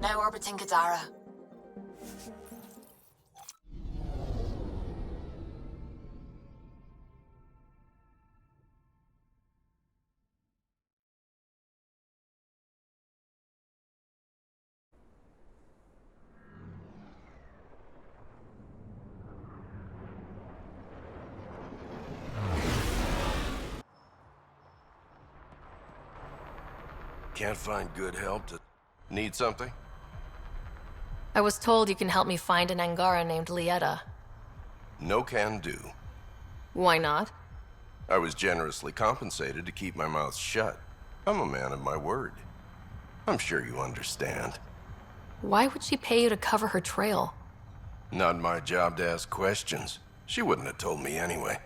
Now orbiting Kadara. Can't find good help to... Need something? I was told you can help me find an Angara named Lieta. No can do. Why not? I was generously compensated to keep my mouth shut. I'm a man of my word. I'm sure you understand. Why would she pay you to cover her trail? Not my job to ask questions. She wouldn't have told me anyway.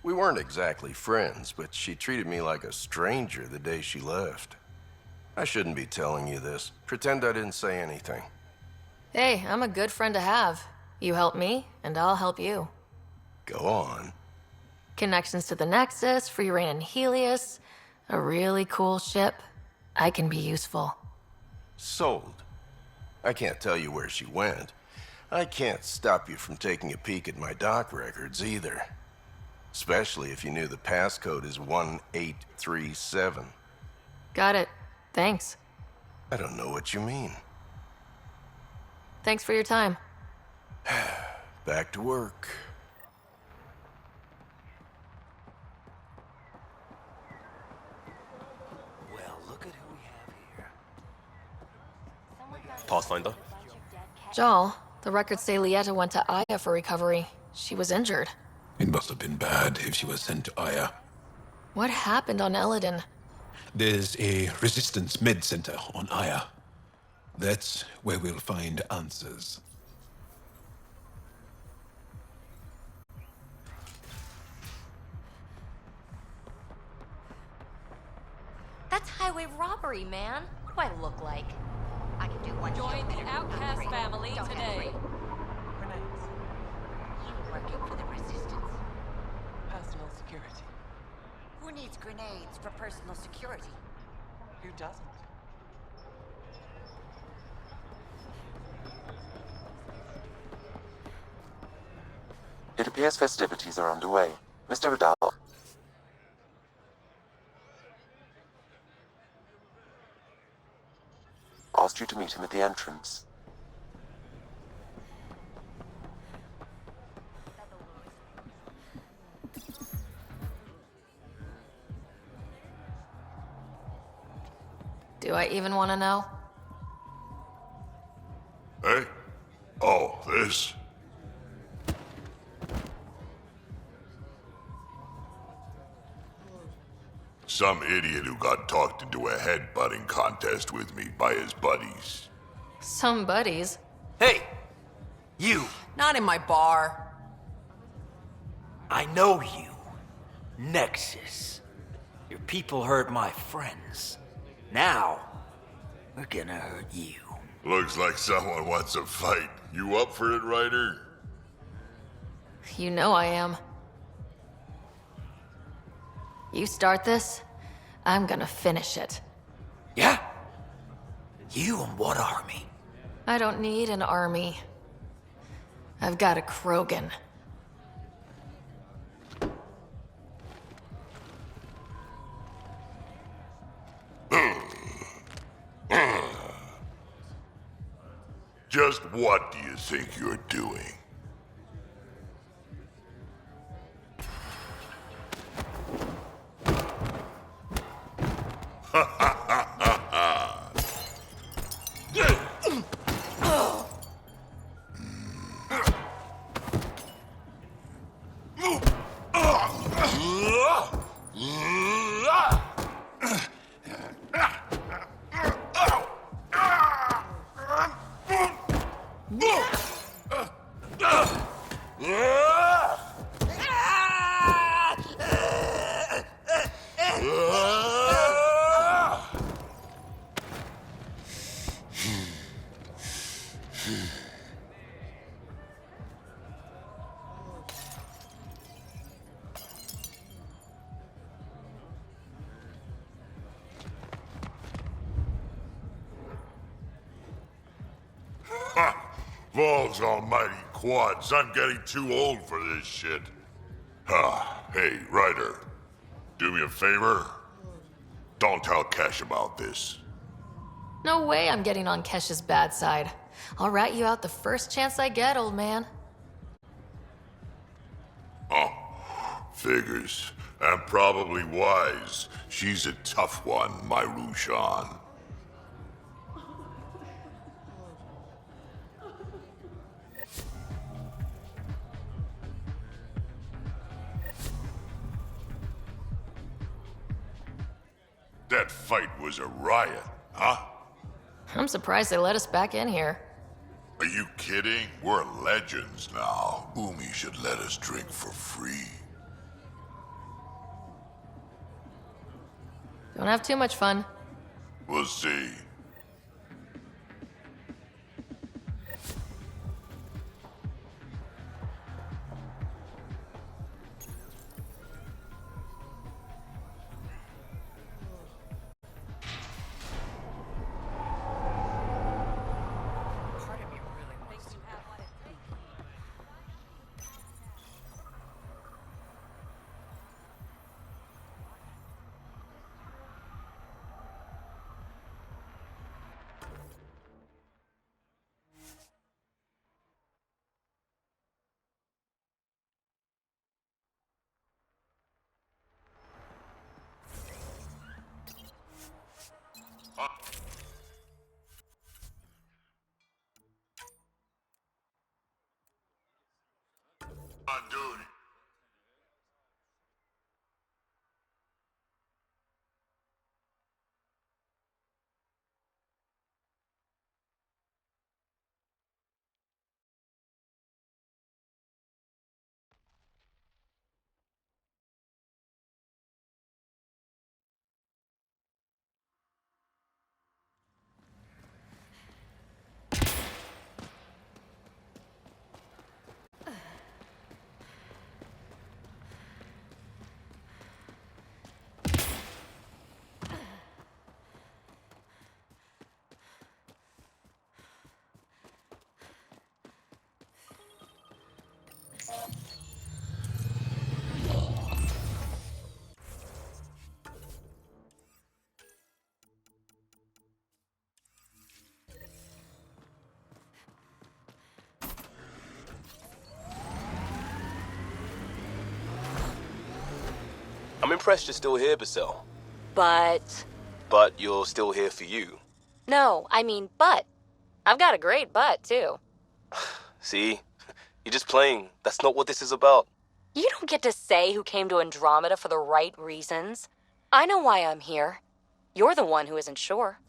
We weren't exactly friends, but she treated me like a stranger the day she left. I shouldn't be telling you this. Pretend I didn't say anything. Hey, I'm a good friend to have. You help me, and I'll help you. Go on. Connections to the Nexus, free reign in Helios, a really cool ship. I can be useful. Sold. I can't tell you where she went. I can't stop you from taking a peek at my doc records either. Especially if you knew the passcode is 1837. Got it. Thanks. I don't know what you mean. Thanks for your time. Back to work. Well, look at who we have here. Pathfinder? Jal, the records say Lieta went to Aya for recovery. She was injured. It must have been bad if she was sent to Aya. What happened on Eladin? There's a resistance med center on Aya. That's where we'll find answers. That's highway robbery, man. What do I look like? I can do one Join job the better. outcast Great. family Don't have today. three. You working for the resistance? Personal security. Who needs grenades for personal security? Who doesn't? It appears festivities are underway. Mr. Vidal. Asked you to meet him at the entrance. Do I even want to know? Hey? Oh, this? Some idiot who got talked into a headbutting contest with me by his buddies. Some buddies. Hey! You! Not in my bar. I know you. Nexus. Your people hurt my friends. Now, we're gonna hurt you. Looks like someone wants a fight. You up for it, Ryder? You know I am. You start this, I'm gonna finish it. Yeah? You and what army? I don't need an army. I've got a Krogan. Just what do you think you're doing? Vol's almighty quads, I'm getting too old for this shit. Hey, Ryder. Do me a favor. Don't tell Kesh about this. No way I'm getting on Kesh's bad side. I'll rat you out the first chance I get, old man. Oh, figures. And probably wise. She's a tough one, my Rushan. That fight was a riot, huh? I'm surprised they let us back in here. Are you kidding? We're legends now. Umi should let us drink for free. Don't have too much fun. We'll see. On duty. I'm impressed you're still here, Basel. But... But you're still here for you. No, I mean butt. I've got a great butt, too. See? You're just playing. That's not what this is about. You don't get to say who came to Andromeda for the right reasons. I know why I'm here. You're the one who isn't sure.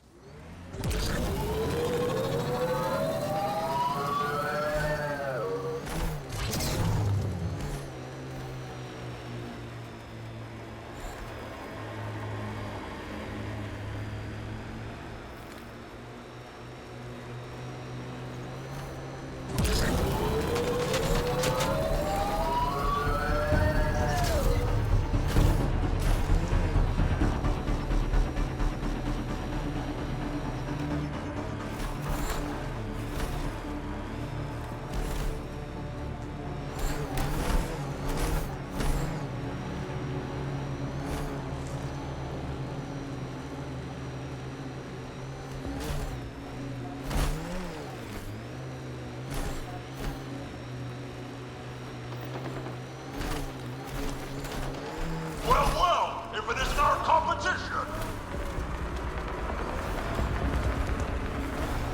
Well, if it isn't our competition!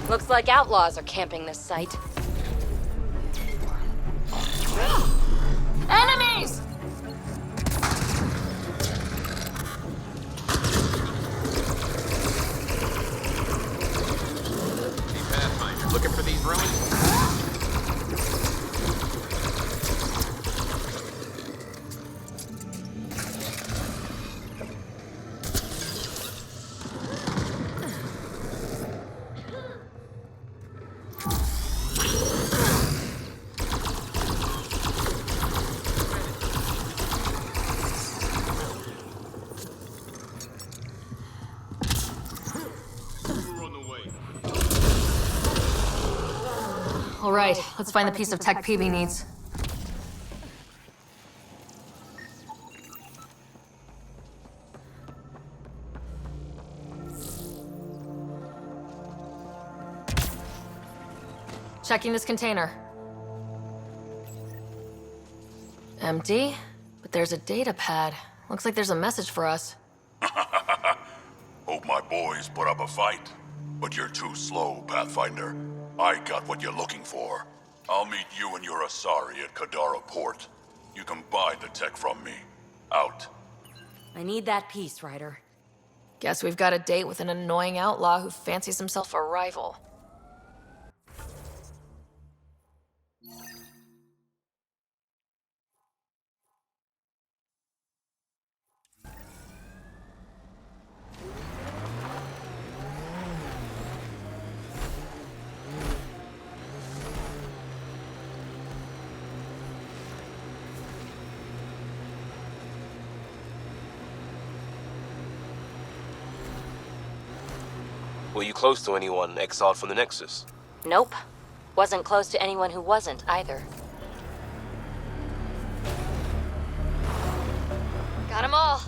Looks like outlaws are camping this site. Enemies! Hey, Pathfinder, looking for these ruins? All right, let's find the piece of tech Peebee needs. Checking this container. Empty, but there's a data pad. Looks like there's a message for us. Hope my boys put up a fight. But you're too slow, Pathfinder. I got what you're looking for. I'll meet you and your Asari at Kadara Port. You can buy the tech from me. Out. I need that piece, Ryder. Guess we've got a date with an annoying outlaw who fancies himself a rival. Were you close to anyone exiled from the Nexus? Nope. Wasn't close to anyone who wasn't, either. Got 'em all.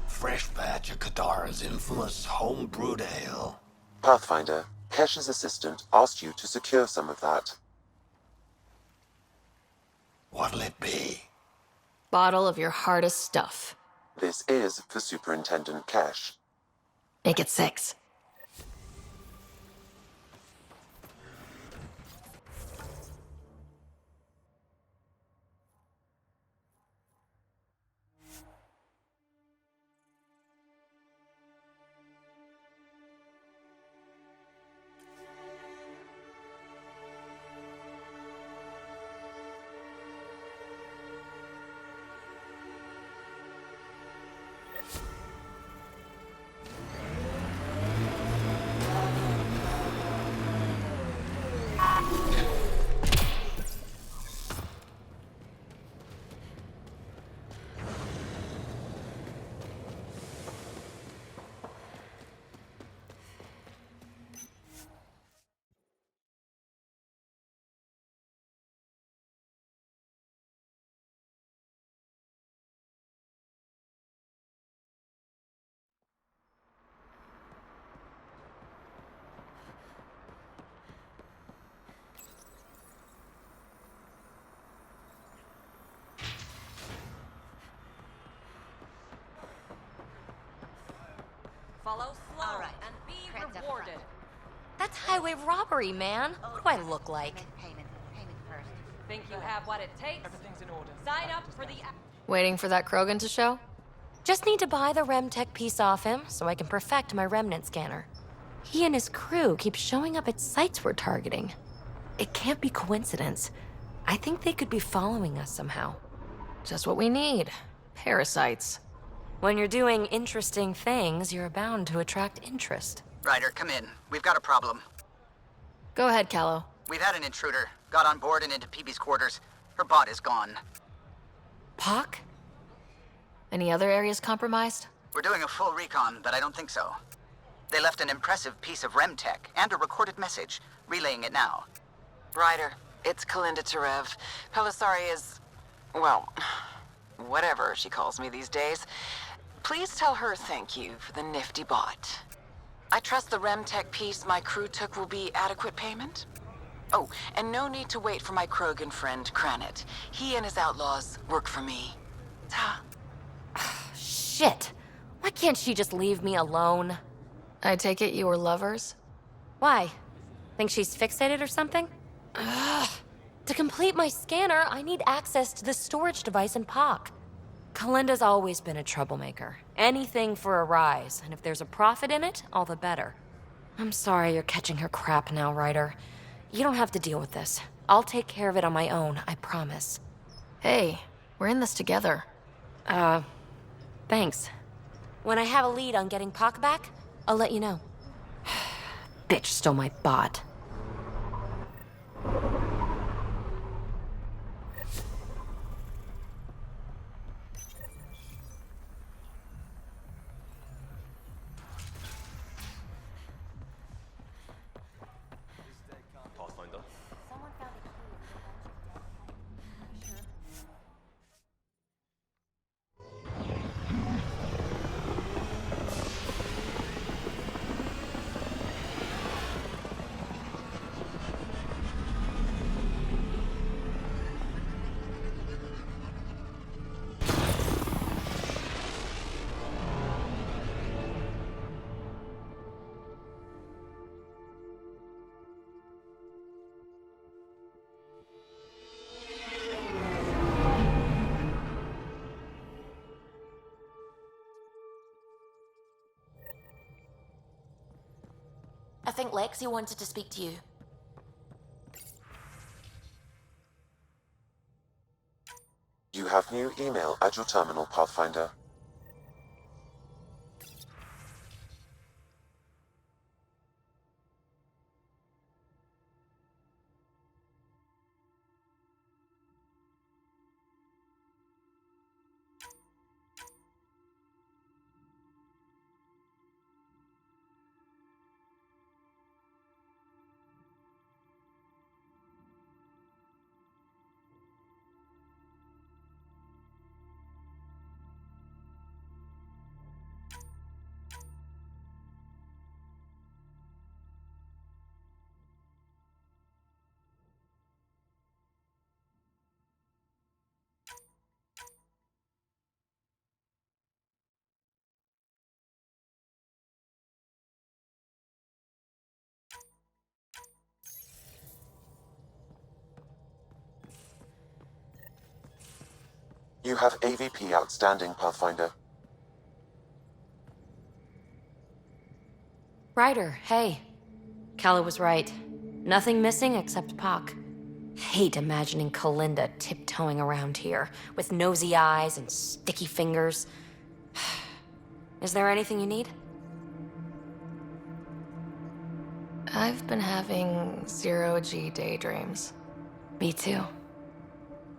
Fresh batch of Kadara's infamous home-brewed ale. Pathfinder, Cash's assistant asked you to secure some of that. What'll it be? Bottle of your hardest stuff. This is for Superintendent Cash. Make it 6. Follow Sloan and be rewarded. That's highway robbery, man. What do I look like? Payment first. Think you have what it takes? Everything's in order. Sign up for the... Waiting for that Krogan to show? Just need to buy the Remtech piece off him so I can perfect my Remnant scanner. He and his crew keep showing up at sites we're targeting. It can't be coincidence. I think they could be following us somehow. Just what we need. Parasites. When you're doing interesting things, you're bound to attract interest. Ryder, come in. We've got a problem. Go ahead, Callow. We've had an intruder. Got on board and into Peebee's quarters. Her bot is gone. Pock? Any other areas compromised? We're doing a full recon, but I don't think so. They left an impressive piece of Remtech and a recorded message, relaying it now. Ryder, it's Kalinda Tarev. Pelisari is... well, whatever she calls me these days. Please tell her thank you for the nifty bot. I trust the Remtech piece my crew took will be adequate payment. Oh, and no need to wait for my Krogan friend, Kranit. He and his outlaws work for me. Ta. Shit! Why can't she just leave me alone? I take it you were lovers? Why? Think she's fixated or something? Ugh. To complete my scanner, I need access to the storage device in POC. Kalinda's always been a troublemaker. Anything for a rise, and if there's a profit in it, all the better. I'm sorry you're catching her crap now, Ryder. You don't have to deal with this. I'll take care of it on my own, I promise. Hey, we're in this together. Thanks. When I have a lead on getting Pac back, I'll let you know. Bitch stole my bot. Pathfinder. I think Lexi wanted to speak to you. You have new email at your terminal, Pathfinder. You have AVP outstanding, Pathfinder. Ryder, hey. Calla was right. Nothing missing except Pac. Hate imagining Kalinda tiptoeing around here, with nosy eyes and sticky fingers. Is there anything you need? I've been having zero-G daydreams. Me too.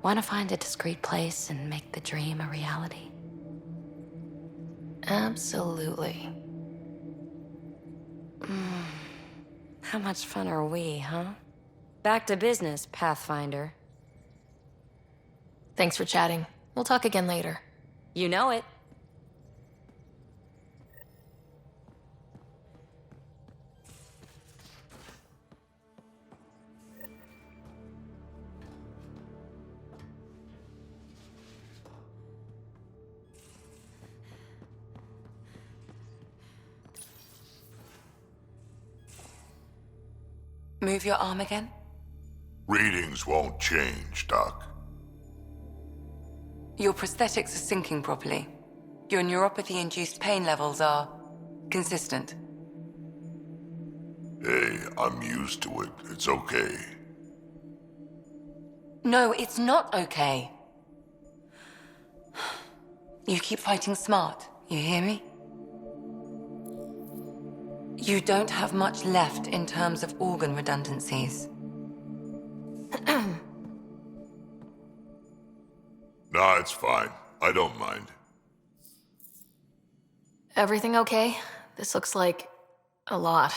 Want to find a discreet place and make the dream a reality? Absolutely. How much fun are we, huh? Back to business, Pathfinder. Thanks for chatting. We'll talk again later. You know it. Move your arm again? Readings won't change, Doc. Your prosthetics are syncing properly. Your neuropathy-induced pain levels are consistent. Hey, I'm used to it. It's okay. No, it's not okay. You keep fighting smart, you hear me? You don't have much left in terms of organ redundancies. Nah, it's fine. I don't mind. Everything okay? This looks like a lot.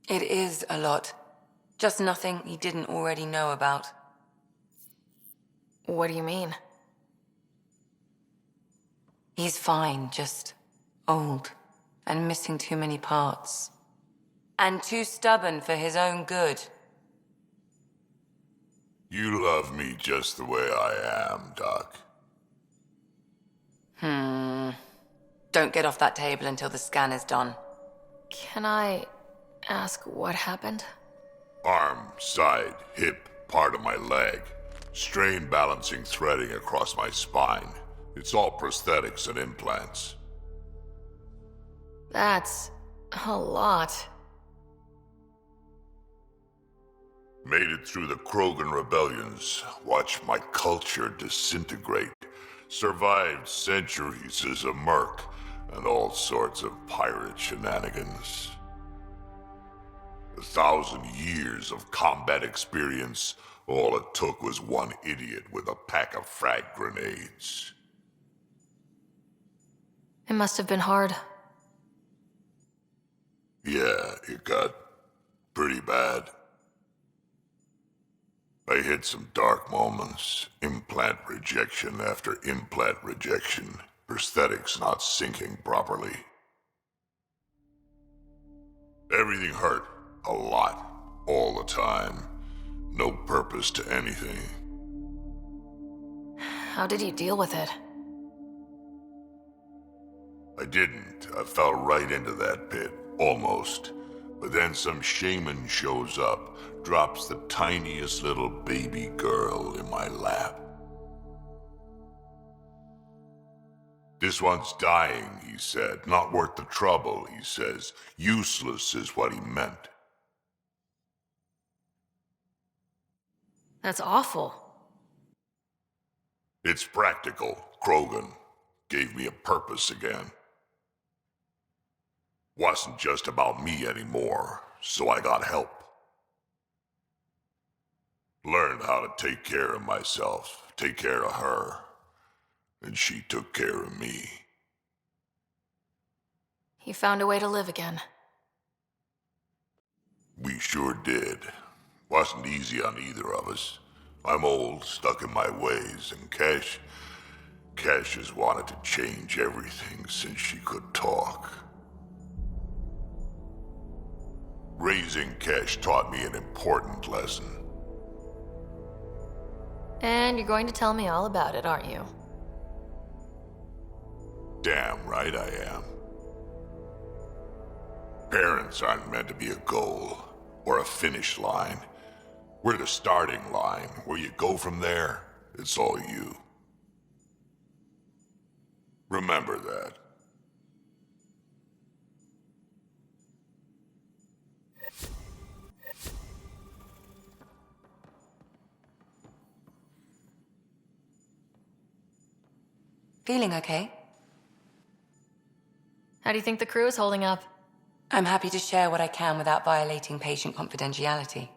It is a lot. Just nothing he didn't already know about. What do you mean? He's fine, just old and missing too many parts. And too stubborn for his own good. You love me just the way I am, Doc. Don't get off that table until the scan is done. Can I ask what happened? Arm, side, hip, part of my leg. Strain balancing threading across my spine. It's all prosthetics and implants. That's a lot. Made it through the Krogan rebellions, watched my culture disintegrate, survived centuries as a merc, and all sorts of pirate shenanigans. 1,000 years of combat experience, all it took was one idiot with a pack of frag grenades. It must have been hard. Yeah, it got pretty bad. I hit some dark moments. Implant rejection after implant rejection. Prosthetics not syncing properly. Everything hurt. A lot. All the time. No purpose to anything. How did you deal with it? I didn't. I fell right into that pit. Almost. But then some shaman shows up, drops the tiniest little baby girl in my lap. This one's dying, he said. Not worth the trouble, he says. Useless is what he meant. That's awful. It's practical. Krogan gave me a purpose again. Wasn't just about me anymore, so I got help. Learned how to take care of myself, take care of her. And she took care of me. You found a way to live again. We sure did. Wasn't easy on either of us. I'm old, stuck in my ways, and Cash has wanted to change everything since she could talk. Raising Cash taught me an important lesson. And you're going to tell me all about it, aren't you? Damn right I am. Parents aren't meant to be a goal, or a finish line. We're the starting line. Where you go from there, it's all you. Remember that. Feeling okay? How do you think the crew is holding up? I'm happy to share what I can without violating patient confidentiality.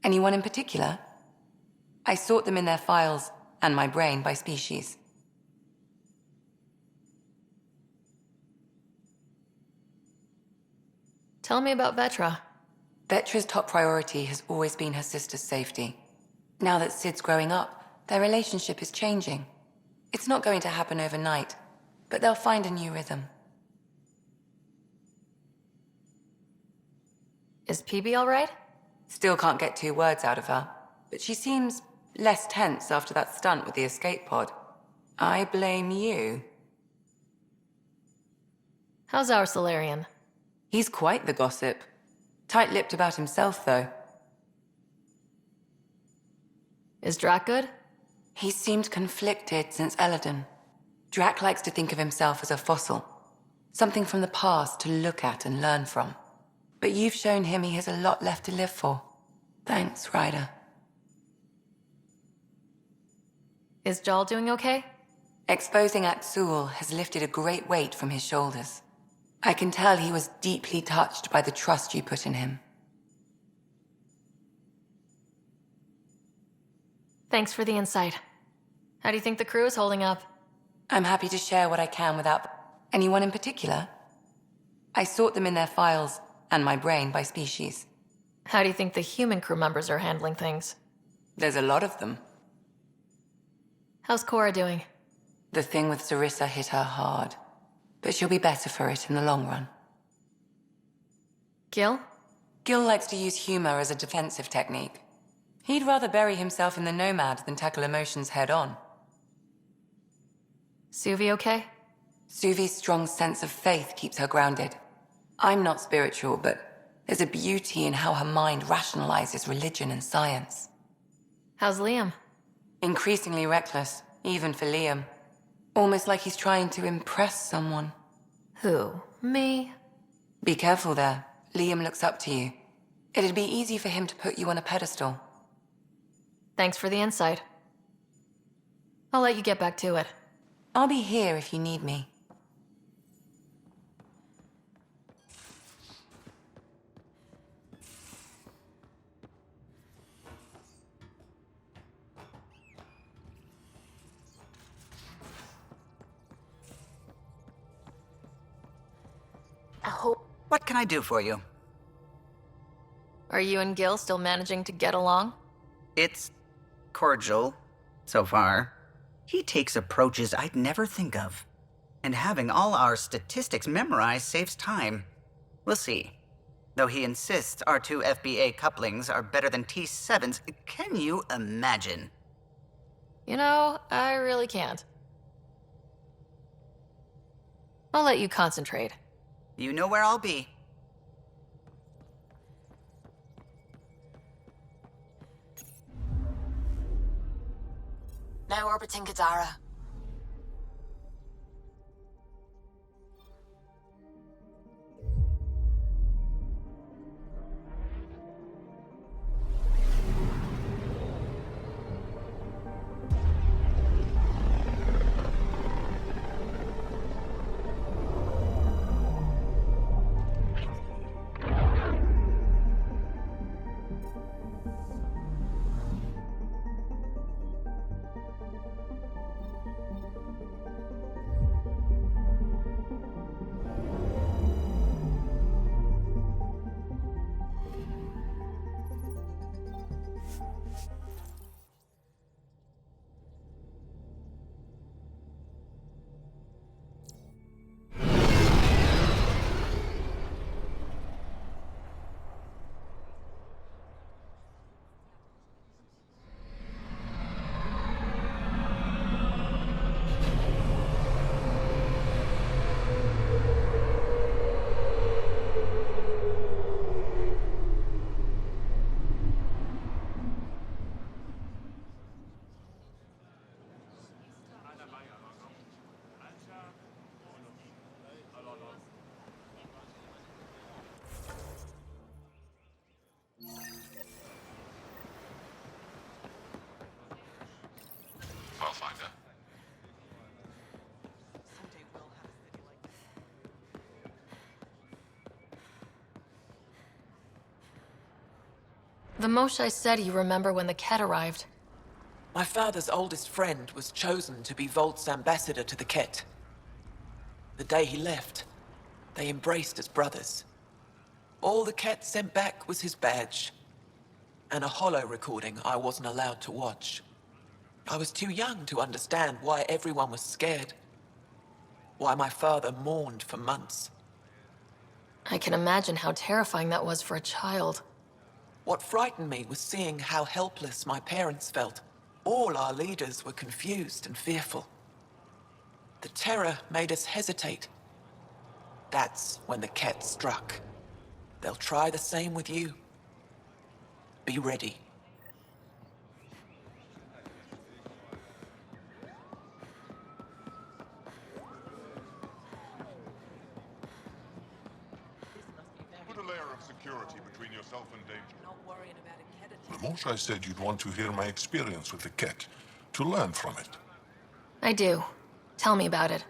Anyone in particular? I sort them in their files, and my brain by species. Tell me about Vetra. Vetra's top priority has always been her sister's safety. Now that Sid's growing up, their relationship is changing. It's not going to happen overnight, but they'll find a new rhythm. Is Peebee all right? Still can't get 2 words out of her, but she seems less tense after that stunt with the escape pod. I blame you. How's our Solarian? He's quite the gossip. Tight-lipped about himself, though. Is Drac good? He's seemed conflicted since Eladon. Drac likes to think of himself as a fossil. Something from the past to look at and learn from. But you've shown him he has a lot left to live for. Thanks, Ryder. Is Jal doing okay? Exposing Aksul has lifted a great weight from his shoulders. I can tell he was deeply touched by the trust you put in him. Thanks for the insight. How do you think the crew is holding up? I'm happy to share what I can without anyone in particular. I sort them in their files, and my brain by species. How do you think the human crew members are handling things? There's a lot of them. How's Cora doing? The thing with Sarissa hit her hard, but she'll be better for it in the long run. Gil? Gil likes to use humor as a defensive technique. He'd rather bury himself in the Nomad than tackle emotions head-on. Suvi okay? Suvi's strong sense of faith keeps her grounded. I'm not spiritual, but there's a beauty in how her mind rationalizes religion and science. How's Liam? Increasingly reckless, even for Liam. Almost like he's trying to impress someone. Who? Me? Be careful there. Liam looks up to you. It'd be easy for him to put you on a pedestal. Thanks for the insight. I'll let you get back to it. I'll be here if you need me. What can I do for you? Are you and Gil still managing to get along? It's cordial, so far. He takes approaches I'd never think of. And having all our statistics memorized saves time. We'll see. Though he insists our 2 FBA couplings are better than T7's, can you imagine? You know, I really can't. I'll let you concentrate. You know where I'll be. Now orbiting Kadara. Pathfinder. The Moshae said you remember when the Ket arrived. My father's oldest friend was chosen to be Volt's ambassador to the Ket. The day he left, they embraced as brothers. All the Ket sent back was his badge, and a holo recording I wasn't allowed to watch. I was too young to understand why everyone was scared. Why my father mourned for months. I can imagine how terrifying that was for a child. What frightened me was seeing how helpless my parents felt. All our leaders were confused and fearful. The terror made us hesitate. That's when the Ket struck. They'll try the same with you. Be ready. Put a layer of security between yourself and danger. The Moshae said you'd want to hear my experience with the Ket, to learn from it. I do. Tell me about it.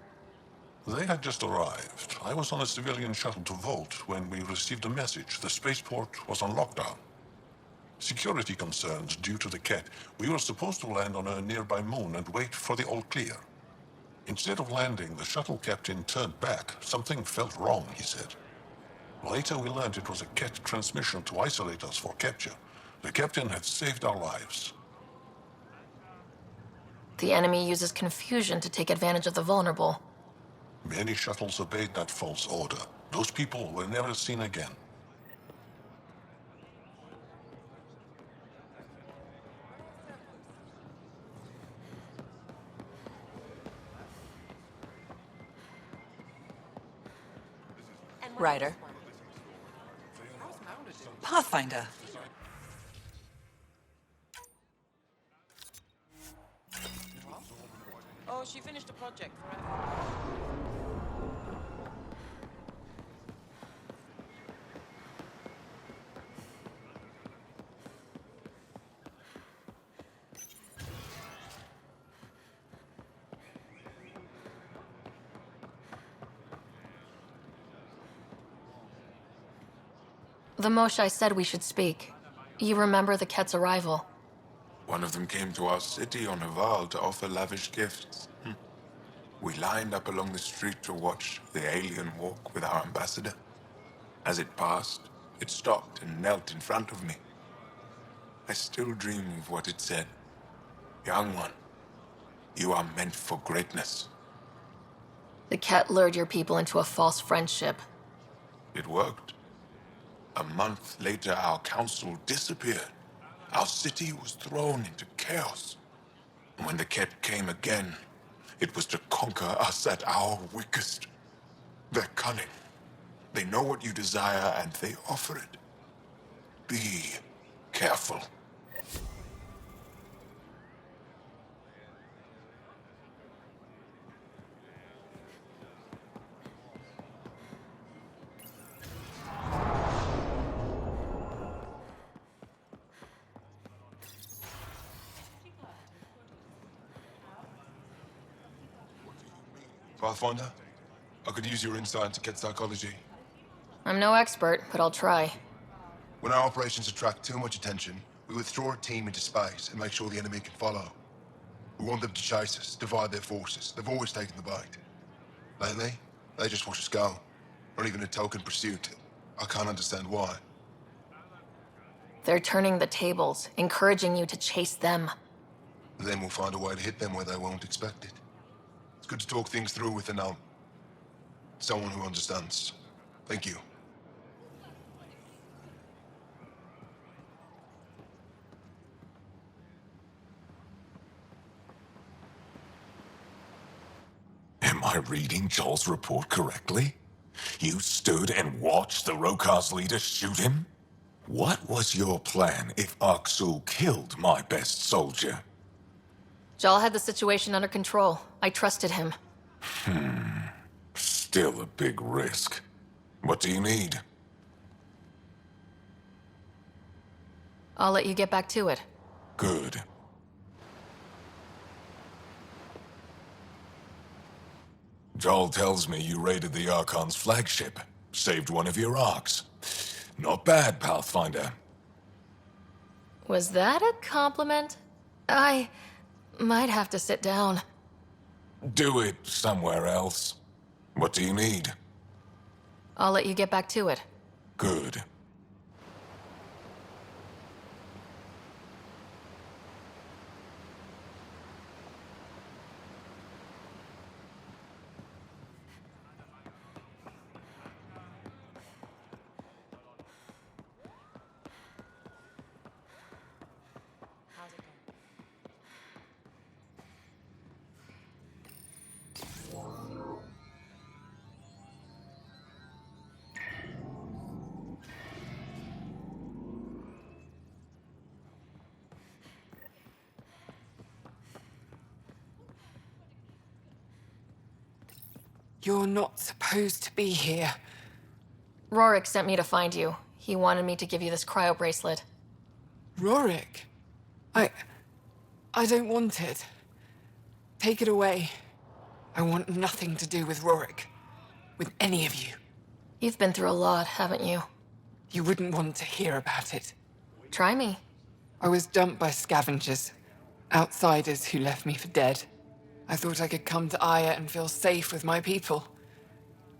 They had just arrived. I was on a civilian shuttle to Volt when we received a message. The spaceport was on lockdown. Security concerns due to the Ket. We were supposed to land on a nearby moon and wait for the all clear. Instead of landing, the shuttle captain turned back. Something felt wrong, he said. Later we learned it was a Ket transmission to isolate us for capture. The captain had saved our lives. The enemy uses confusion to take advantage of the vulnerable. Many shuttles obeyed that false order. Those people were never seen again. Ryder. Pathfinder. Oh, she finished a project forever. The Moshae said we should speak. You remember the Ket's arrival? One of them came to our city on a vow to offer lavish gifts. We lined up along the street to watch the alien walk with our ambassador. As it passed, it stopped and knelt in front of me. I still dream of what it said. Young one, you are meant for greatness. The Ket lured your people into a false friendship. It worked. A month later, our council disappeared. Our city was thrown into chaos. And when the Ket came again, it was to conquer us at our weakest. They're cunning. They know what you desire, and they offer it. Be careful. Pathfinder, I could use your insight into Ket psychology. I'm no expert, but I'll try. When our operations attract too much attention, we withdraw a team into space and make sure the enemy can follow. We want them to chase us, divide their forces. They've always taken the bait. Lately, they just watch us go. Not even a token pursuit. I can't understand why. They're turning the tables, encouraging you to chase them. Then we'll find a way to hit them where they won't expect it. It's good to talk things through with someone who understands. Thank you. Am I reading Joel's report correctly? You stood and watched the Rokar's leader shoot him? What was your plan if Aksul killed my best soldier? Jal had the situation under control. I trusted him. Still a big risk. What do you need? I'll let you get back to it. Good. Joel tells me you raided the Archon's flagship, saved one of your Arks. Not bad, Pathfinder. Was that a compliment? I might have to sit down. Do it somewhere else. What do you need? I'll let you get back to it. Good. You're not supposed to be here. Rorik sent me to find you. He wanted me to give you this cryo bracelet. Rorik? I don't want it. Take it away. I want nothing to do with Rorik. With any of you. You've been through a lot, haven't you? You wouldn't want to hear about it. Try me. I was dumped by scavengers. Outsiders who left me for dead. I thought I could come to Aya and feel safe with my people.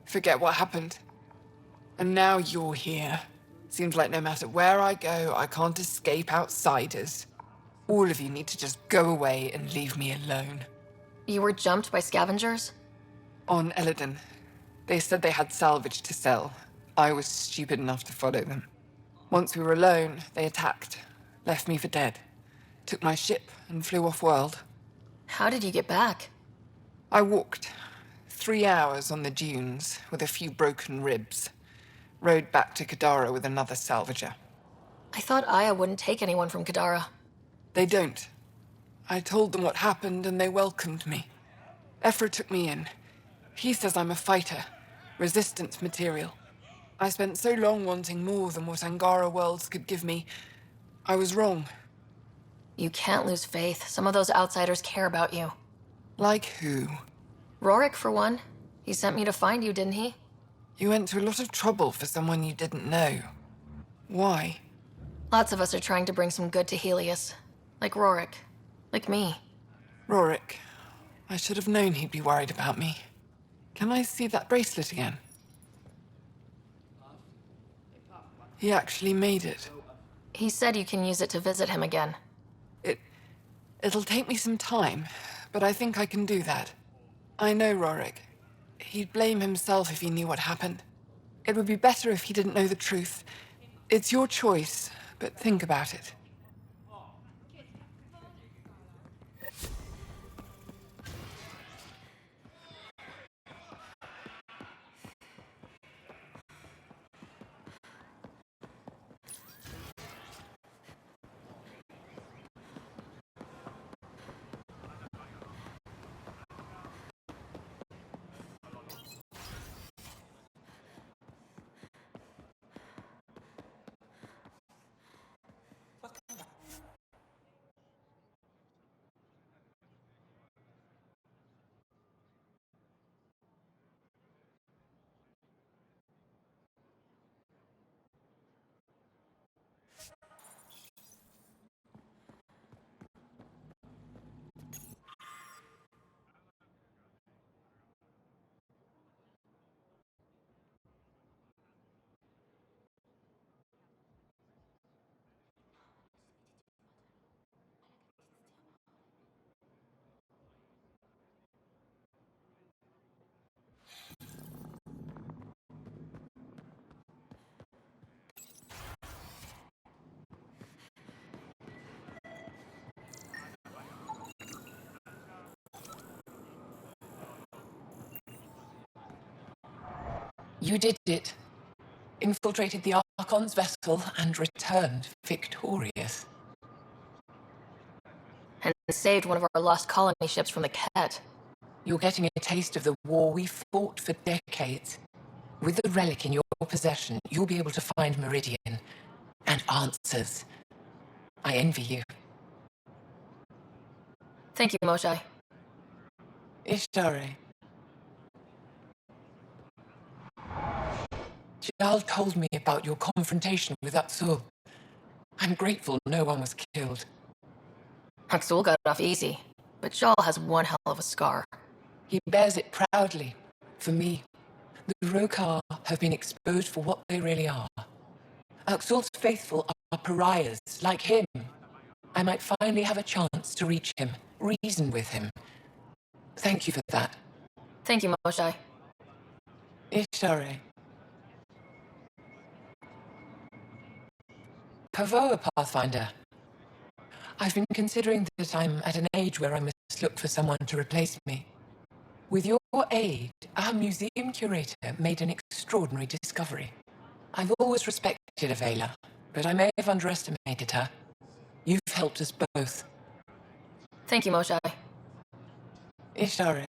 Forget what happened. And now you're here. Seems like no matter where I go, I can't escape outsiders. All of you need to just go away and leave me alone. You were jumped by scavengers? On Eladon. They said they had salvage to sell. I was stupid enough to follow them. Once we were alone, they attacked. Left me for dead. Took my ship and flew off-world. How did you get back? I walked 3 hours on the dunes with a few broken ribs. Rode back to Kadara with another salvager. I thought Aya wouldn't take anyone from Kadara. They don't. I told them what happened and they welcomed me. Ephra took me in. He says I'm a fighter, resistance material. I spent so long wanting more than what Angara worlds could give me. I was wrong. You can't lose faith. Some of those outsiders care about you. Like who? Rorik, for one. He sent me to find you, didn't he? You went to a lot of trouble for someone you didn't know. Why? Lots of us are trying to bring some good to Helios. Like Rorik. Like me. Rorik. I should have known he'd be worried about me. Can I see that bracelet again? He actually made it. He said you can use it to visit him again. It'll take me some time, but I think I can do that. I know Rorik. He'd blame himself if he knew what happened. It would be better if he didn't know the truth. It's your choice, but think about it. You did it. Infiltrated the Archon's vessel and returned victorious. And saved one of our lost colony ships from the Ket. You're getting a taste of the war we fought for decades. With the relic in your possession, you'll be able to find Meridian and answers. I envy you. Thank you, Moshae. Ishtare. Jal told me about your confrontation with Aksul. I'm grateful no one was killed. Aksul got off easy, but Jal has one hell of a scar. He bears it proudly. For me, the Rokar have been exposed for what they really are. Aksul's faithful are pariahs, like him. I might finally have a chance to reach him, reason with him. Thank you for that. Thank you, Moshae. Ishtare. Pavoa, Pathfinder. I've been considering that I'm at an age where I must look for someone to replace me. With your aid, our museum curator made an extraordinary discovery. I've always respected Avela, but I may have underestimated her. You've helped us both. Thank you, Moshae. Ishtare.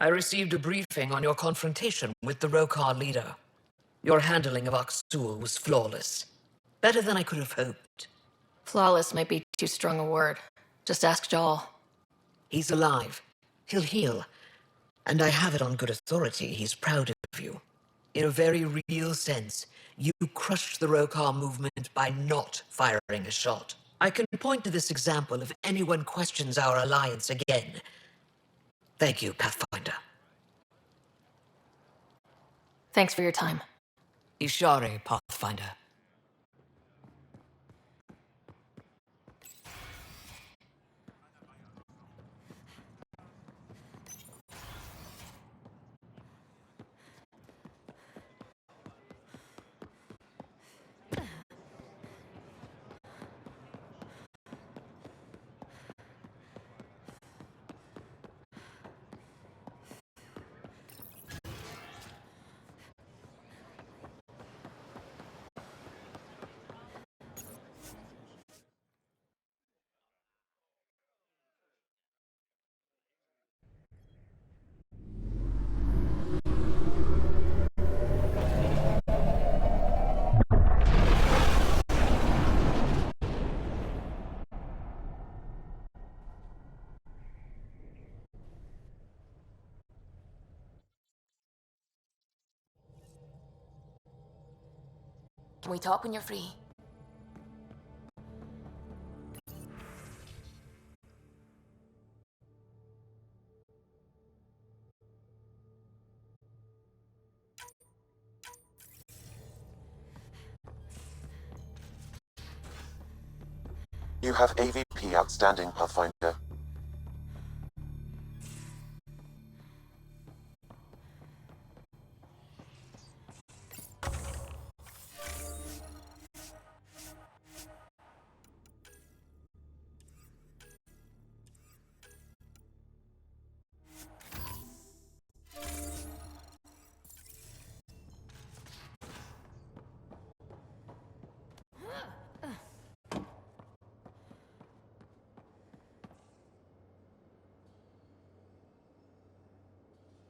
I received a briefing on your confrontation with the Rokar leader. Your handling of Aksul was flawless. Better than I could have hoped. Flawless might be too strong a word. Just ask Jal. He's alive. He'll heal. And I have it on good authority he's proud of you. In a very real sense, you crushed the Rokar movement by not firing a shot. I can point to this example if anyone questions our alliance again. Thank you, Pathfinder. Thanks for your time. Ishare, Pathfinder. Can we talk when you're free? You have AVP outstanding, Pathfinder.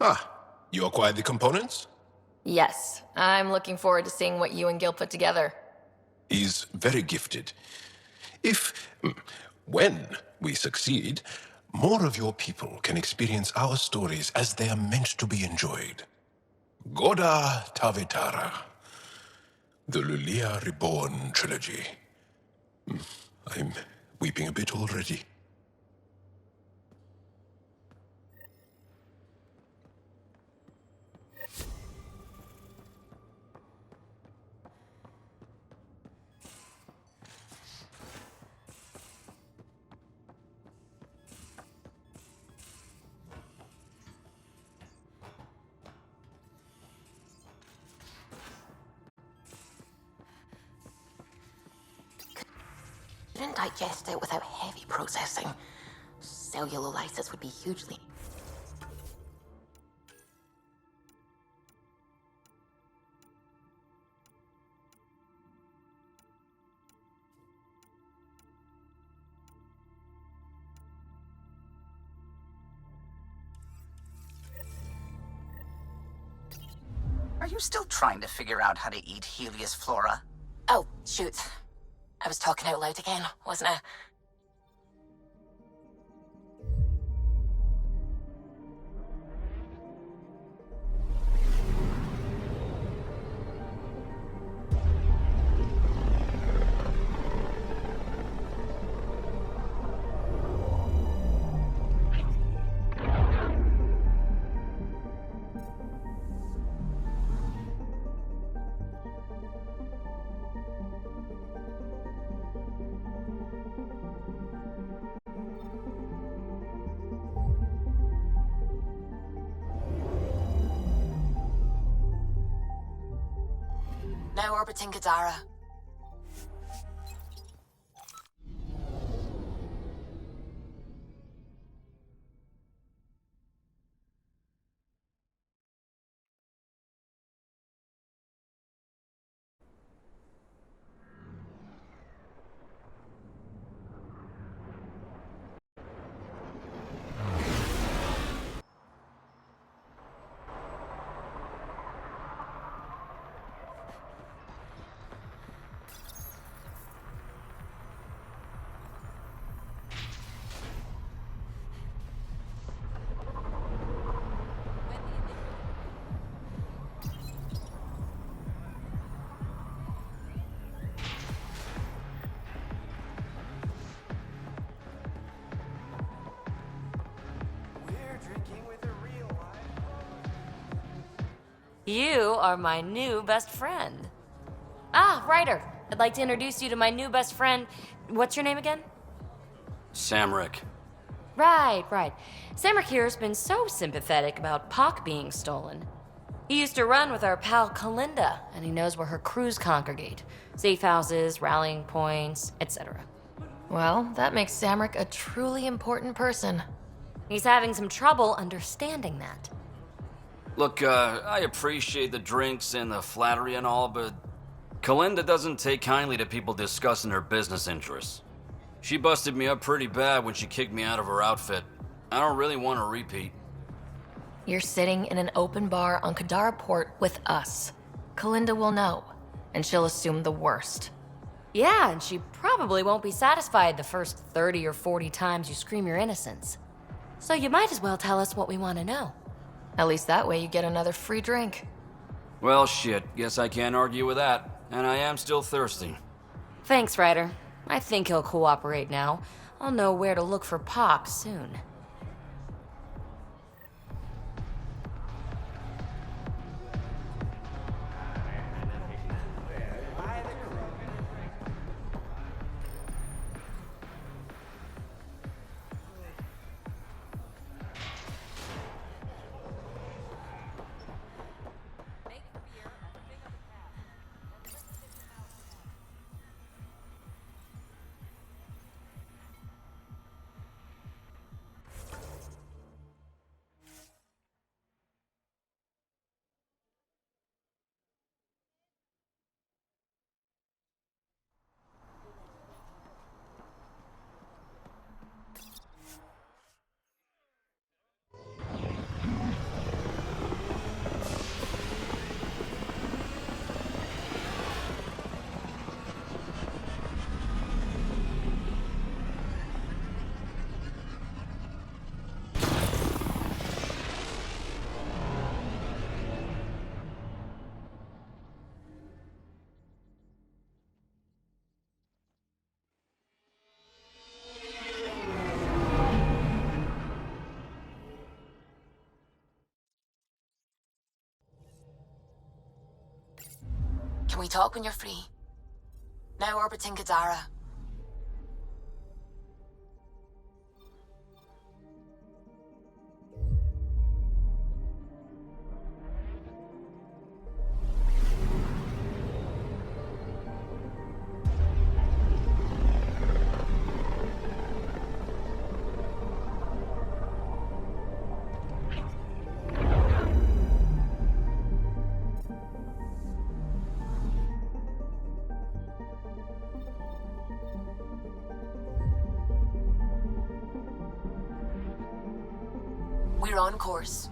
Ah, you acquired the components? Yes, I'm looking forward to seeing what you and Gil put together. He's very gifted. When we succeed, more of your people can experience our stories as they are meant to be enjoyed. Goda Tavitara, the Lulia Reborn trilogy. I'm weeping a bit already. Couldn't digest it without heavy processing. Cellulolysis would be hugely... Are you still trying to figure out how to eat Helios flora? Oh, shoot. I was talking out loud again, wasn't I? Now orbiting Kadara. You are my new best friend. Ah, Ryder. I'd like to introduce you to my new best friend. What's your name again? Samric. Right. Samric here has been so sympathetic about Pock being stolen. He used to run with our pal Kalinda, and he knows where her crews congregate. Safe houses, rallying points, etc. Well, that makes Samric a truly important person. He's having some trouble understanding that. Look, I appreciate the drinks and the flattery and all, but Kalinda doesn't take kindly to people discussing her business interests. She busted me up pretty bad when she kicked me out of her outfit. I don't really want to repeat. You're sitting in an open bar on Kadara Port with us. Kalinda will know, and she'll assume the worst. Yeah, and she probably won't be satisfied the first 30 or 40 times you scream your innocence. So you might as well tell us what we want to know. At least that way you get another free drink. Well, shit. Guess I can't argue with that. and I am still thirsty. Thanks, Ryder. I think he'll cooperate now. I'll know where to look for Pock soon. Can we talk when you're free? Now orbiting Kadara. We're on course.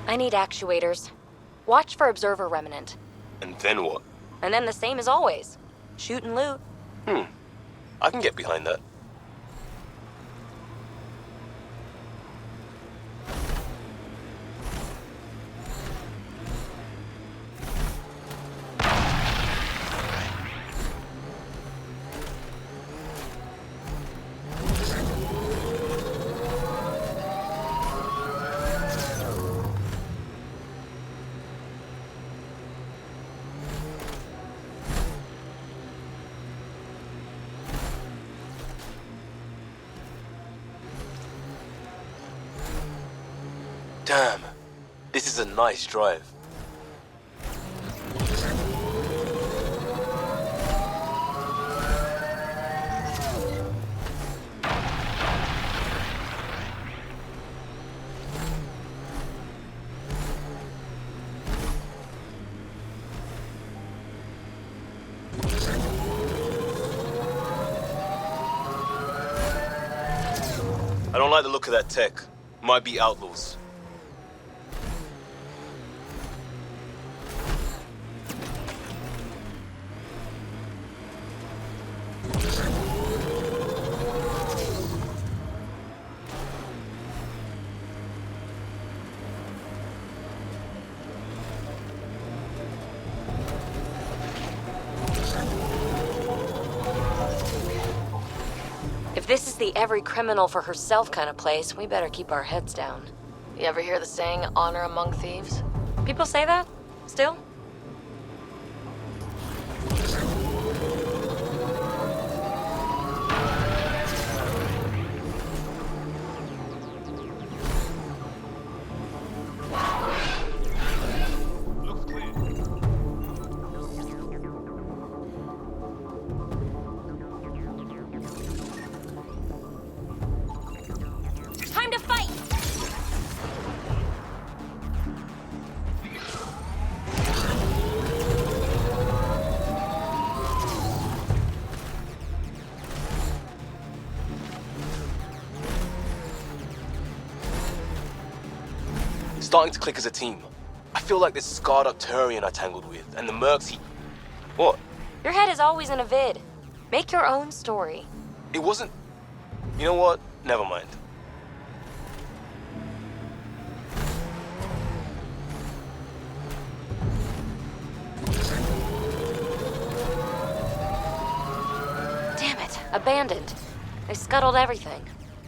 I need actuators. Watch for Observer Remnant. And then what? And then the same as always. Shoot and loot. I can get behind that. Damn, this is a nice drive. I don't like the look of that tech. Might be outlaws. this is the every criminal for herself kind of place, we better keep our heads down. You ever hear the saying, honor among thieves? People say that? Still? Time to fight! Starting to click as a team. I feel like this scarred up Turian I tangled with, and the mercs he... What? Your head is always in a vid. Make your own story. It wasn't... You know what? Never mind. Damn it, abandoned. They scuttled everything.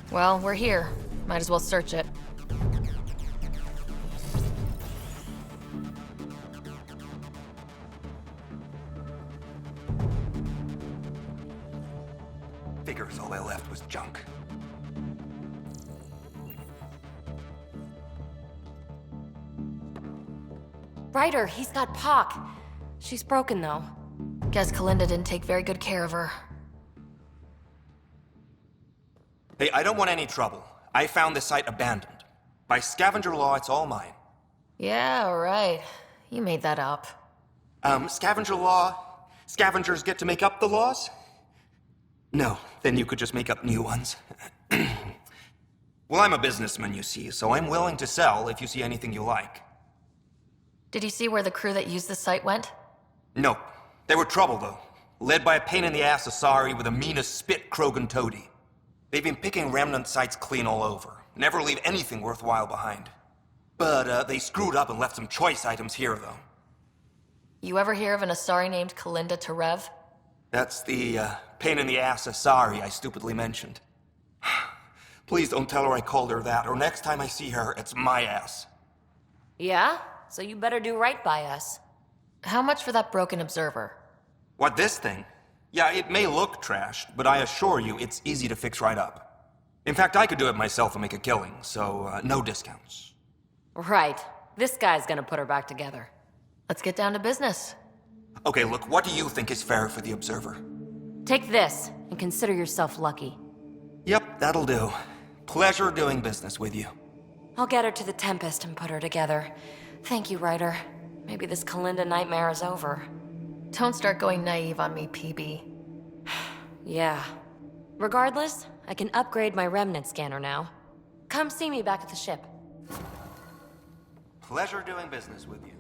Well, we're here. Might as well search it. Figures all I left was junk. Ryder, he's got Pock. She's broken, though. Guess Kalinda didn't take very good care of her. Hey, I don't want any trouble. I found this site abandoned. By scavenger law, it's all mine. Yeah, right. You made that up. Scavenger law? Scavengers get to make up the laws? No, then you could just make up new ones. Well, I'm a businessman, you see, so I'm willing to sell if you see anything you like. Did you see where the crew that used the site went? Nope. They were trouble, though. Led by a pain-in-the-ass Asari with the meanest spit Krogan toady. They've been picking Remnant sites clean all over. Never leave anything worthwhile behind. But, they screwed up and left some choice items here, though. You ever hear of an Asari named Kalinda Terev? That's the, pain-in-the-ass Asari I stupidly mentioned. Please don't tell her I called her that, or next time I see her, it's my ass. Yeah? So you better do right by us. How much for that broken observer? What, this thing? Yeah, it may look trashed, but I assure you it's easy to fix right up. In fact, I could do it myself and make a killing, so no discounts. Right. This guy's gonna put her back together. Let's get down to business. Okay, look, what do you think is fair for the observer? Take this, and consider yourself lucky. Yep, that'll do. Pleasure doing business with you. I'll get her to the Tempest and put her together. Thank you, Ryder. Maybe this Kalinda nightmare is over. Don't start going naive on me, Peebee. Yeah. Regardless, I can upgrade my Remnant scanner now. Come see me back at the ship. Pleasure doing business with you.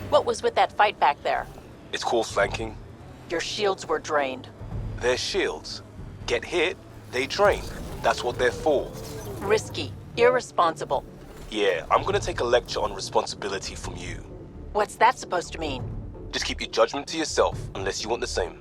What was with that fight back there? It's called flanking. Your shields were drained. Their shields. Get hit, they drain. That's what they're for. Risky. Irresponsible. Yeah, I'm gonna take a lecture on responsibility from you. What's that supposed to mean? Just keep your judgment to yourself, unless you want the same.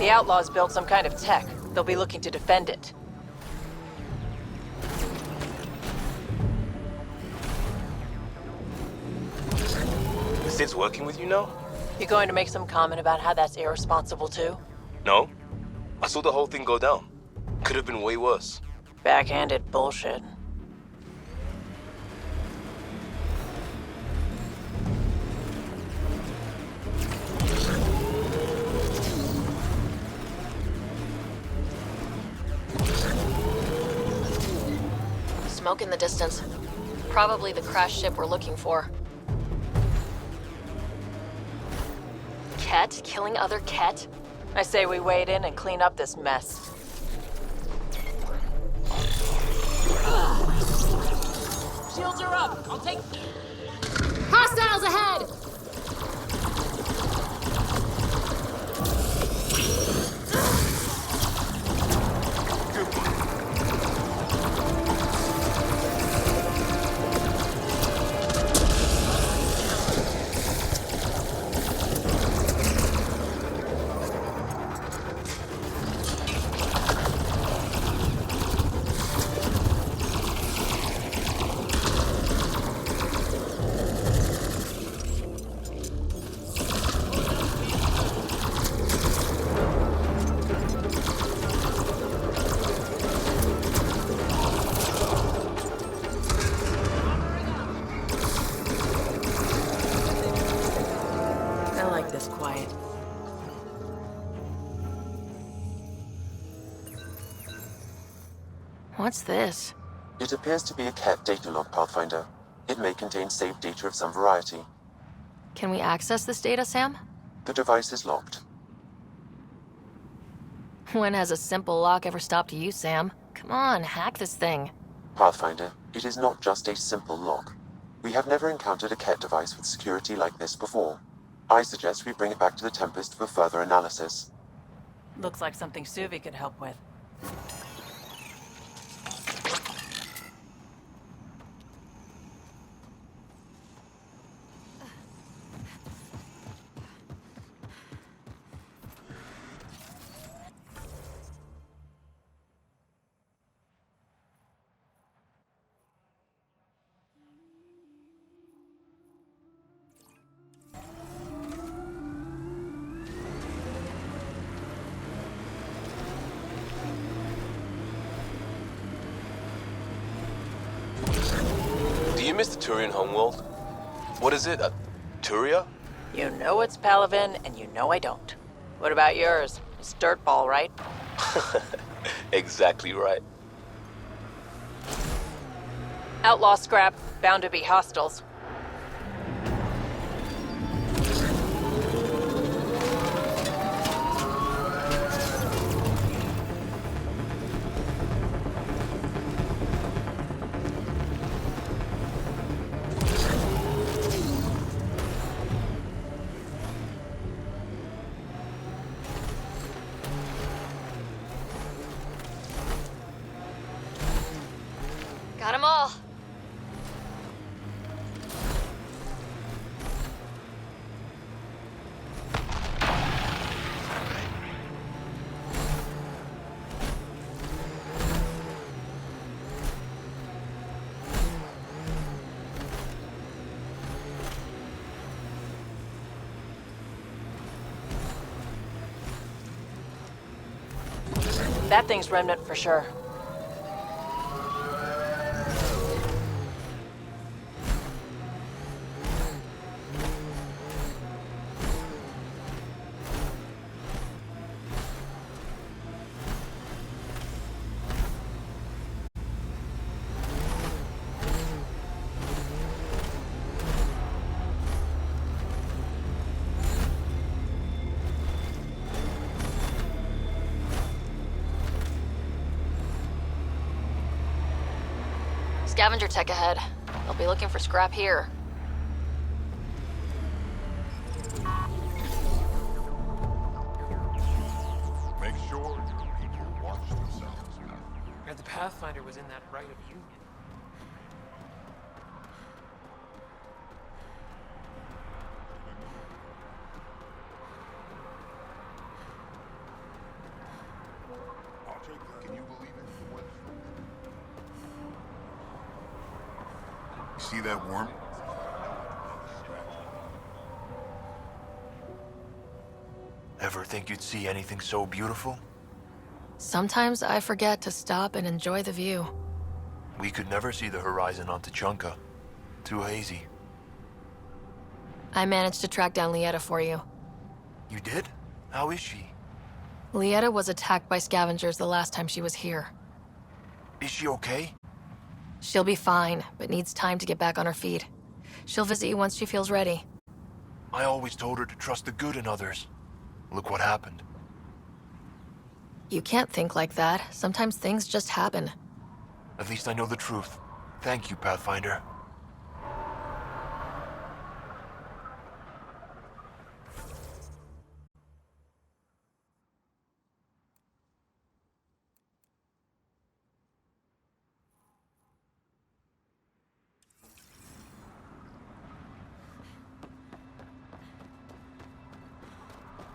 The Outlaws built some kind of tech. They'll be looking to defend it. The Sid's working with you now? You going to make some comment about how that's irresponsible too? No. I saw the whole thing go down. Could have been way worse. Backhanded bullshit. Smoke in the distance. Probably the crashed ship we're looking for. Ket killing other Ket? I say we wade in and clean up this mess. Shields are up! I'll take... Hostiles ahead! What's this? It appears to be a cat data log, Pathfinder. It may contain saved data of some variety. Can we access this data, Sam? The device is locked. When has a simple lock ever stopped you, Sam? Come on, hack this thing. Pathfinder, it is not just a simple lock. We have never encountered a cat device with security like this before. I suggest we bring it back to the Tempest for further analysis. Looks like something Suvi could help with. Do you miss the Turian homeworld? What is it, Turia? You know it's Palaven, and you know I don't. What about yours? It's Dirtball, right? Exactly right. Outlaw scrap, bound to be hostiles. Got 'em all. That thing's Remnant for sure. Scavenger tech ahead. They'll be looking for scrap here. Make sure your people watch themselves. And the Pathfinder was in that Rite of Union. see that worm? Ever think you'd see anything so beautiful? Sometimes I forget to stop and enjoy the view. We could never see the horizon on Tuchanka. Too hazy. I managed to track down Lieta for you. You did? How is she? Lieta was attacked by scavengers the last time she was here. Is she okay? She'll be fine, but needs time to get back on her feet. She'll visit you once she feels ready. I always told her to trust the good in others. Look what happened. You can't think like that. Sometimes things just happen. At least I know the truth. Thank you, Pathfinder.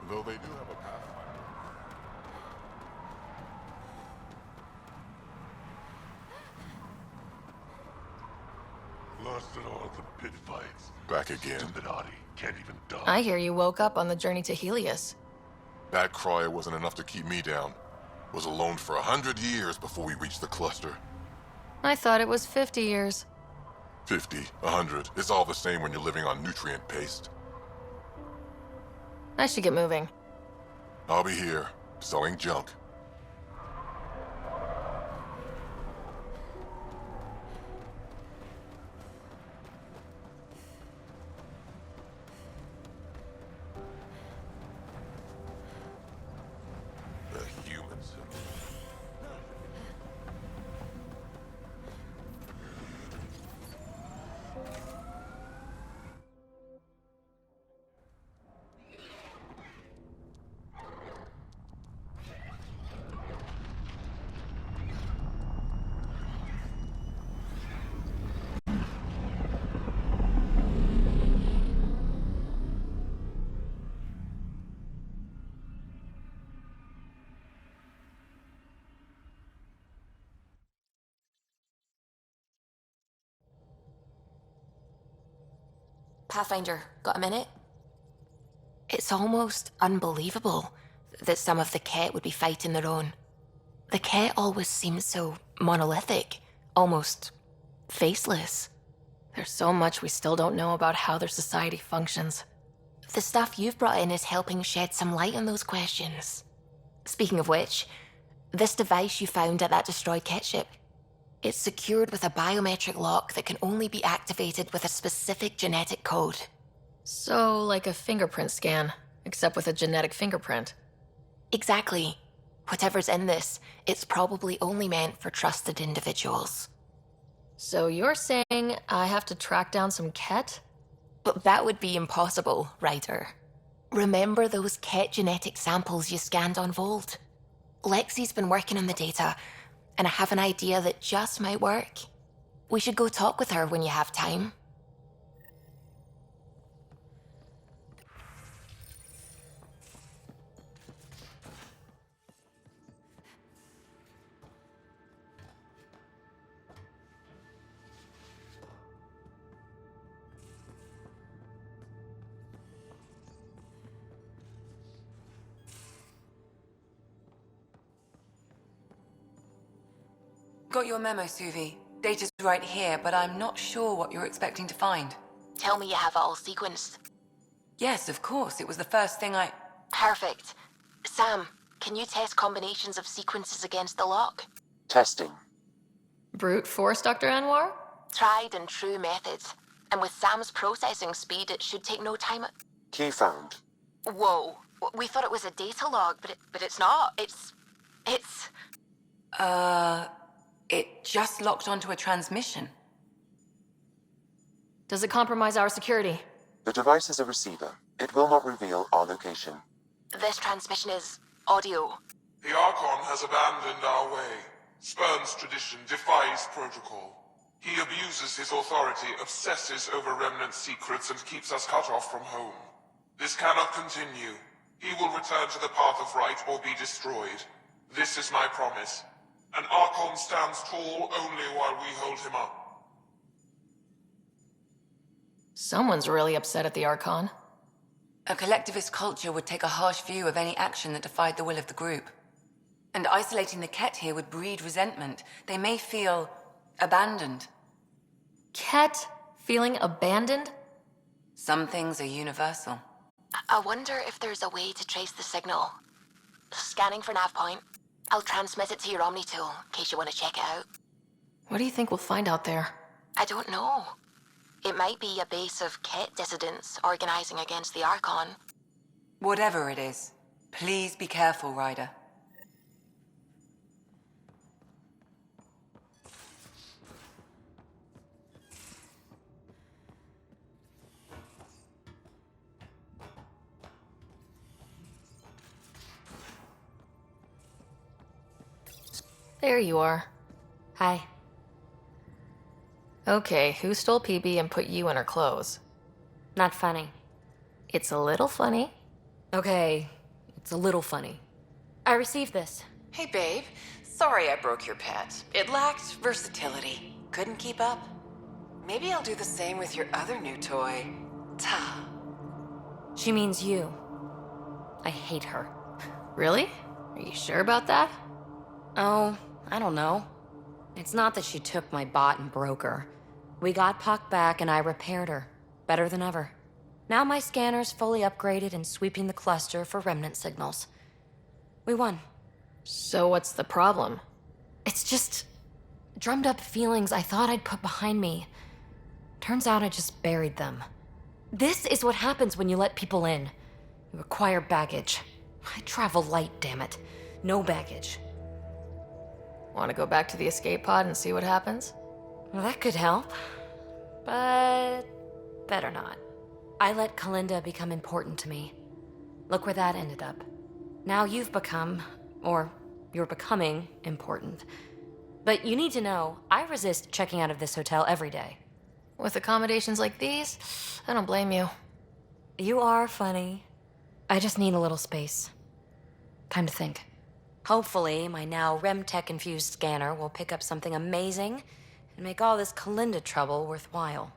Though they do have a pathfinder. Lost in all the pit fights. Back again. Stupid Adi. Can't even die. I hear you woke up on the journey to Helios. That cry wasn't enough to keep me down. Was alone for 100 years before we reached the cluster. I thought it was 50 years. 50, 100. It's all the same when you're living on nutrient paste. I should get moving. I'll be here, selling junk. The humans. Pathfinder, got a minute? It's almost unbelievable that some of the Ket would be fighting their own. The Ket always seems so monolithic, almost faceless. There's so much we still don't know about how their society functions. The stuff you've brought in is helping shed some light on those questions. Speaking of which, this device you found at that destroyed Ket ship, it's secured with a biometric lock that can only be activated with a specific genetic code. So, like a fingerprint scan, except with a genetic fingerprint. Exactly. Whatever's in this, it's probably only meant for trusted individuals. So you're saying I have to track down some Ket? But that would be impossible, Ryder. Remember those Ket genetic samples you scanned on Vold? Lexi's been working on the data, and I have an idea that just might work. We should go talk with her when you have time. Got your memo, Suvi. Data's right here, but I'm not sure what you're expecting to find. Tell me you have it all sequenced. Yes, of course. It was the first thing I... Perfect. Sam, can you test combinations of sequences against the lock? Testing. Brute force, Dr. Anwar? Tried and true methods. And with Sam's processing speed, it should take no time. Key found. Whoa. We thought it was a data log, but it's not. It's... It just locked onto a transmission. Does it compromise our security? The device is a receiver. It will not reveal our location. This transmission is audio. The Archon has abandoned our way, spurns tradition, defies protocol. He abuses his authority, obsesses over Remnant secrets, and keeps us cut off from home. This cannot continue. He will return to the path of right or be destroyed. This is my promise. An Archon stands tall only while we hold him up. Someone's really upset at the Archon. A collectivist culture would take a harsh view of any action that defied the will of the group. And isolating the Ket here would breed resentment. They may feel abandoned. Ket feeling abandoned? Some things are universal. I wonder if there's a way to trace the signal. Scanning for nav point. I'll transmit it to your Omni tool, in case you want to check it out. What do you think we'll find out there? I don't know. It might be a base of Ket dissidents organizing against the Archon. Whatever it is, please be careful, Ryder. There you are. Hi. Okay, who stole Peebee and put you in her clothes? Not funny. It's a little funny. Okay, it's a little funny. I received this. Hey, babe. Sorry I broke your pet. It lacked versatility. Couldn't keep up. Maybe I'll do the same with your other new toy, Ta. She means you. I hate her. Really? Are you sure about that? Oh, I don't know. It's not that she took my bot and broke her. We got Puck back and I repaired her. Better than ever. Now my scanner's fully upgraded and sweeping the cluster for Remnant signals. We won. So what's the problem? It's just drummed up feelings I thought I'd put behind me. Turns out I just buried them. This is what happens when you let people in. You acquire baggage. I travel light, damn it. No baggage. Want to go back to the escape pod and see what happens? Well, that could help. But better not. I let Kalinda become important to me. Look where that ended up. Now you've become, or you're becoming, important. But you need to know, I resist checking out of this hotel every day. With accommodations like these, I don't blame you. You are funny. I just need a little space. Time to think. Hopefully, my now RemTech-infused scanner will pick up something amazing and make all this Kalinda trouble worthwhile.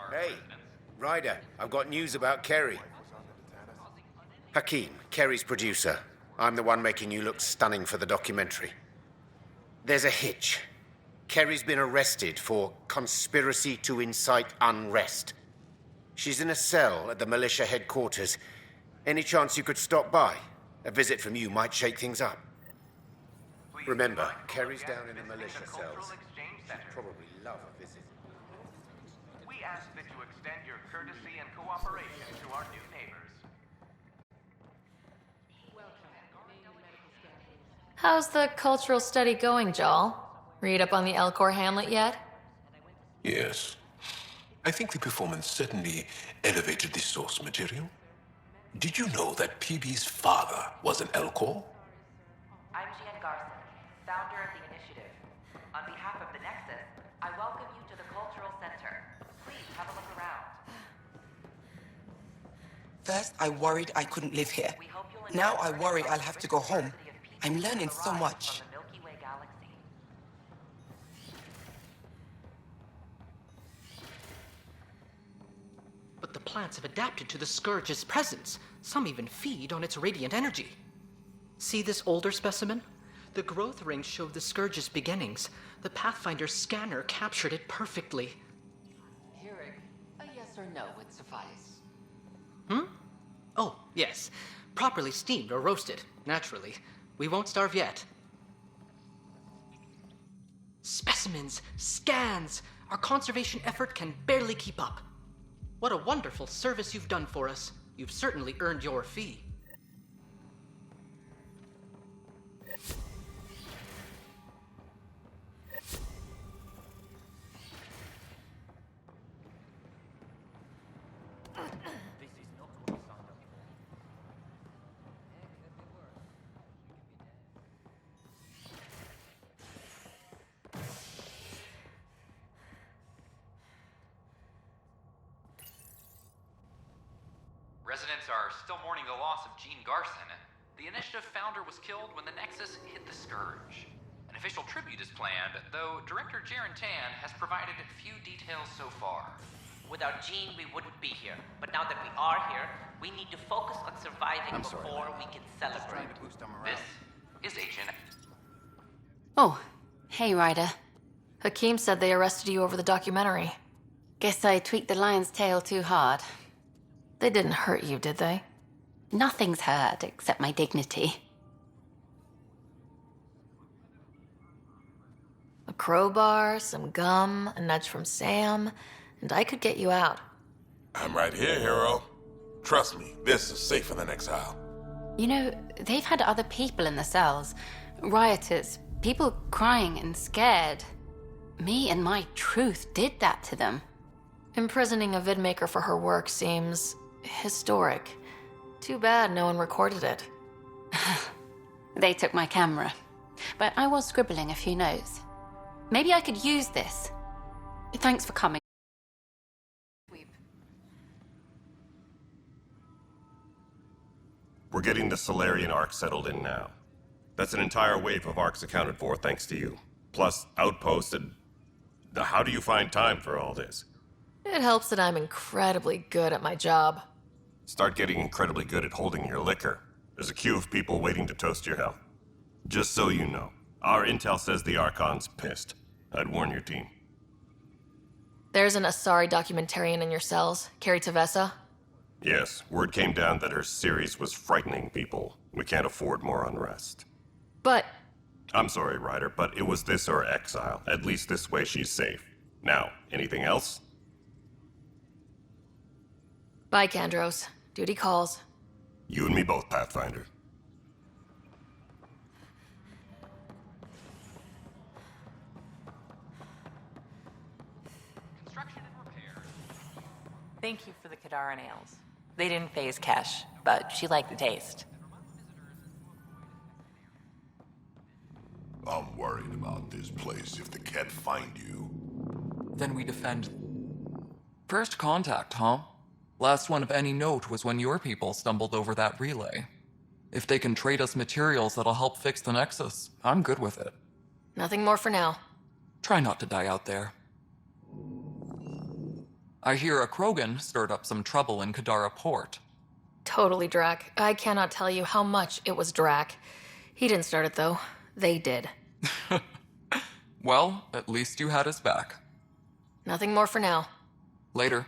Hey, Ryder, I've got news about Kerry. Hakeem, Kerry's producer. I'm the one making you look stunning for the documentary. There's a hitch. Kerry's been arrested for conspiracy to incite unrest. She's in a cell at the militia headquarters. Any chance you could stop by? A visit from you might shake things up. Remember, Kerry's down in the militia cells. She'd probably love a visit. ask that you extend your courtesy and cooperation to our new neighbors. How's the cultural study going, Jal? Read up on the Elcor Hamlet yet? Yes. I think the performance certainly elevated the source material. Did you know that Peebee's father was an Elcor? I'm Jean Garson, founder of the initiative. On behalf of the Nexus, I welcome you to the Cultural Center. Please have a look around. First, I worried I couldn't live here. Now I worry I'll have to go home. I'm learning so much. But the plants have adapted to the Scourge's presence. Some even feed on its radiant energy. See this older specimen? The growth rings show the Scourge's beginnings. The Pathfinder's scanner captured it perfectly. Hearing, a yes or no would suffice. Oh, yes. Properly steamed or roasted, naturally. We won't starve yet. Specimens, scans! Our conservation effort can barely keep up. What a wonderful service you've done for us. You've certainly earned your fee. Residents are still mourning the loss of Jean Garson. The initiative founder was killed when the Nexus hit the Scourge. An official tribute is planned, though Director Jaren Tan has provided few details so far. Without Jean, we wouldn't be here. But now that we are here, we need to focus on surviving before we can celebrate. This is Agent... Oh, hey, Ryder. Hakeem said they arrested you over the documentary. Guess I tweaked the lion's tail too hard. They didn't hurt you, did they? Nothing's hurt except my dignity. A crowbar, some gum, a nudge from Sam, and I could get you out. I'm right here, hero. Trust me, this is safer than exile. You know, they've had other people in the cells. Rioters, people crying and scared. Me and my truth did that to them. Imprisoning a vidmaker for her work seems historic. Too bad no one recorded it. They took my camera, but I was scribbling a few notes. Maybe I could use this. Thanks for coming. We're getting the Solarian Arc settled in now. That's an entire wave of arcs accounted for thanks to you. Plus, outposts and... How do you find time for all this? It helps that I'm incredibly good at my job. Start getting incredibly good at holding your liquor. There's a queue of people waiting to toast your health. Just so you know, our intel says the Archon's pissed. I'd warn your team. There's an Asari documentarian in your cells, Carrie Tavessa. Yes, word came down that her series was frightening people. We can't afford more unrest. But... I'm sorry, Ryder, but it was this or exile. At least this way she's safe. Now, anything else? Bye, Kandros. Duty calls. You and me both, Pathfinder. Thank you for the Kadara nails. They didn't phase Kesh, but she liked the taste. I'm worried about this place if the Ket find you. Then we defend. First contact, huh? Last one of any note was when your people stumbled over that relay. If they can trade us materials that'll help fix the Nexus, I'm good with it. Nothing more for now. Try not to die out there. I hear a Krogan stirred up some trouble in Kadara Port. Totally Drac. I cannot tell you how much it was Drac. He didn't start it, though. They did. Well, at least you had his back. Nothing more for now. Later.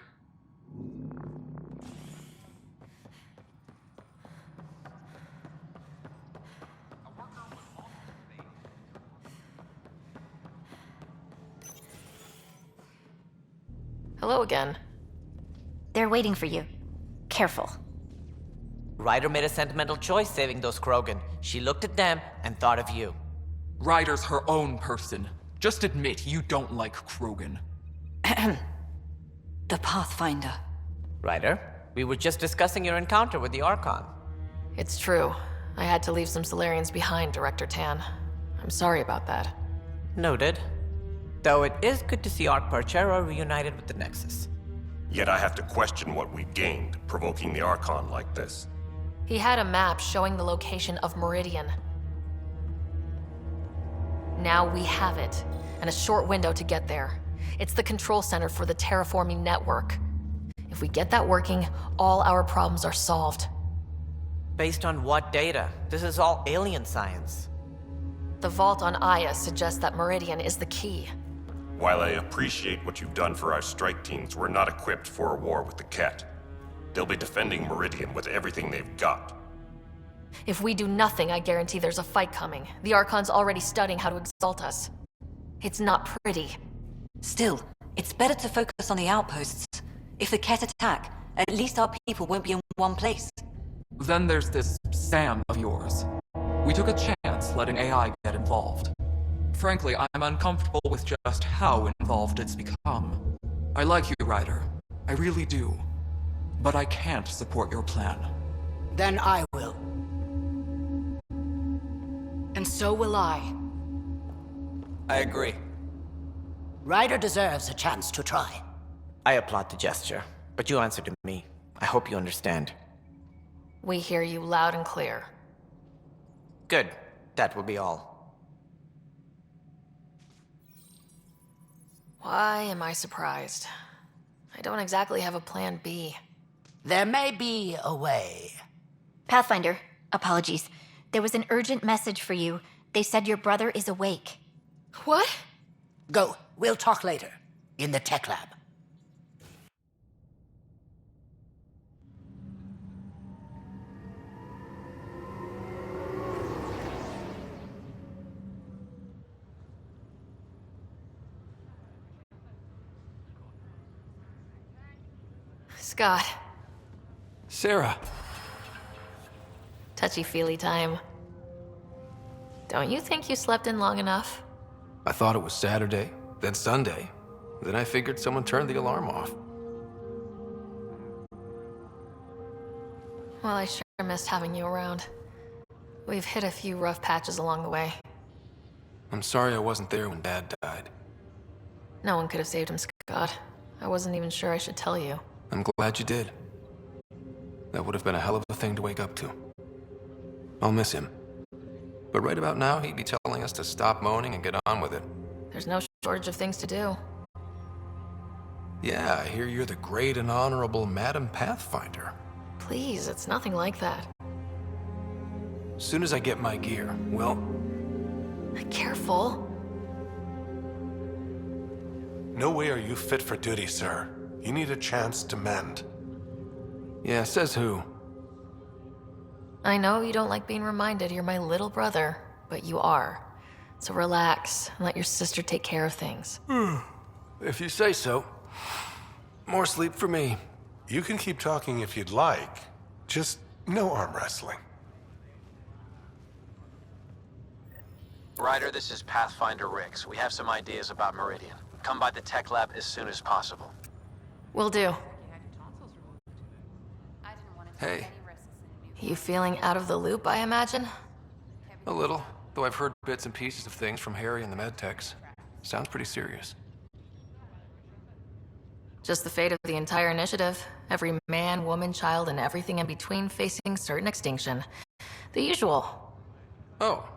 Hello again. They're waiting for you. Careful. Ryder made a sentimental choice saving those Krogan. She looked at them and thought of you. Ryder's her own person. Just admit you don't like Krogan. The Pathfinder. Ryder, we were just discussing your encounter with the Archon. It's true. I had to leave some Solarians behind, Director Tan. I'm sorry about that. Noted. Though it is good to see Arc Parchero reunited with the Nexus. Yet I have to question what we gained, provoking the Archon like this. He had a map showing the location of Meridian. Now we have it, and a short window to get there. It's the control center for the terraforming network. If we get that working, all our problems are solved. Based on what data? This is all alien science. The vault on Aya suggests that Meridian is the key. While I appreciate what you've done for our strike teams, we're not equipped for a war with the Ket. They'll be defending Meridian with everything they've got. If we do nothing, I guarantee there's a fight coming. The Archon's already studying how to exalt us. It's not pretty. Still, it's better to focus on the outposts. If the Ket attack, at least our people won't be in one place. Then there's this Sam of yours. We took a chance letting AI get involved. Frankly, I'm uncomfortable with just how involved it's become. I like you, Ryder. I really do. But I can't support your plan. Then I will. And so will I. I agree. Ryder deserves a chance to try. I applaud the gesture, but you answered to me. I hope you understand. We hear you loud and clear. Good. That will be all. Why am I surprised? I don't exactly have a plan B. There may be a way. Pathfinder, apologies. There was an urgent message for you. They said your brother is awake. What? Go. We'll talk later. In the tech lab. Scott. Sara. Touchy-feely time. Don't you think you slept in long enough? I thought it was Saturday, then Sunday. Then I figured someone turned the alarm off. Well, I sure missed having you around. We've hit a few rough patches along the way. I'm sorry I wasn't there when Dad died. No one could have saved him, Scott. I wasn't even sure I should tell you. I'm glad you did. That would have been a hell of a thing to wake up to. I'll miss him. But right about now, he'd be telling us to stop moaning and get on with it. There's no shortage of things to do. Yeah, I hear you're the great and honorable Madam Pathfinder. Please, it's nothing like that. As soon as I get my gear, well... Careful. No way are you fit for duty, sir. You need a chance to mend. Yeah, says who? I know you don't like being reminded you're my little brother, but you are. So relax and let your sister take care of things. If you say so. More sleep for me. You can keep talking if you'd like. Just no arm wrestling. Ryder, this is Pathfinder Rix. We have some ideas about Meridian. Come by the tech lab as soon as possible. Will do. Hey. You feeling out of the loop, I imagine? A little, though I've heard bits and pieces of things from Harry and the medtechs. Sounds pretty serious. Just the fate of the entire initiative. Every man, woman, child, and everything in between facing certain extinction. The usual. Oh,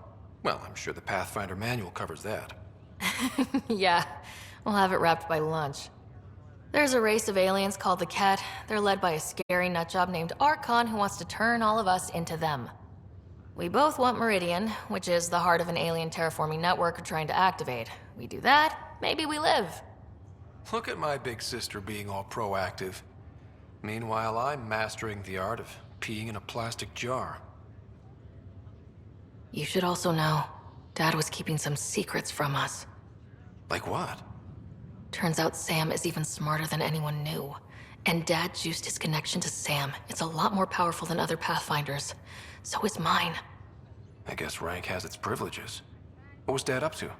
well, I'm sure the Pathfinder manual covers that. Yeah, we'll have it wrapped by lunch. There's a race of aliens called the Ket. They're led by a scary nutjob named Archon who wants to turn all of us into them. We both want Meridian, which is the heart of an alien terraforming network we're trying to activate. We do that, maybe we live. Look at my big sister being all proactive. Meanwhile, I'm mastering the art of peeing in a plastic jar. You should also know, Dad was keeping some secrets from us. Like what? Turns out Sam is even smarter than anyone knew. And Dad juiced his connection to Sam. It's a lot more powerful than other Pathfinders. So is mine. I guess rank has its privileges. What was Dad up to?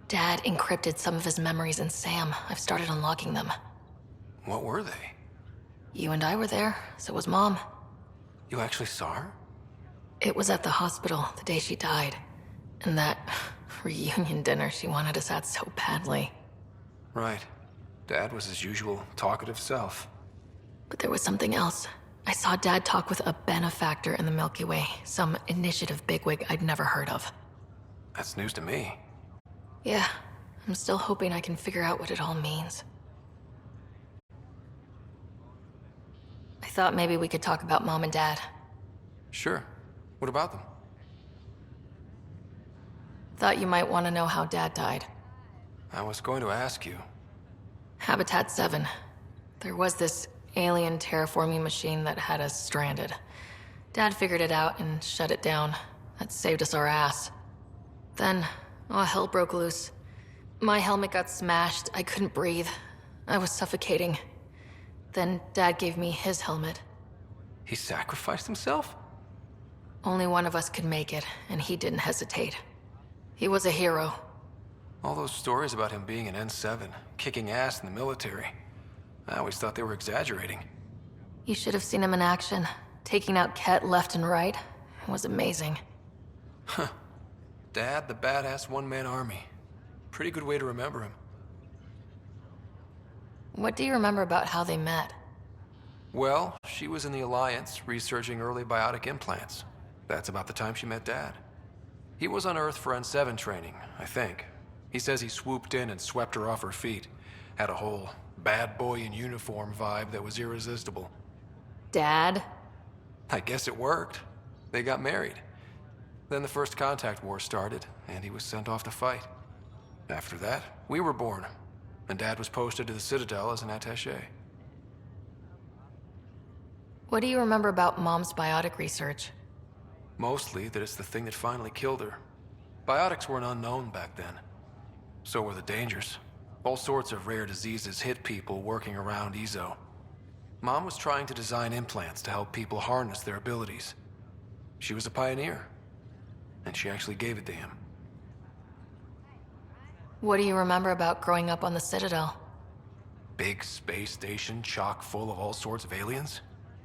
Dad encrypted some of his memories in Sam. I've started unlocking them. What were they? You and I were there, so was Mom. You actually saw her? It was at the hospital the day she died. And that reunion dinner she wanted us at so badly. Right. Dad was his usual talkative self. But there was something else. I saw Dad talk with a benefactor in the Milky Way, some initiative bigwig I'd never heard of. That's news to me. Yeah, I'm still hoping I can figure out what it all means. I thought maybe we could talk about Mom and Dad. Sure. What about them? Thought you might want to know how Dad died. I was going to ask you. Habitat 7. There was this alien terraforming machine that had us stranded. Dad figured it out and shut it down. That saved us our ass. Then, hell broke loose. My helmet got smashed. I couldn't breathe. I was suffocating. Then Dad gave me his helmet. He sacrificed himself? Only one of us could make it, and he didn't hesitate. He was a hero. All those stories about him being an N7, kicking ass in the military. I always thought they were exaggerating. You should have seen him in action, taking out Ket left and right. It was amazing. Huh. Dad, the badass one-man army. Pretty good way to remember him. What do you remember about how they met? Well, she was in the Alliance, researching early biotic implants. That's about the time she met Dad. He was on Earth for N7 training, I think. He says he swooped in and swept her off her feet. Had a whole bad boy in uniform vibe that was irresistible. Dad? I guess it worked. They got married. Then the First Contact War started, and he was sent off to fight. After that, we were born, and Dad was posted to the Citadel as an attaché. What do you remember about Mom's biotic research? Mostly that it's the thing that finally killed her. Biotics were an unknown back then. So were the dangers. All sorts of rare diseases hit people working around EZO. Mom was trying to design implants to help people harness their abilities. She was a pioneer, and she actually gave it to him. What do you remember about growing up on the Citadel? Big space station chock full of all sorts of aliens.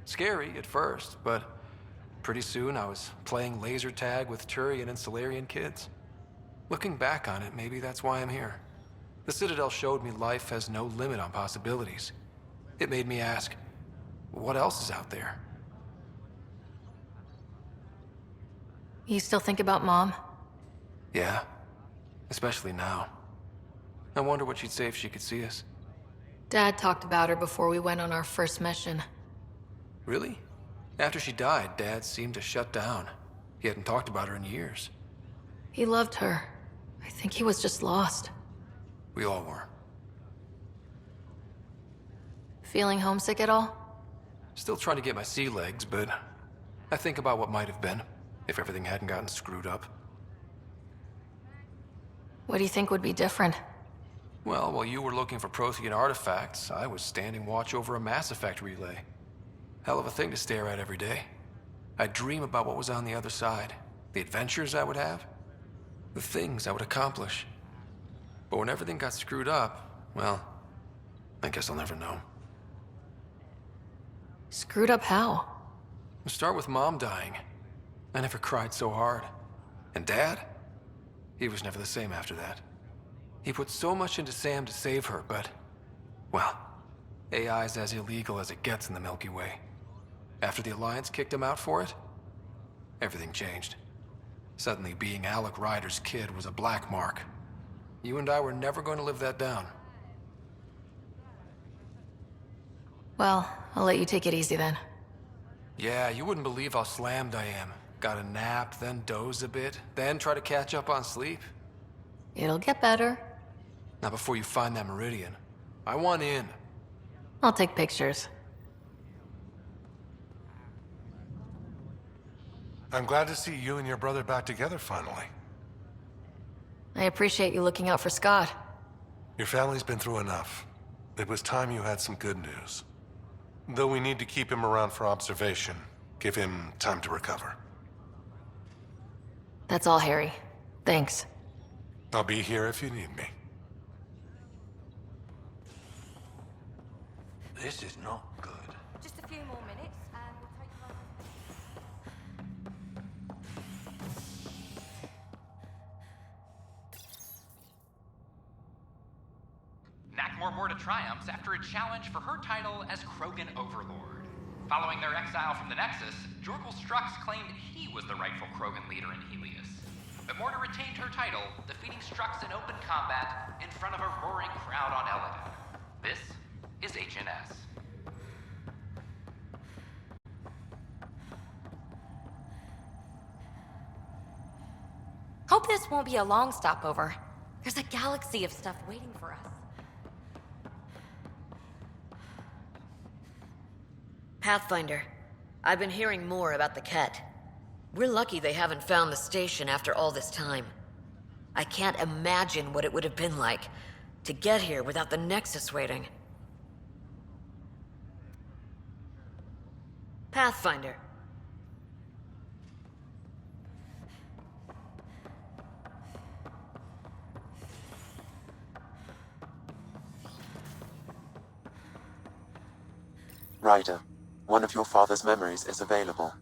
Scary at first, but pretty soon I was playing laser tag with Turian and Solarian kids. Looking back on it, maybe that's why I'm here. The Citadel showed me life has no limit on possibilities. It made me ask, what else is out there? You still think about Mom? Yeah, especially now. I wonder what she'd say if she could see us. Dad talked about her before we went on our first mission. Really? After she died, Dad seemed to shut down. He hadn't talked about her in years. He loved her. I think he was just lost. We all were. Feeling homesick at all? Still trying to get my sea legs, but I think about what might have been if everything hadn't gotten screwed up. What do you think would be different? Well, while you were looking for Prothean artifacts, I was standing watch over a Mass Effect relay. Hell of a thing to stare at every day. I'd dream about what was on the other side, the adventures I would have, the things I would accomplish. But when everything got screwed up, well, I guess I'll never know. Screwed up how? Start with Mom dying. I never cried so hard. And Dad? He was never the same after that. He put so much into Sam to save her, but, well, AI's as illegal as it gets in the Milky Way. After the Alliance kicked him out for it, everything changed. Suddenly, being Alec Ryder's kid was a black mark. You and I were never going to live that down. Well, I'll let you take it easy then. Yeah, you wouldn't believe how slammed I am. Got a nap, then doze a bit, then try to catch up on sleep. It'll get better. Now before you find that Meridian, I want in. I'll take pictures. I'm glad to see you and your brother back together finally. I appreciate you looking out for Scott. Your family's been through enough. It was time you had some good news. Though we need to keep him around for observation, give him time to recover. That's all, Harry. Thanks. I'll be here if you need me. This is not good. Just a few more minutes, and we'll take you Nakmor Morta triumphs after a challenge for her title as Krogan Overlord. Following their exile from the Nexus, Jorgal Strux claimed he was the rightful Krogan leader in Helios. But Morta retained her title, defeating Strux in open combat in front of a roaring crowd on Eladon. This is HNS. Hope this won't be a long stopover. There's a galaxy of stuff waiting for us. Pathfinder, I've been hearing more about the Ket. We're lucky they haven't found the station after all this time. I can't imagine what it would have been like to get here without the Nexus waiting. Pathfinder. Ryder, one of your father's memories is available.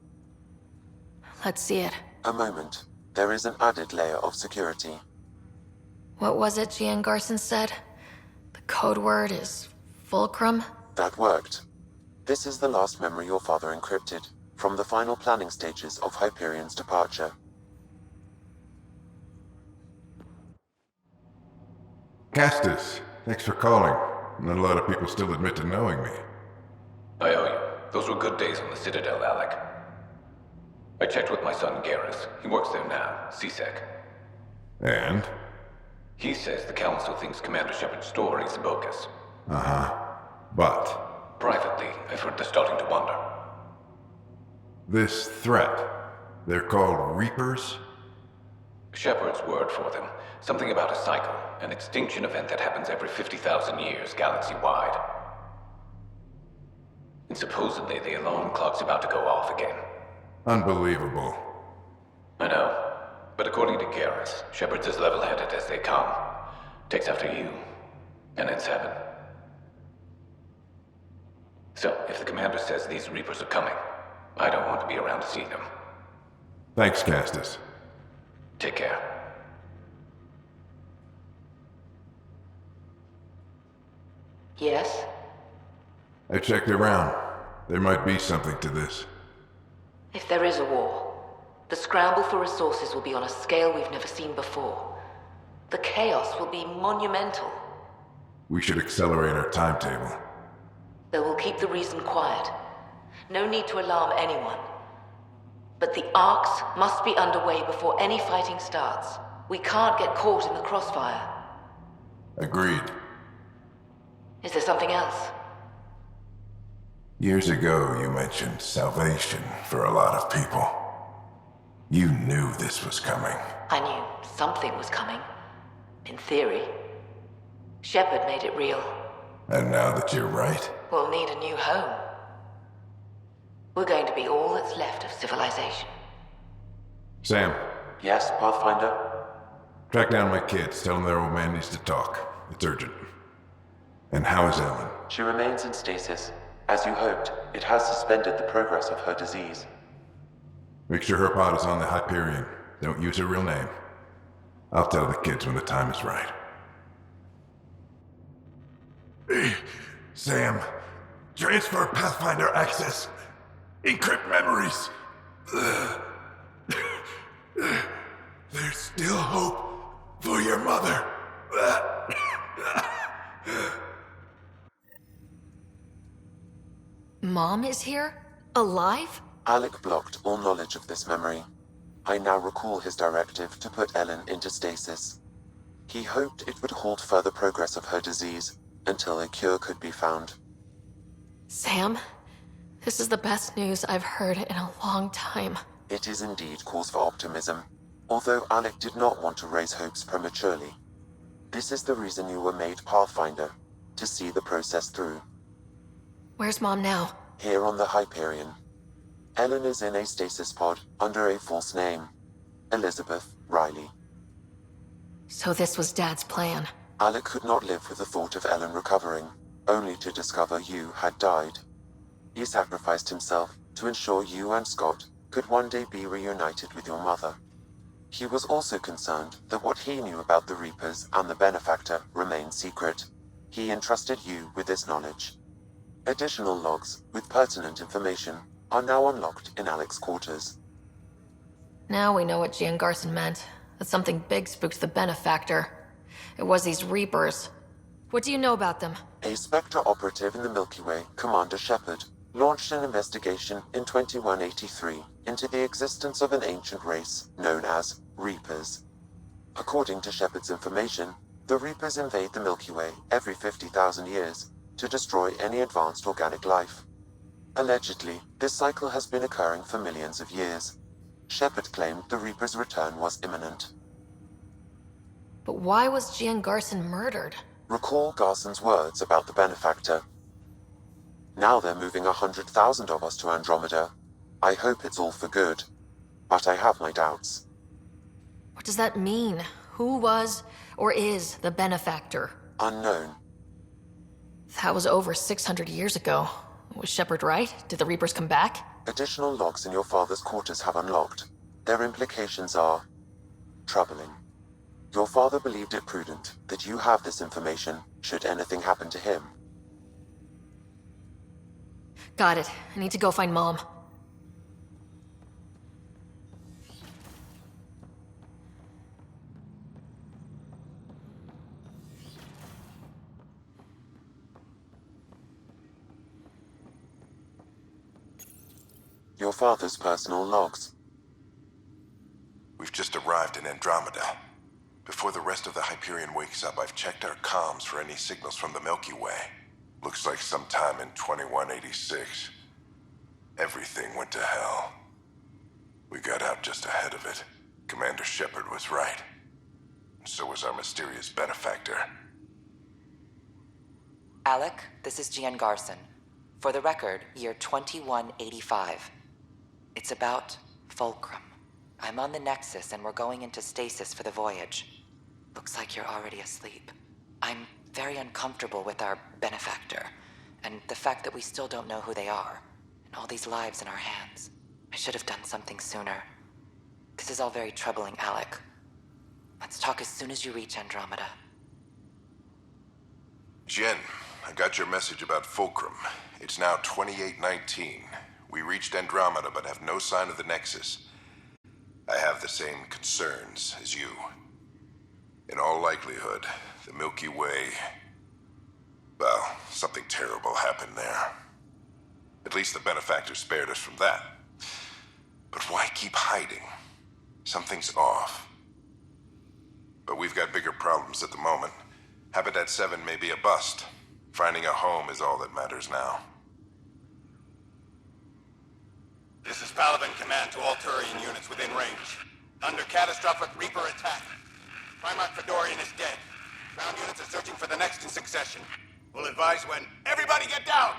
Let's see it. A moment. There is an added layer of security. What was it Gian Garson said? The code word is Fulcrum? That worked. This is the last memory your father encrypted, from the final planning stages of Hyperion's departure. Castus, thanks for calling. Not a lot of people still admit to knowing me. I owe you. Those were good days on the Citadel, Alec. I checked with my son Garrus. He works there now, CSEC. And? He says the Council thinks Commander Shepard's story is bogus. Uh-huh. But? Privately, I've heard they're starting to wonder. This threat, they're called Reapers? Shepard's word for them. Something about a cycle, an extinction event that happens every 50,000 years, galaxy-wide. And supposedly the alarm clock's about to go off again. Unbelievable. I know. But according to Garrus, Shepard's as level-headed as they come. Takes after you. And it's heaven. So, if the commander says these Reapers are coming, I don't want to be around to see them. Thanks, Castus. Take care. Yes? I checked around. There might be something to this. If there is a war, the scramble for resources will be on a scale we've never seen before. The chaos will be monumental. We should accelerate our timetable. They will keep the reason quiet. No need to alarm anyone. But the arcs must be underway before any fighting starts. We can't get caught in the crossfire. Agreed. Is there something else? Years ago, you mentioned salvation for a lot of people. You knew this was coming. I knew something was coming. In theory. Shepard made it real. And now that you're right, We'll need a new home. We're going to be all that's left of civilization. Sam, Yes, Pathfinder? track down my kids. Tell them their old man needs to talk. It's urgent. And how is Ellen? She remains in stasis. As you hoped, it has suspended the progress of her disease. Make sure her pod is on the Hyperion. Don't use her real name. I'll tell the kids when the time is right. Sam, transfer Pathfinder access. Encrypt memories. There's still hope for your mother. Mom is here? Alive? Alec blocked all knowledge of this memory. I now recall his directive to put Ellen into stasis. He hoped it would halt further progress of her disease until a cure could be found. Sam, this is the best news I've heard in a long time. It is indeed cause for optimism, although Alec did not want to raise hopes prematurely. This is the reason you were made Pathfinder, to see the process through. Where's Mom now? Here on the Hyperion. Ellen is in a stasis pod under a false name. Elizabeth Riley. So this was Dad's plan. Alec could not live with the thought of Ellen recovering, only to discover you had died. He sacrificed himself to ensure you and Scott could one day be reunited with your mother. He was also concerned that what he knew about the Reapers and the Benefactor remained secret. He entrusted you with this knowledge. Additional logs with pertinent information are now unlocked in Alec's quarters. Now we know what Gian Garson meant. That something big spooked the Benefactor. It was these Reapers. What do you know about them? A Spectre operative in the Milky Way, Commander Shepard, launched an investigation in 2183 into the existence of an ancient race known as Reapers. According to Shepard's information, the Reapers invade the Milky Way every 50,000 years to destroy any advanced organic life. Allegedly, this cycle has been occurring for millions of years. Shepard claimed the Reaper's return was imminent. But why was Gian Garson murdered? Recall Garson's words about the Benefactor. Now they're moving 100,000 of us to Andromeda. I hope it's all for good, but I have my doubts. What does that mean? Who was or is the Benefactor? Unknown. That was over 600 years ago. Was Shepard right? Did the Reapers come back? Additional logs in your father's quarters have unlocked. Their implications are troubling. Your father believed it prudent that you have this information should anything happen to him. Got it. I need to go find Mom. Your father's personal logs. We've just arrived in Andromeda. Before the rest of the Hyperion wakes up, I've checked our comms for any signals from the Milky Way. Looks like sometime in 2186. Everything went to hell. We got out just ahead of it. Commander Shepard was right. And so was our mysterious benefactor. Alec, this is Gian Garson. For the record, year 2185. It's about Fulcrum. I'm on the Nexus and we're going into stasis for the voyage. Looks like you're already asleep. I'm very uncomfortable with our benefactor, and the fact that we still don't know who they are, and all these lives in our hands. I should have done something sooner. This is all very troubling, Alec. Let's talk as soon as you reach Andromeda. Jen, I got your message about Fulcrum. It's now 2819. We reached Andromeda but have no sign of the Nexus. I have the same concerns as you. In all likelihood, the Milky Way... well, something terrible happened there. At least the benefactor spared us from that. But why keep hiding? Something's off. But we've got bigger problems at the moment. Habitat 7 may be a bust. Finding a home is all that matters now. This is Paladin Command to all Turian units within range. Under catastrophic Reaper attack. Primarch Fedorian is dead. Ground units are searching for the next in succession. We'll advise when. Everybody get down!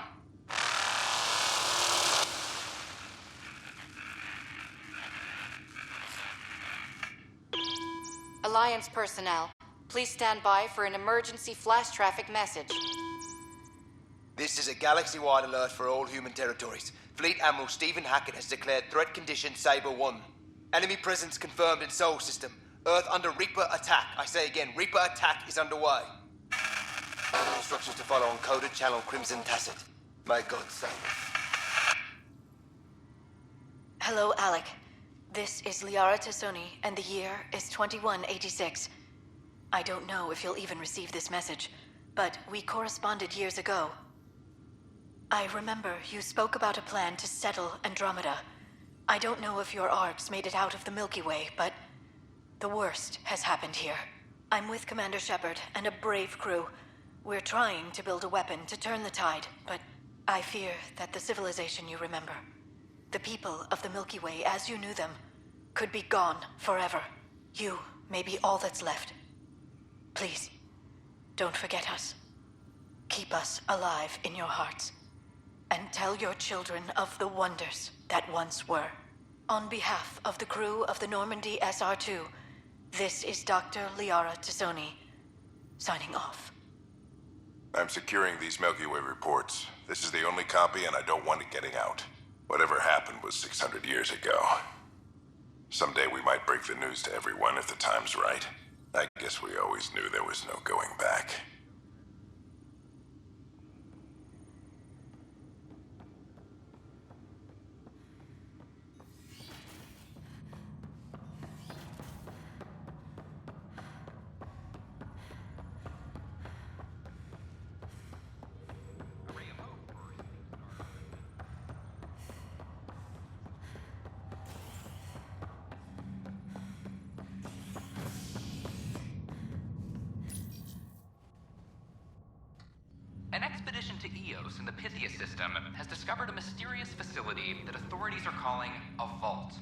Alliance personnel, please stand by for an emergency flash traffic message. This is a galaxy-wide alert for all human territories. Fleet Admiral Stephen Hackett has declared threat condition Saber 1. Enemy presence confirmed in Sol System. Earth under Reaper attack. I say again, Reaper attack is underway. Instructions to follow on coded channel Crimson Tacit. May God save us. Hello, Alec. This is Liara Tassoni, and the year is 2186. I don't know if you'll even receive this message, but we corresponded years ago. I remember you spoke about a plan to settle Andromeda. I don't know if your arcs made it out of the Milky Way, but the worst has happened here. I'm with Commander Shepard and a brave crew. We're trying to build a weapon to turn the tide, but I fear that the civilization you remember, the people of the Milky Way as you knew them, could be gone forever. You may be all that's left. Please, Don't forget us. Keep us alive in your hearts. And tell your children of the wonders that once were. On behalf of the crew of the Normandy SR-2, this is Dr. Liara Tassoni, signing off. I'm securing these Milky Way reports. This is the only copy, and I don't want it getting out. Whatever happened was 600 years ago. Someday we might break the news to everyone if the time's right. I guess we always knew there was no going back. An expedition to Eos in the Pythia system has discovered a mysterious facility that authorities are calling a vault.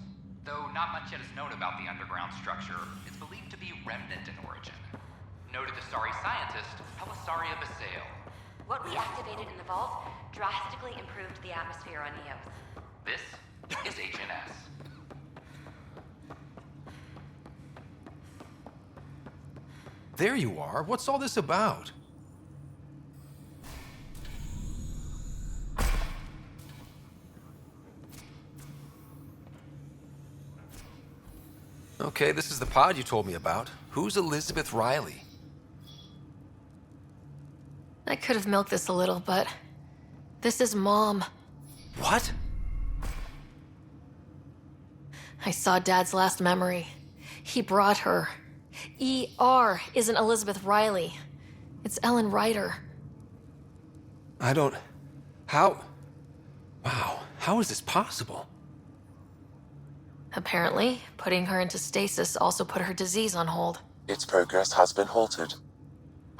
Though not much yet is known about the underground structure, it's believed to be Remnant in origin. Noted Asari scientist Pelisaria Basale. What we activated in the vault drastically improved the atmosphere on Eos. This is HNS. There you are. What's all this about? Okay, this is the pod you told me about. Who's Elizabeth Riley? I could have milked this a little, but this is Mom. What? I saw Dad's last memory. He brought her. ER isn't Elizabeth Riley. It's Ellen Ryder. I don't... How... Wow, how is this possible? Apparently, putting her into stasis also put her disease on hold. Its progress has been halted.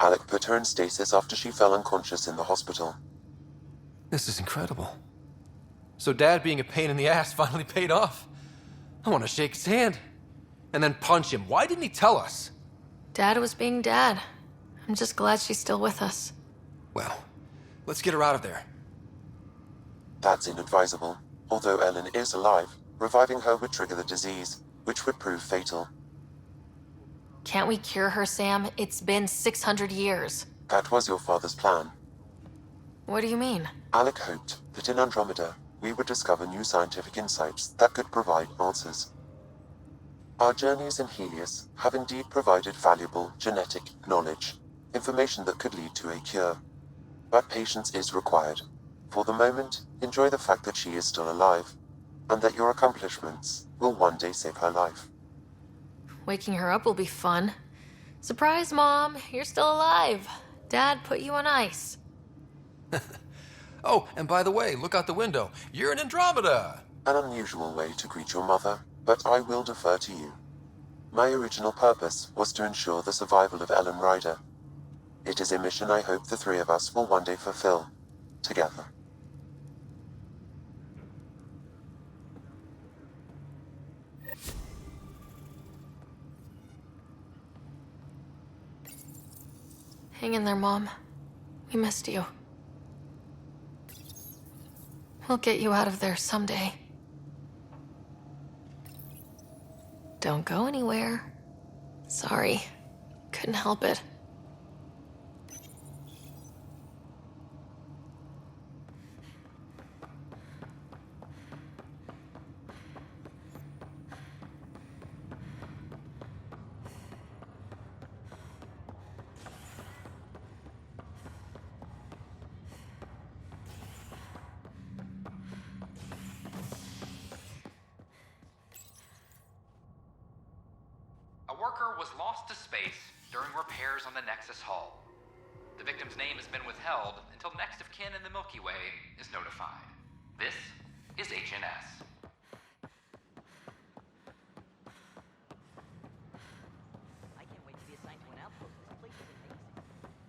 Alec put her in stasis after she fell unconscious in the hospital. This is incredible. So Dad being a pain in the ass finally paid off. I want to shake his hand. And then punch him. Why didn't he tell us? Dad was being Dad. I'm just glad she's still with us. Well, let's get her out of there. That's inadvisable. Although Ellen is alive, reviving her would trigger the disease, which would prove fatal. Can't we cure her, Sam? It's been 600 years. That was your father's plan. What do you mean? Alec hoped that in Andromeda, we would discover new scientific insights that could provide answers. Our journeys in Helios have indeed provided valuable genetic knowledge, information that could lead to a cure. But patience is required. For the moment, enjoy the fact that she is still alive, and that your accomplishments will one day save her life. Waking her up will be fun. Surprise, Mom, you're still alive. Dad put you on ice. Oh, and by the way, look out the window. You're in Andromeda! An unusual way to greet your mother, but I will defer to you. My original purpose was to ensure the survival of Ellen Ryder. It is a mission I hope the three of us will one day fulfill, together. Hang in there, Mom. We missed you. We'll get you out of there someday. Don't go anywhere. Sorry. Couldn't help it. A worker was lost to space during repairs on the Nexus hull. The victim's name has been withheld until next of kin in the Milky Way is notified. This is HNS.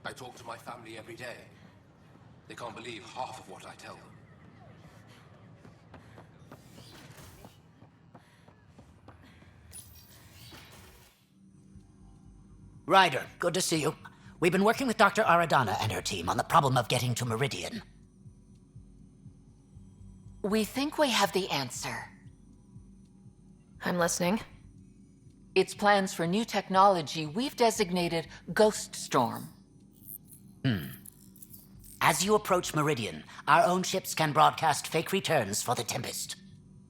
I talk to my family every day. They can't believe half of what I tell them. Ryder, good to see you. We've been working with Dr. Aradana and her team on the problem of getting to Meridian. We think we have the answer. I'm listening. It's plans for new technology we've designated Ghost Storm. As you approach Meridian, our own ships can broadcast fake returns for the Tempest.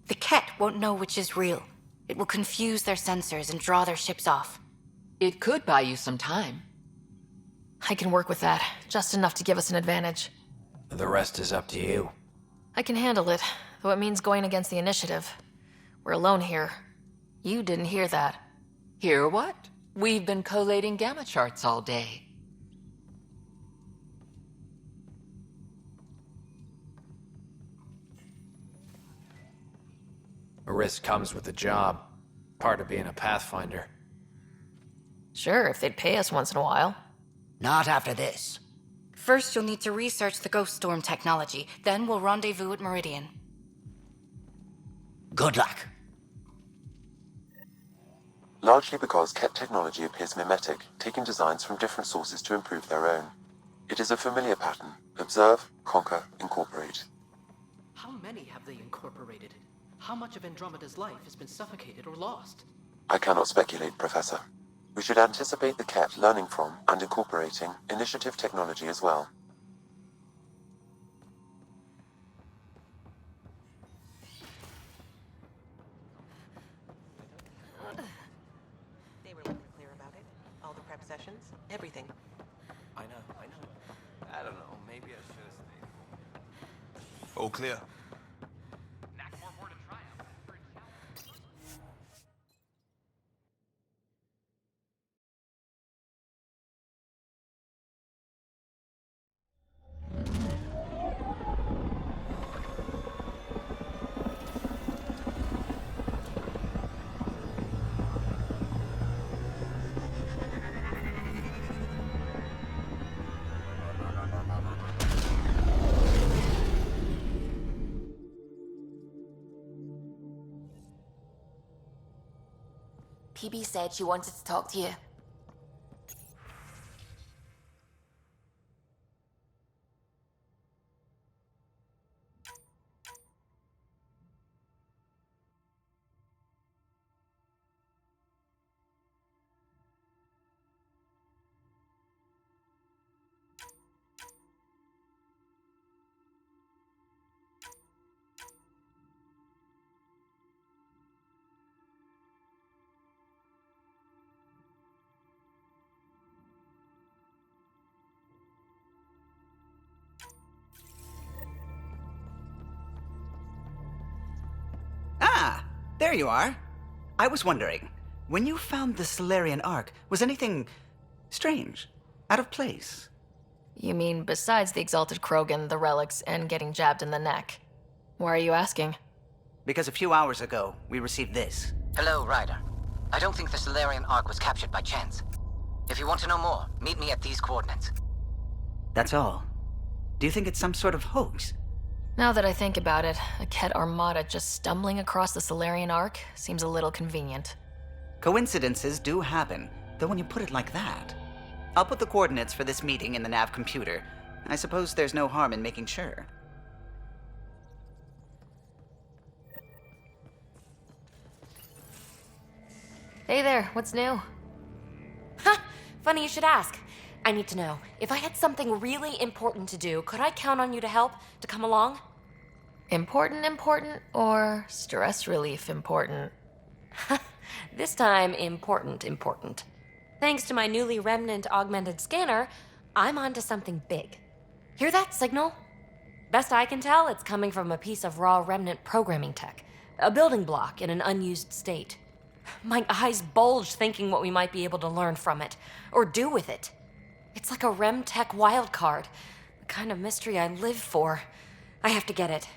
The Ket won't know which is real. It will confuse their sensors and draw their ships off. It could buy you some time. I can work with that, just enough to give us an advantage. The rest is up to you. I can handle it, though it means going against the initiative. We're alone here. You didn't hear that. Hear what? We've been collating gamma charts all day. A risk comes with the job. Part of being a Pathfinder. Sure, if they'd pay us once in a while. Not after this. First, you'll need to research the Ghost Storm technology. Then we'll rendezvous at Meridian. Good luck. Largely because Ket technology appears mimetic, taking designs from different sources to improve their own. It is a familiar pattern. Observe, conquer, incorporate. How many have they incorporated? How much of Andromeda's life has been suffocated or lost? I cannot speculate, Professor. We should anticipate the Ket learning from and incorporating initiative technology as well. They were clear about it. All the prep sessions, everything. I know. I don't know, maybe I should have stayed. All clear. Peebee said she wanted to talk to you. There you are. I was wondering, when you found the Solarian Ark, was anything strange? Out of place? You mean besides the Exalted Krogan, the relics, and getting jabbed in the neck? Why are you asking? Because a few hours ago, we received this. Hello, Ryder. I don't think the Solarian Ark was captured by chance. If you want to know more, meet me at these coordinates. That's all. Do you think it's some sort of hoax? Now that I think about it, a Ket armada just stumbling across the Solarian Ark seems a little convenient. Coincidences do happen, though when you put it like that. I'll put the coordinates for this meeting in the nav computer. I suppose there's no harm in making sure. Hey there, what's new? Ha! Funny you should ask. I need to know, if I had something really important to do, could I count on you to help, to come along? Important, or stress relief important? This time, important. Thanks to my newly Remnant augmented scanner, I'm onto something big. Hear that signal? Best I can tell, it's coming from a piece of raw Remnant programming tech, a building block in an unused state. My eyes bulge thinking what we might be able to learn from it, or do with it. It's like a Rem Tech wildcard, the kind of mystery I live for. I have to get it.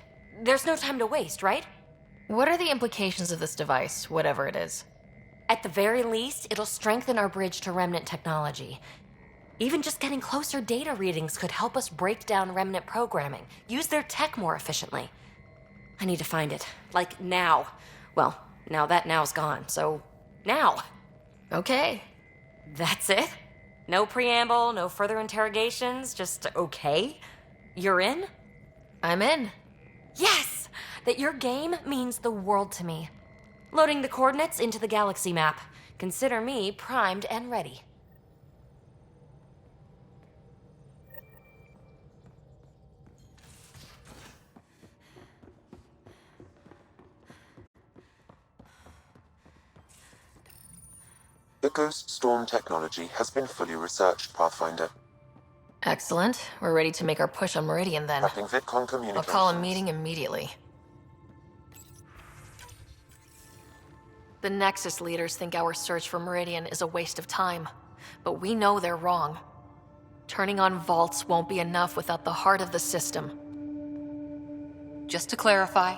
There's no time to waste, right? What are the implications of this device, whatever it is? At the very least, it'll strengthen our bridge to Remnant technology. Even just getting closer data readings could help us break down Remnant programming, use their tech more efficiently. I need to find it, like now. Well, now that now's gone, so now. Okay. That's it? No preamble, no further interrogations, just okay? You're in? I'm in. Yes! That your game means the world to me. Loading the coordinates into the galaxy map. Consider me primed and ready. The Ghost Storm technology has been fully researched, Pathfinder. Excellent. We're ready to make our push on Meridian then. Tapping VidCon I'll communications. call a meeting immediately. The Nexus leaders think our search for Meridian is a waste of time, but we know they're wrong. Turning on vaults won't be enough without the heart of the system. Just to clarify,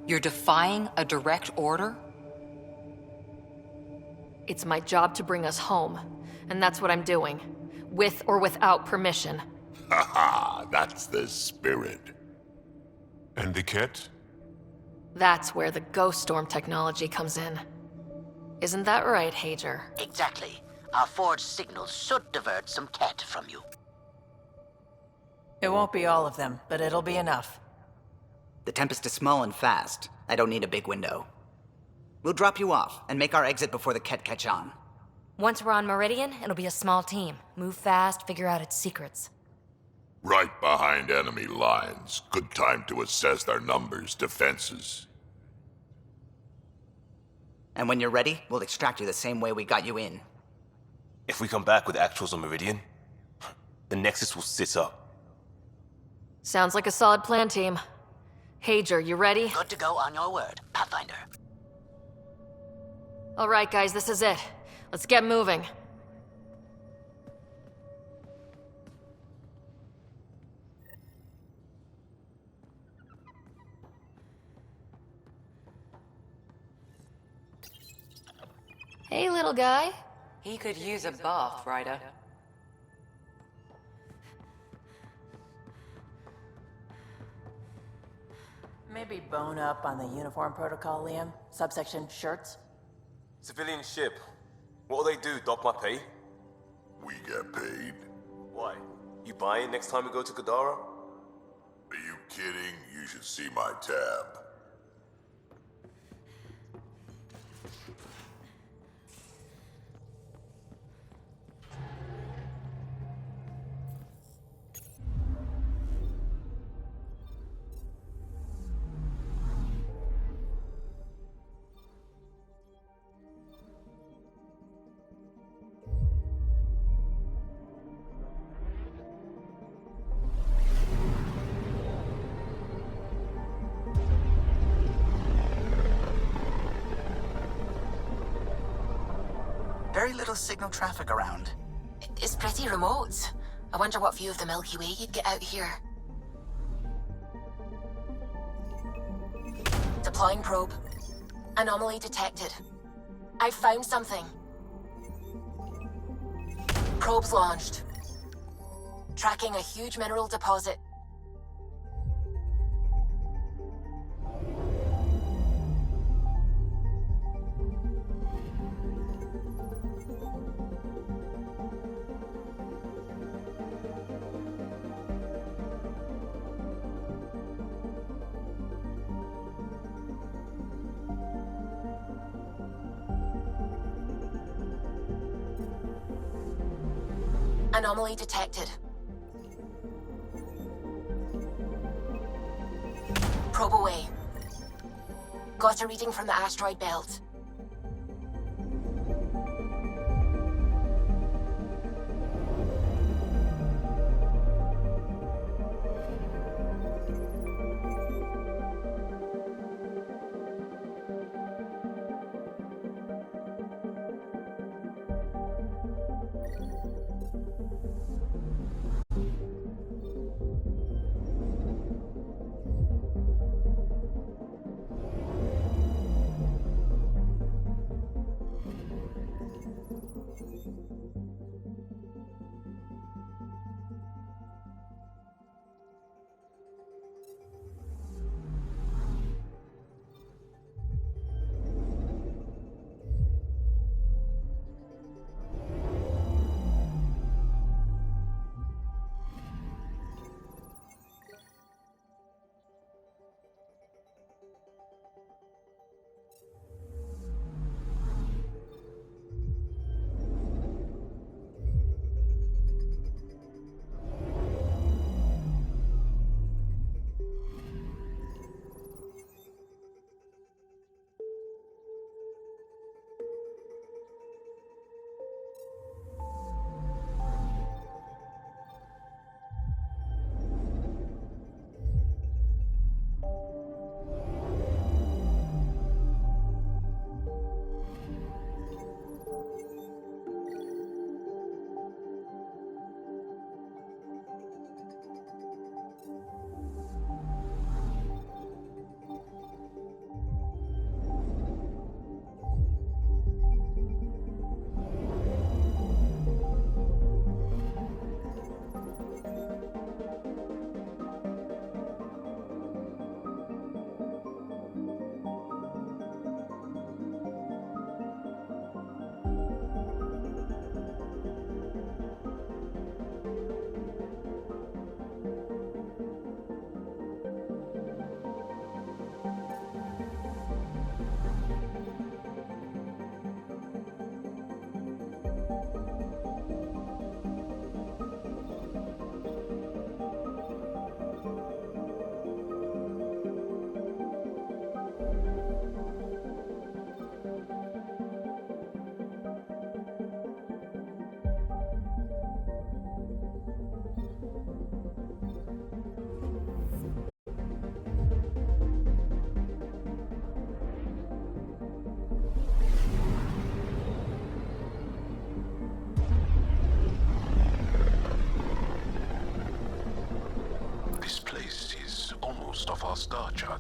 you're defying a direct order? It's my job to bring us home, and that's what I'm doing, with or without permission. Haha, that's the spirit. And the kit? That's where the Ghost Storm technology comes in. Isn't that right, Hager? Exactly. Our forged signals should divert some cat from you. It won't be all of them, but it'll be enough. The Tempest is small and fast. I don't need a big window. We'll drop you off and make our exit before the Ket catch on. Once we're on Meridian, it'll be a small team. Move fast, figure out its secrets. Right behind enemy lines. Good time to assess their numbers, defenses. And when you're ready, we'll extract you the same way we got you in. If we come back with actuals on Meridian, the Nexus will sit up. Sounds like a solid plan, team. Hager, you ready? Good to go on your word, Pathfinder. All right, guys, this is it. Let's get moving. Hey, little guy. He could use a bath, Ryder. Maybe bone up on the uniform protocol, Liam. Subsection shirts. Civilian ship. What'll they do, dock my pay? We get paid. Why? You buying next time we go to Kadara? Are you kidding? You should see my tab. Very little signal traffic around. It's pretty remote. I wonder what view of the Milky Way you'd get out here. Deploying probe. Anomaly detected. I've found something. Probe's launched. Tracking a huge mineral deposit. Anomaly detected. Probe away. Got a reading from the asteroid belt.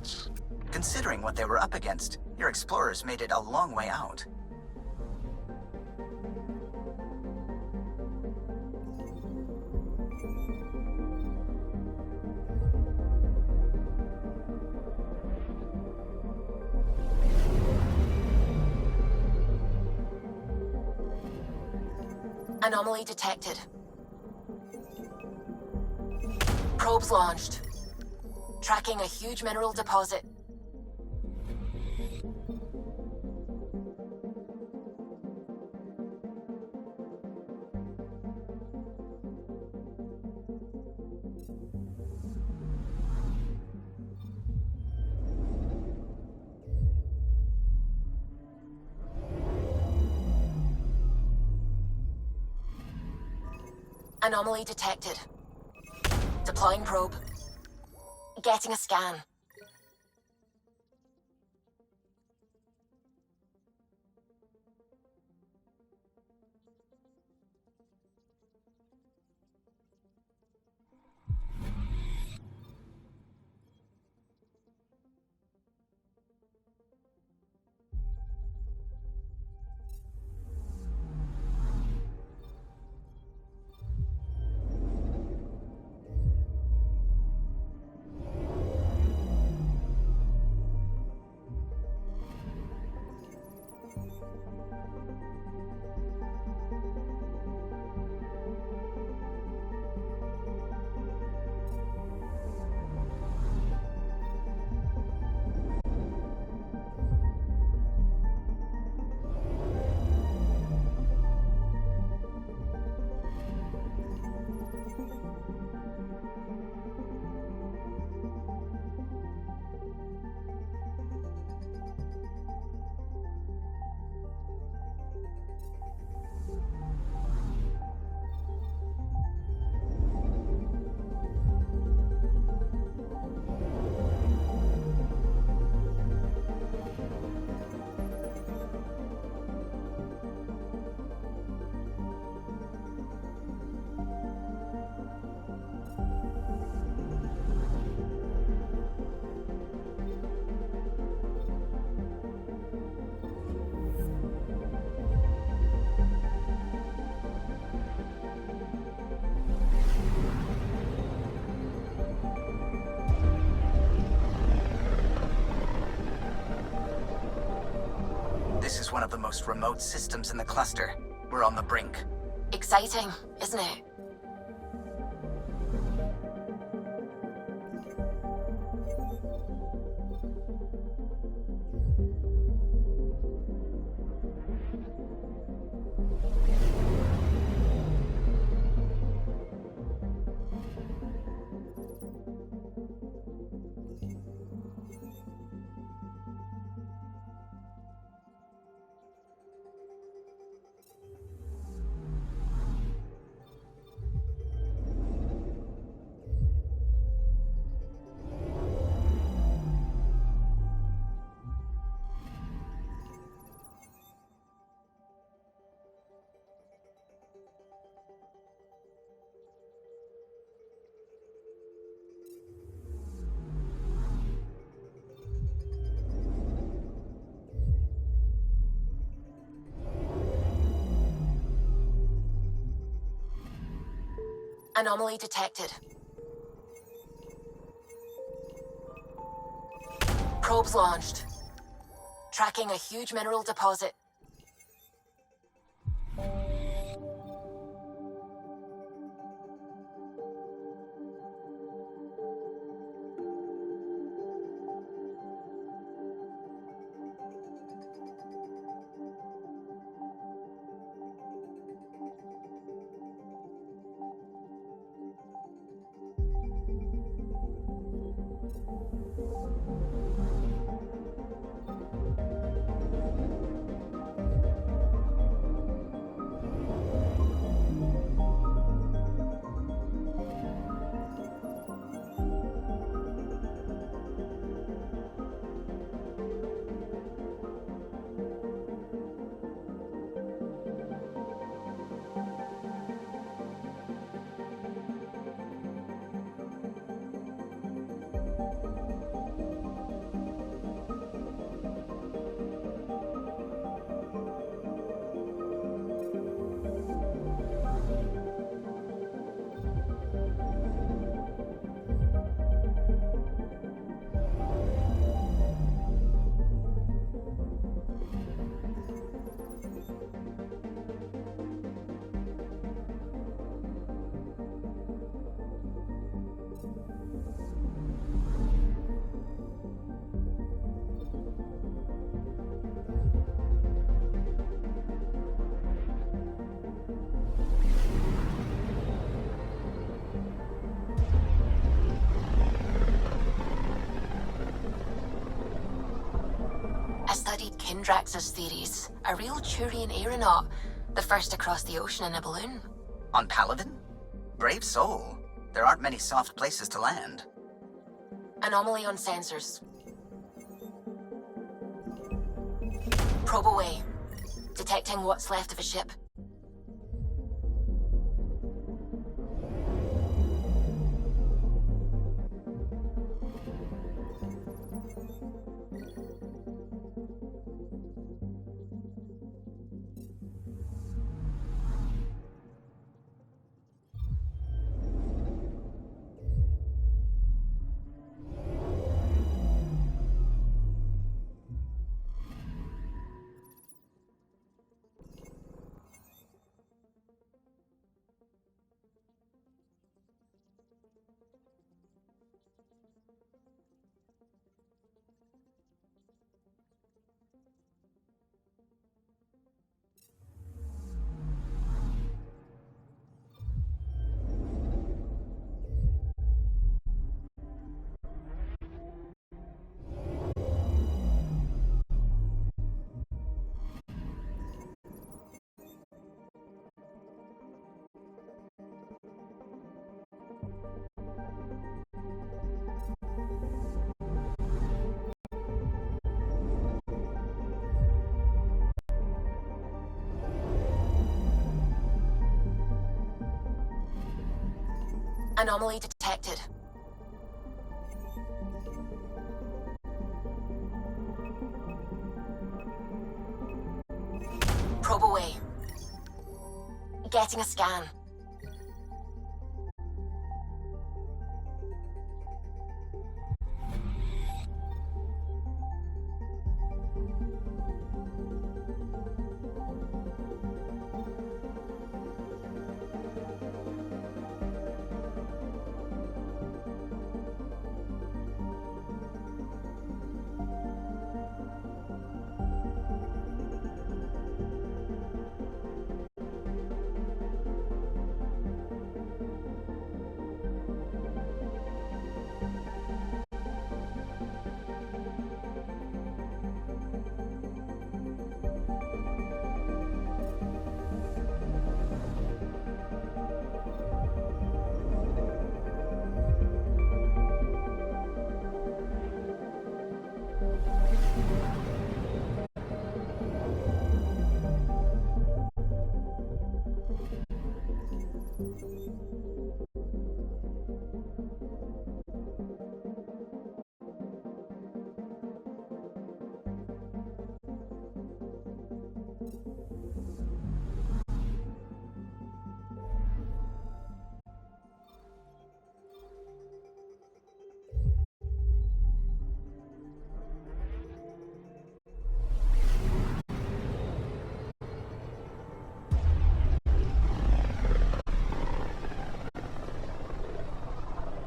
odds. Considering what they were up against, your explorers made it a long way out. Anomaly detected. Probes launched. Tracking a huge mineral deposit. Anomaly detected. Deploying probe. Getting a scan. This is one of the most remote systems in the cluster. We're on the brink. Exciting, isn't it? Anomaly detected. Probes launched. Tracking a huge mineral deposit. Kindrax's theories. A real Turian aeronaut. The first to cross the ocean in a balloon. On Paladin? Brave soul. There aren't many soft places to land. Anomaly on sensors. Probe away. Detecting what's left of a ship. Anomaly detected. Probe away. Getting a scan.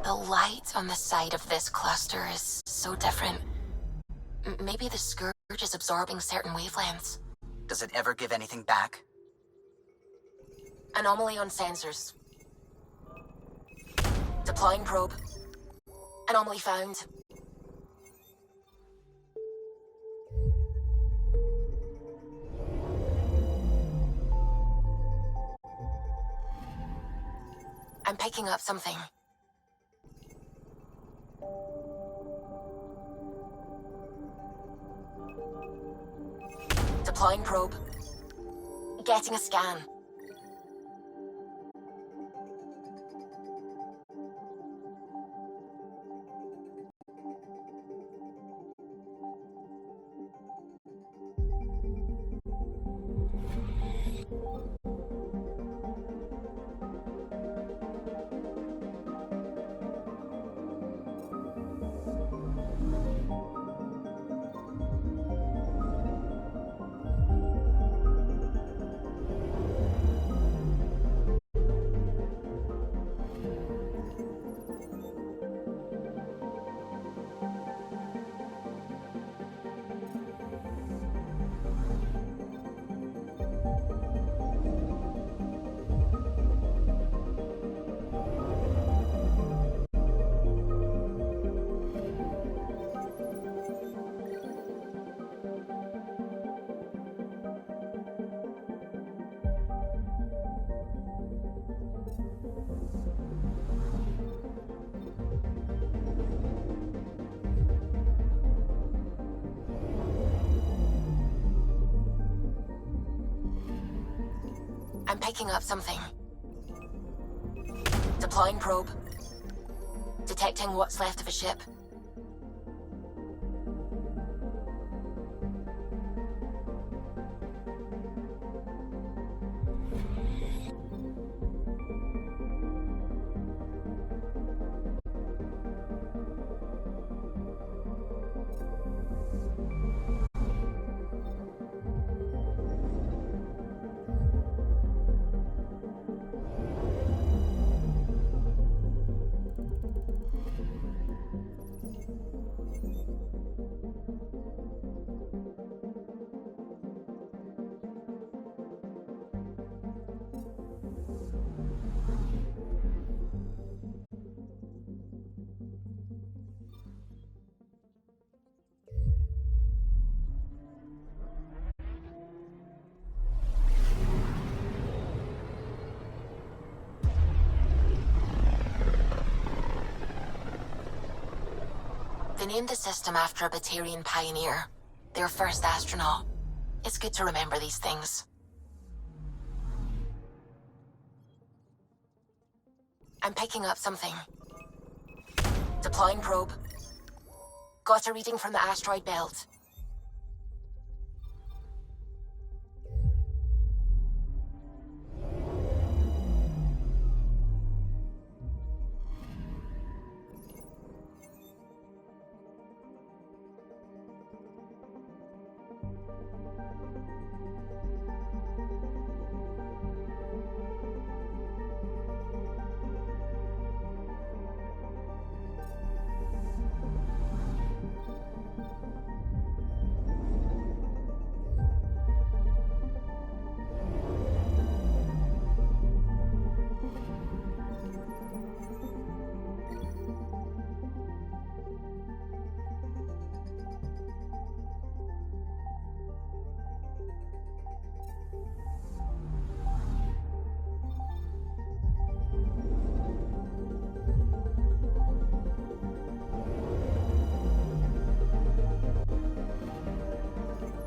The light on the side of this cluster is so different. Maybe the Scourge is absorbing certain wavelengths. Does it ever give anything back? Anomaly on sensors. Deploying probe. Anomaly found. I'm picking up something. Deploying probe. Getting a scan. I'm picking up something. Deploying probe. Detecting what's left of a ship. They named the system after a Batarian pioneer, their first astronaut. It's good to remember these things. I'm picking up something. Deploying probe. Got a reading from the asteroid belt.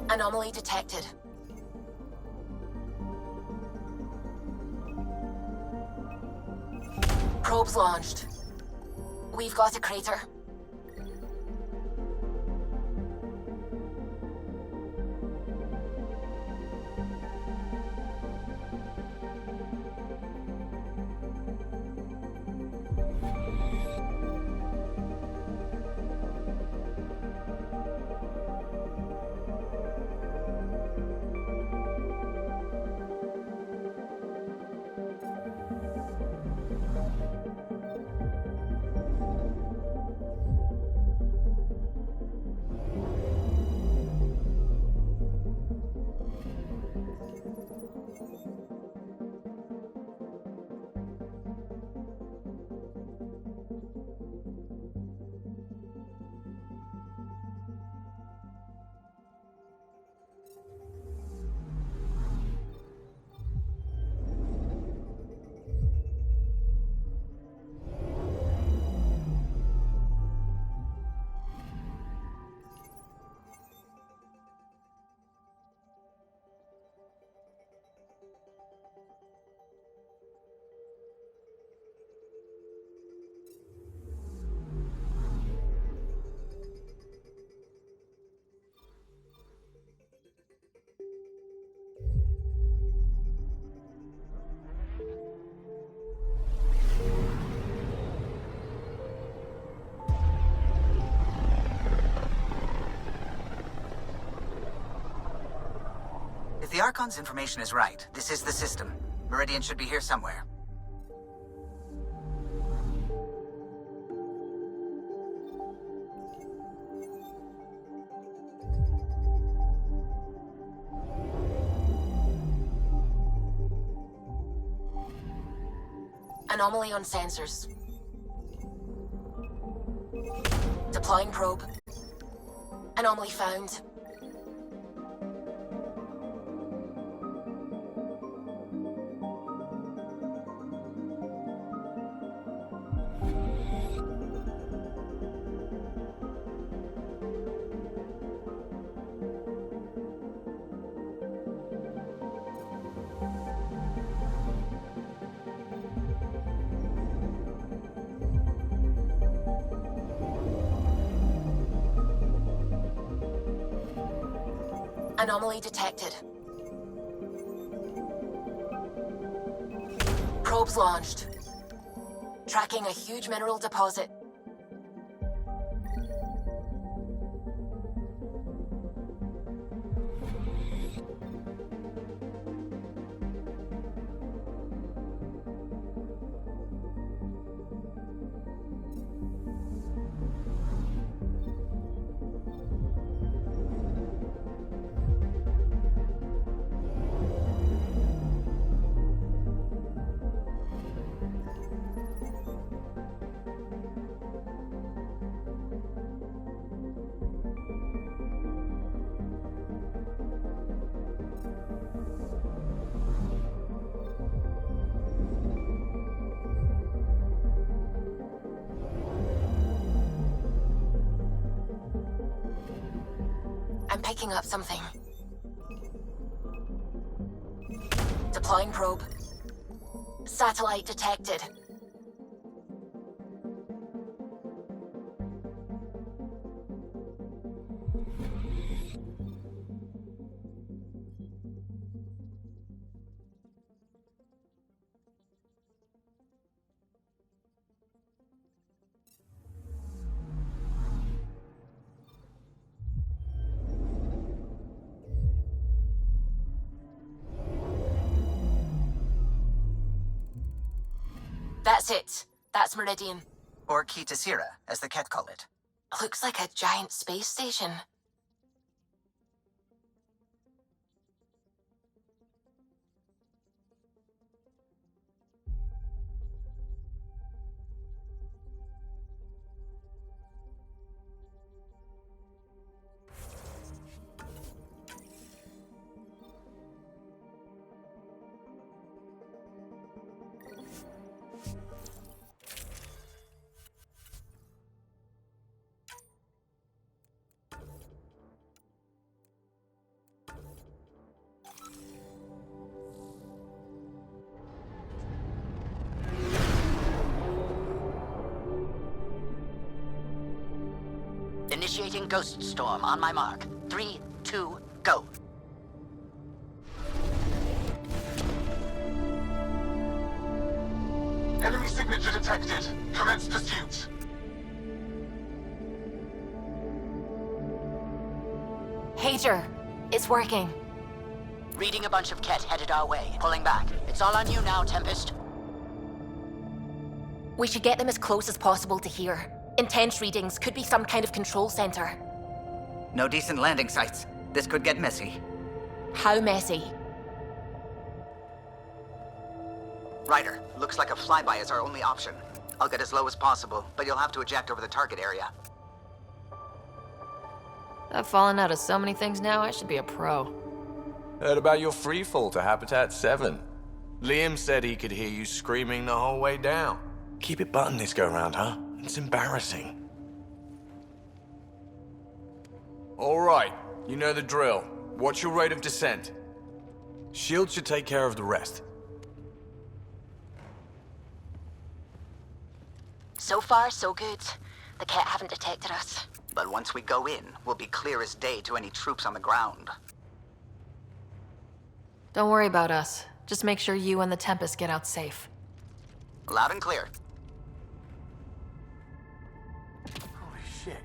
Anomaly detected. Probes launched. We've got a crater. If the Archon's information is right, this is the system. Meridian should be here somewhere. Anomaly on sensors. Deploying probe. Anomaly found. Anomaly detected. Probes launched. Tracking a huge mineral deposit. I'm picking up something. Deploying probe. Satellite detected. That's it. That's Meridian. Or Key to Sierra, as the Ket call it. Looks like a giant space station. Initiating Ghost Storm on my mark. 3, 2, go. Enemy signature detected. Commence pursuit. Pager, it's working. Reading a bunch of Ket headed our way. Pulling back. It's all on you now, Tempest. We should get them as close as possible to here. Intense readings could be some kind of control center. No decent landing sites. This could get messy. How messy? Ryder, looks like a flyby is our only option. I'll get as low as possible, but you'll have to eject over the target area. I've fallen out of so many things now, I should be a pro. Heard about your freefall to Habitat 7. Liam said he could hear you screaming the whole way down. Keep it buttoned this go-round, huh? It's embarrassing. All right, you know the drill. What's your rate of descent? Shield should take care of the rest. So far, so good. The Ket haven't detected us. But once we go in, we'll be clear as day to any troops on the ground. Don't worry about us. Just make sure you and the Tempest get out safe. Loud and clear. Holy shit.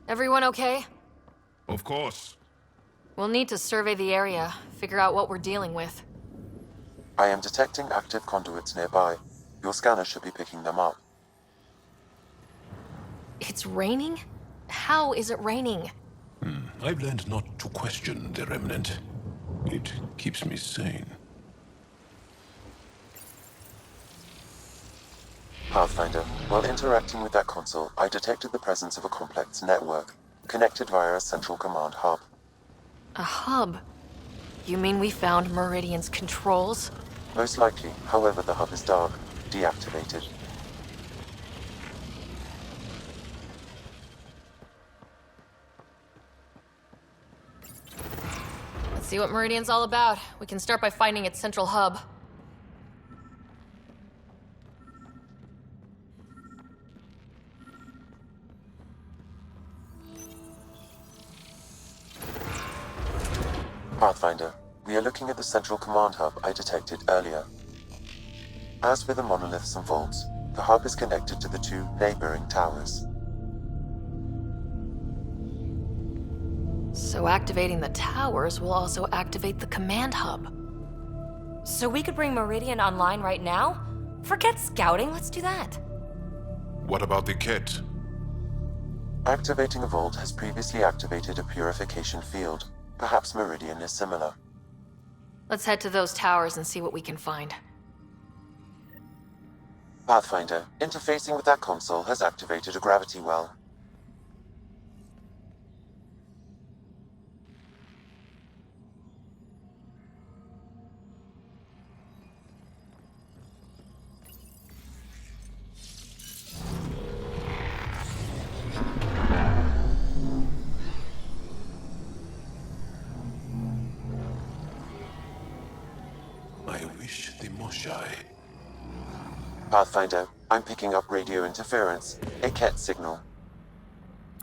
Everyone okay? Of course. We'll need to survey the area, figure out what we're dealing with. I am detecting active conduits nearby. Your scanner should be picking them up. It's raining? How is it raining? I've learned not to question the Remnant. It keeps me sane. Pathfinder, while interacting with that console, I detected the presence of a complex network, connected via a central command hub. A hub? You mean we found Meridian's controls? Most likely, however, the hub is dark, deactivated. Let's see what Meridian's all about. We can start by finding its central hub. Pathfinder, we are looking at the central command hub I detected earlier. As with the monoliths and vaults, the hub is connected to the two neighboring towers. So activating the towers will also activate the command hub. So we could bring Meridian online right now? Forget scouting, let's do that. What about the kit? Activating a vault has previously activated a purification field. Perhaps Meridian is similar. Let's head to those towers and see what we can find. Pathfinder, interfacing with that console has activated a gravity well. I wish the Moshai. Pathfinder, I'm picking up radio interference, a Ket signal.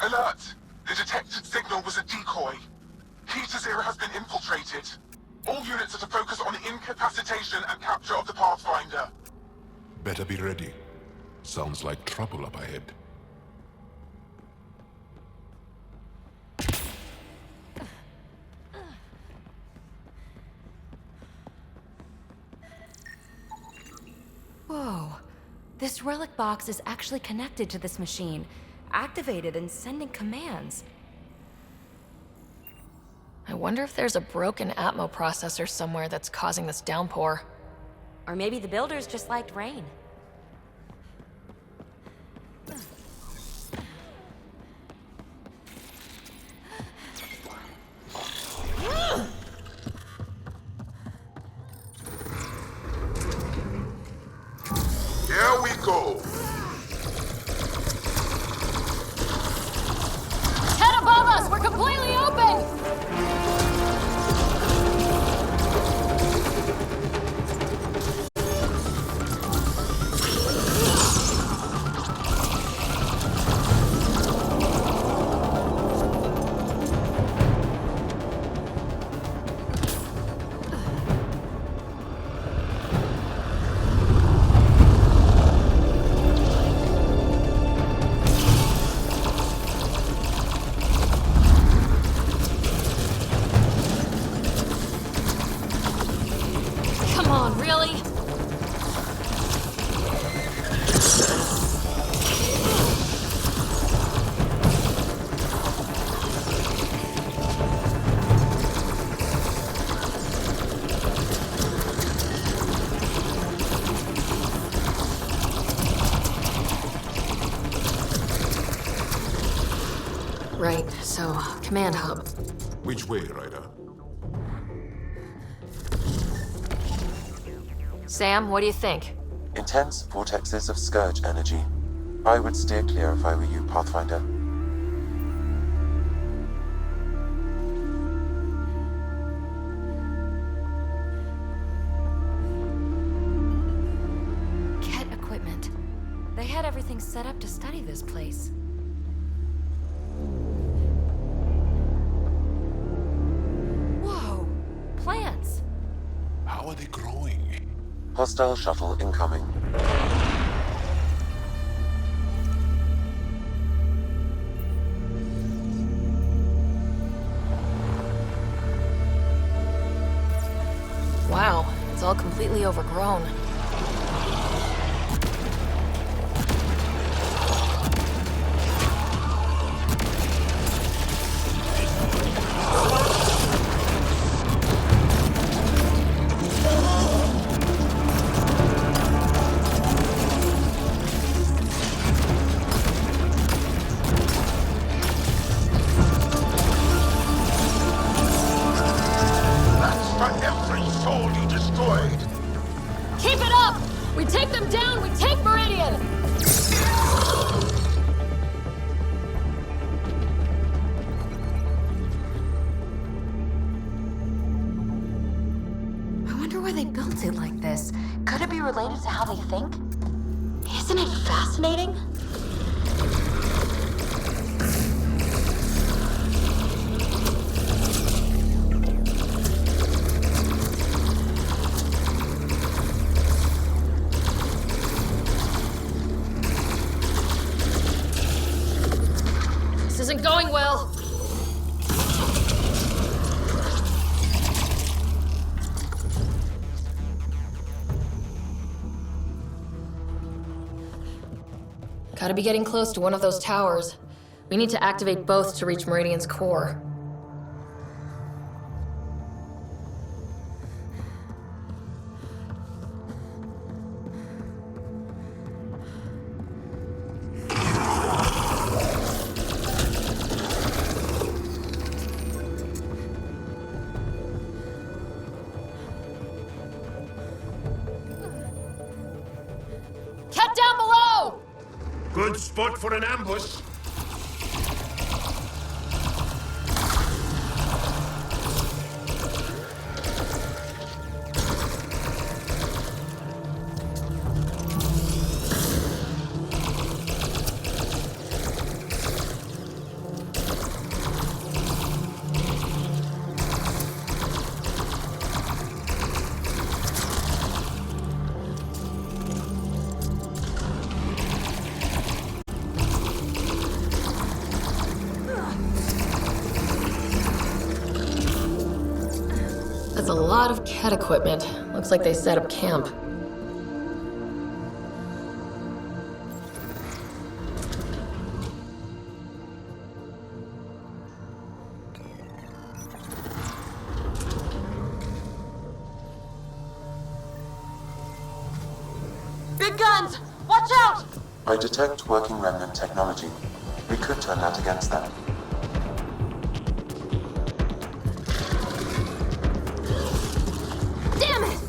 Alert! The detected signal was a decoy. Heater's era has been infiltrated. All units are to focus on incapacitation and capture of the Pathfinder. Better be ready. Sounds like trouble up ahead. Whoa. This relic box is actually connected to this machine, activated and sending commands. I wonder if there's a broken Atmo processor somewhere that's causing this downpour. Or maybe the builders just liked rain. Here we go. Head above us! We're completely open! Right, so, command hub. Which way, Ryder? Sam, what do you think? Intense vortexes of scourge energy. I would steer clear if I were you, Pathfinder. Ket equipment. They had everything set up to study this place. Whoa! Plants! How are they growing? Hostile shuttle incoming. Wow, it's all completely overgrown. they think? Isn't it fascinating? This isn't going well. Gotta be getting close to one of those towers. We need to activate both to reach Meridian's core. Cut down below! Good spot for an ambush. That's a lot of Ket equipment. Looks like they set up camp. Big guns! Watch out! I detect working Remnant technology. We could turn that against them. Damn it!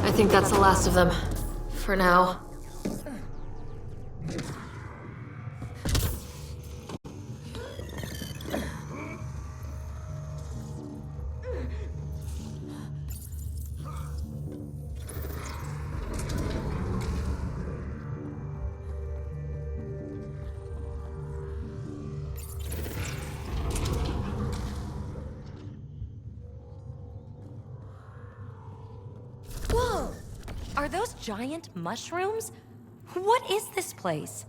I think that's the last of them. For now. Whoa! Are those giant mushrooms? What is this place?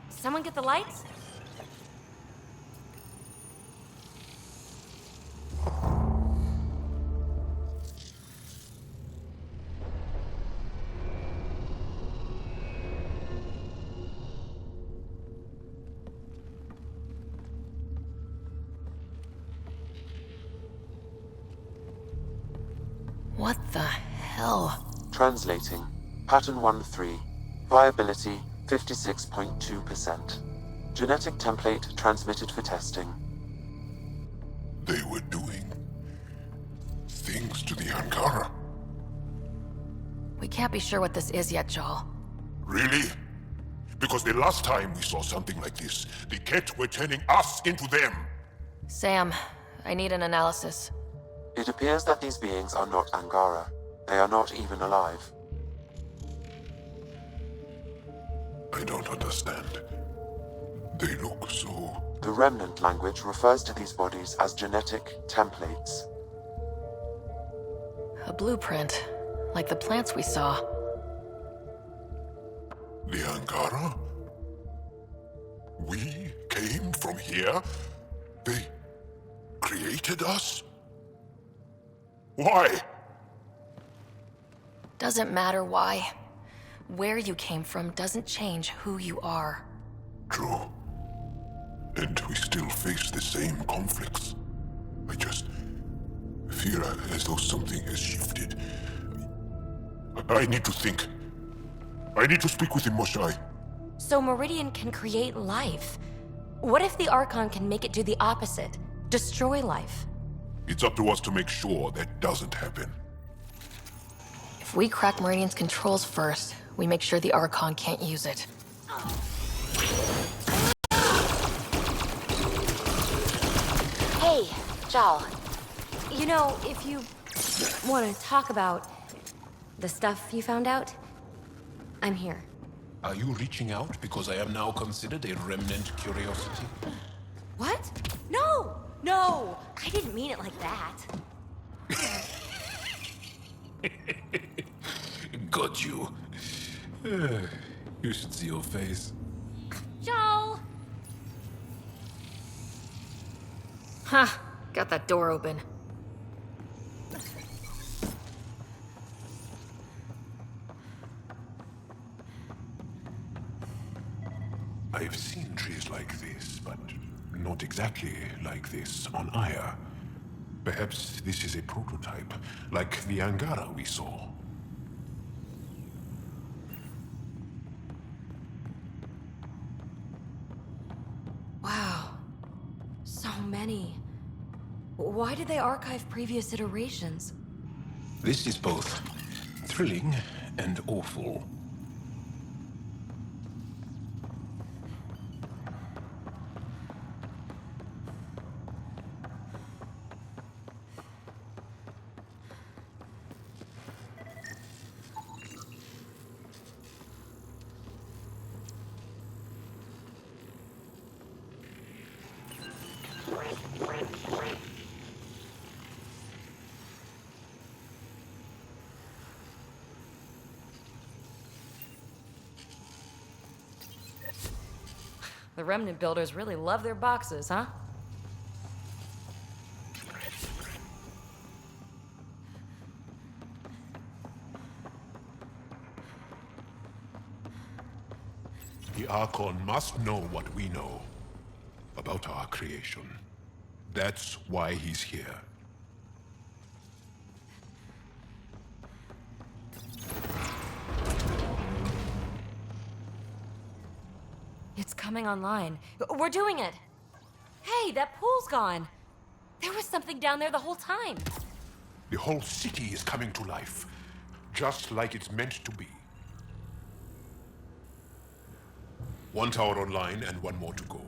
Someone get the lights? What the hell? Translating. Pattern 1-3. Viability 56.2%. Genetic template transmitted for testing. They were doing things to the Angara. We can't be sure what this is yet, Joel. Really? Because the last time we saw something like this, the Ket were turning us into them. Sam, I need an analysis. It appears that these beings are not Angara. They are not even alive. I don't understand. They look so... The Remnant language refers to these bodies as genetic templates. A blueprint, like the plants we saw. The Angara? We came from here? They created us? Why? Doesn't matter why. Where you came from doesn't change who you are. True. And we still face the same conflicts. I just feel as though something has shifted. I need to think. I need to speak with him, Moshai. So Meridian can create life. What if the Archon can make it do the opposite? Destroy life? It's up to us to make sure that doesn't happen. If we crack Meridian's controls first, we make sure the Archon can't use it. Hey, Jal. You know, if you want to talk about the stuff you found out, I'm here. Are you reaching out because I am now considered a remnant curiosity? What? No! No! I didn't mean it like that. Got you. You should see your face. Joel! Ha! Got that door open. I've seen trees like this, but not exactly like this on Aya. Perhaps this is a prototype, like the Angara we saw. Wow. So many. Why did they archive previous iterations? This is both thrilling and awful. The Remnant builders really love their boxes, huh? The Archon must know what we know about our creation. That's why he's here. It's coming online. We're doing it! Hey, that pool's gone! There was something down there the whole time! The whole city is coming to life, just like it's meant to be. 1 tower online and 1 more to go.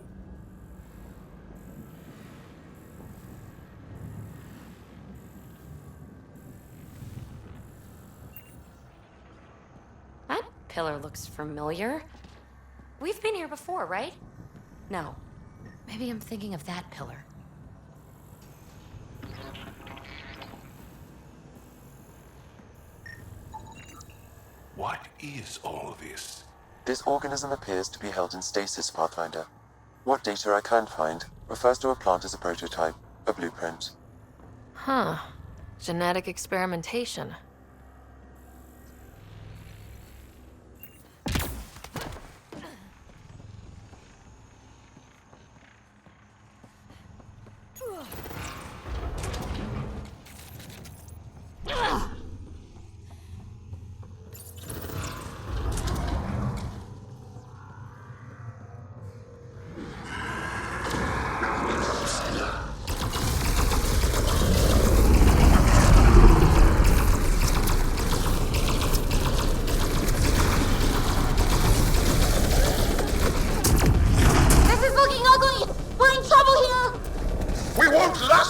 That pillar looks familiar. We've been here before, right? No. Maybe I'm thinking of that pillar. What is all this? This organism appears to be held in stasis, Pathfinder. What data I can find refers to a plant as a prototype, a blueprint. Huh. Genetic experimentation. We won't lie!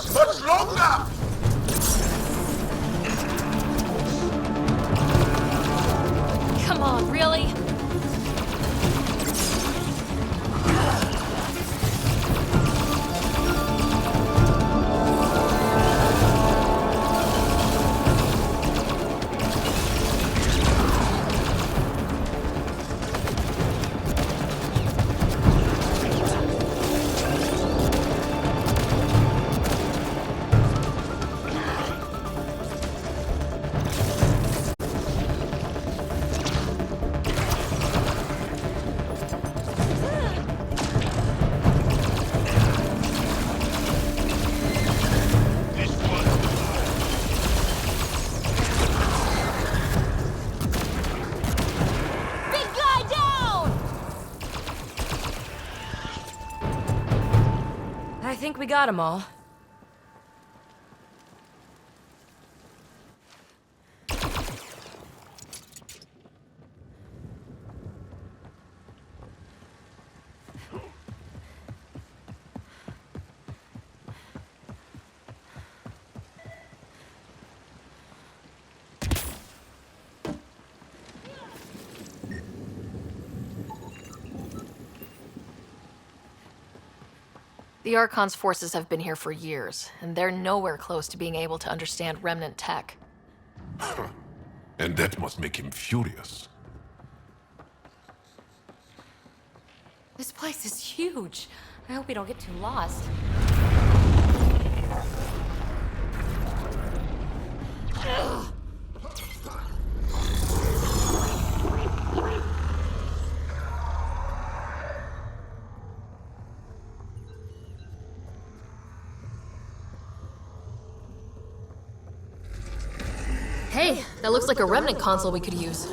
think we got them all. The Archon's forces have been here for years, and they're nowhere close to being able to understand Remnant tech. And that must make him furious. This place is huge. I hope we don't get too lost. Hey, that looks like a Remnant console we could use.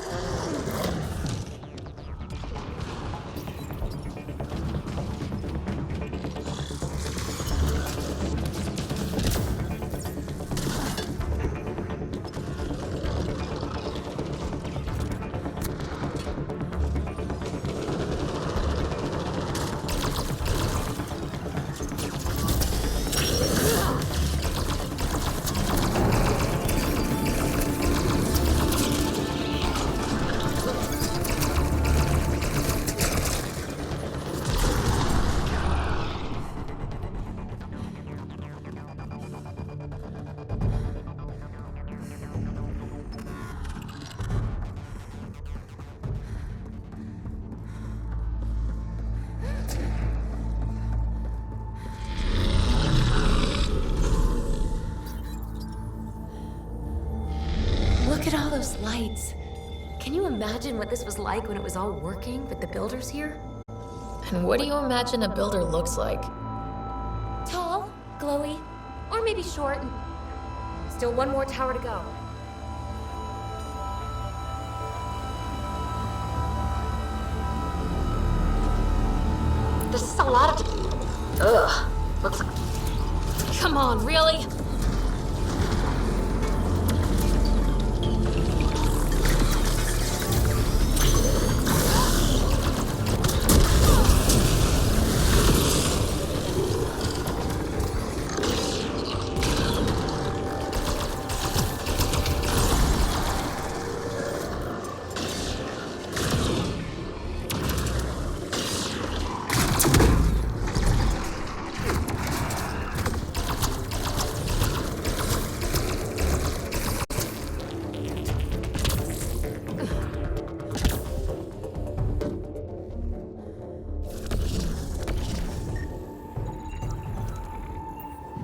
Look at all those lights. Can you imagine what this was like when it was all working with the builders here? And what do you imagine a builder looks like? Tall, glowy, or maybe short. Still one more tower to go. This is a lot of... Ugh. Looks like... Come on, really?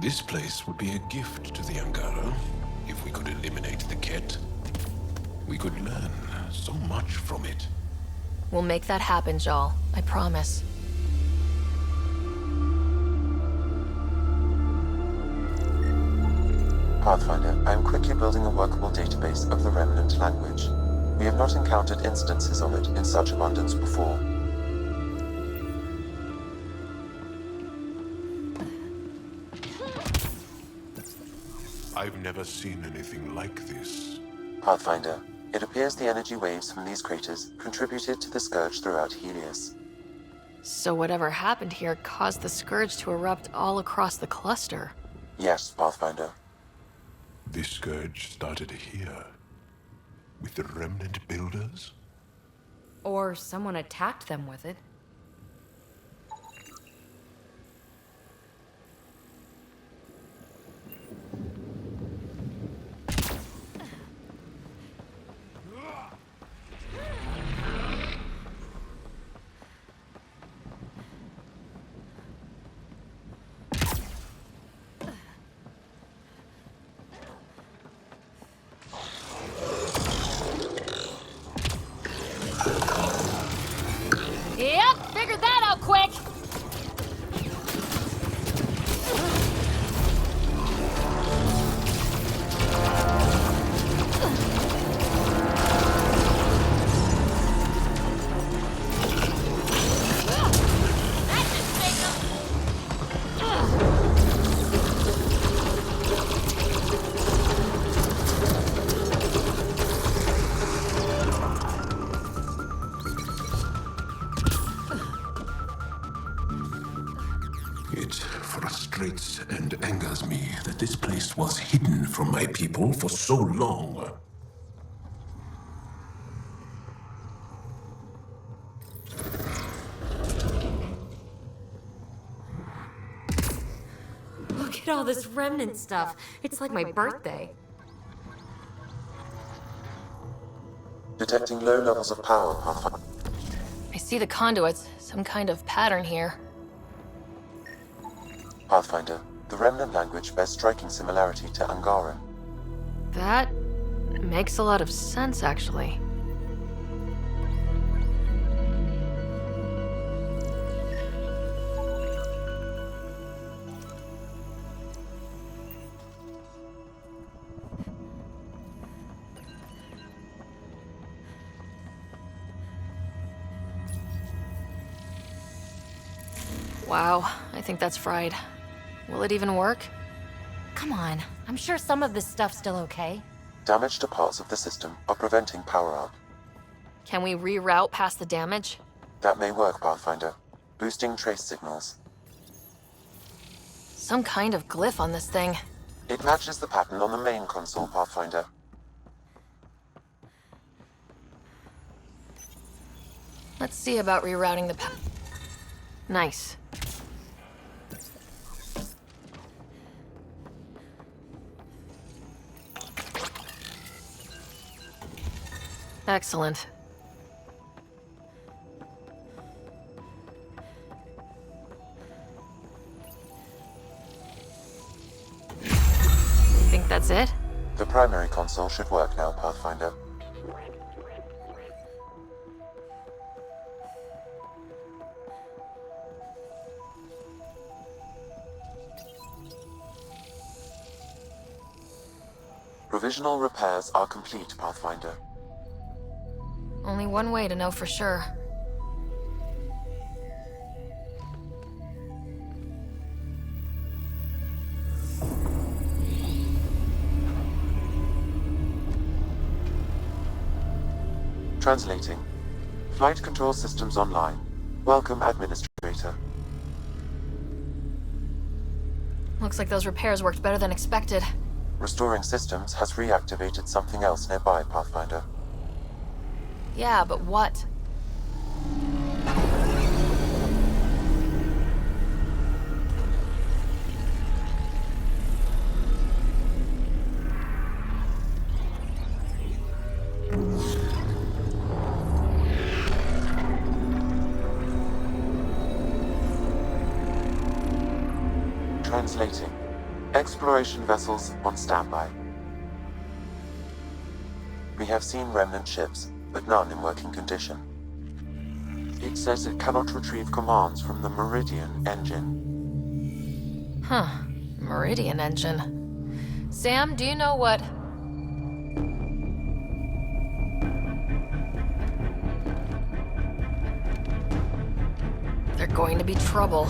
This place would be a gift to the Angara, if we could eliminate the Ket. We could learn so much from it. We'll make that happen, Jal. I promise. Pathfinder, I am quickly building a workable database of the Remnant language. We have not encountered instances of it in such abundance before. I've never seen anything like this. Pathfinder, it appears the energy waves from these craters contributed to the scourge throughout Helios. So whatever happened here caused the Scourge to erupt all across the cluster. Yes, Pathfinder. This scourge started here, with the Remnant builders? Or someone attacked them with it. Yep, It frustrates and angers me that this place was hidden from my people for so long. Look at all this Remnant stuff. It's like my birthday. Detecting low levels of power, Pathfinder. I see the conduits. Some kind of pattern here. Pathfinder, the Remnant language bears striking similarity to Angaran. That makes a lot of sense, actually. Wow, I think that's fried. Will it even work? Come on, I'm sure some of this stuff's still okay. Damage to parts of the system are preventing power-up. Can we reroute past the damage? That may work, Pathfinder. Boosting trace signals. Some kind of glyph on this thing. It matches the pattern on the main console, Pathfinder. Let's see about rerouting the Nice. Excellent. Think that's it? The primary console should work now, Pathfinder. Provisional repairs are complete, Pathfinder. Only one way to know for sure. Translating. Flight control systems online. Welcome, Administrator. Looks like those repairs worked better than expected. Restoring systems has reactivated something else nearby, Pathfinder. Yeah, but what? Translating. Exploration vessels on standby. We have seen Remnant ships, but none in working condition. It says it cannot retrieve commands from the Meridian engine. Huh. Meridian engine. Sam, do you know what... They're going to be trouble.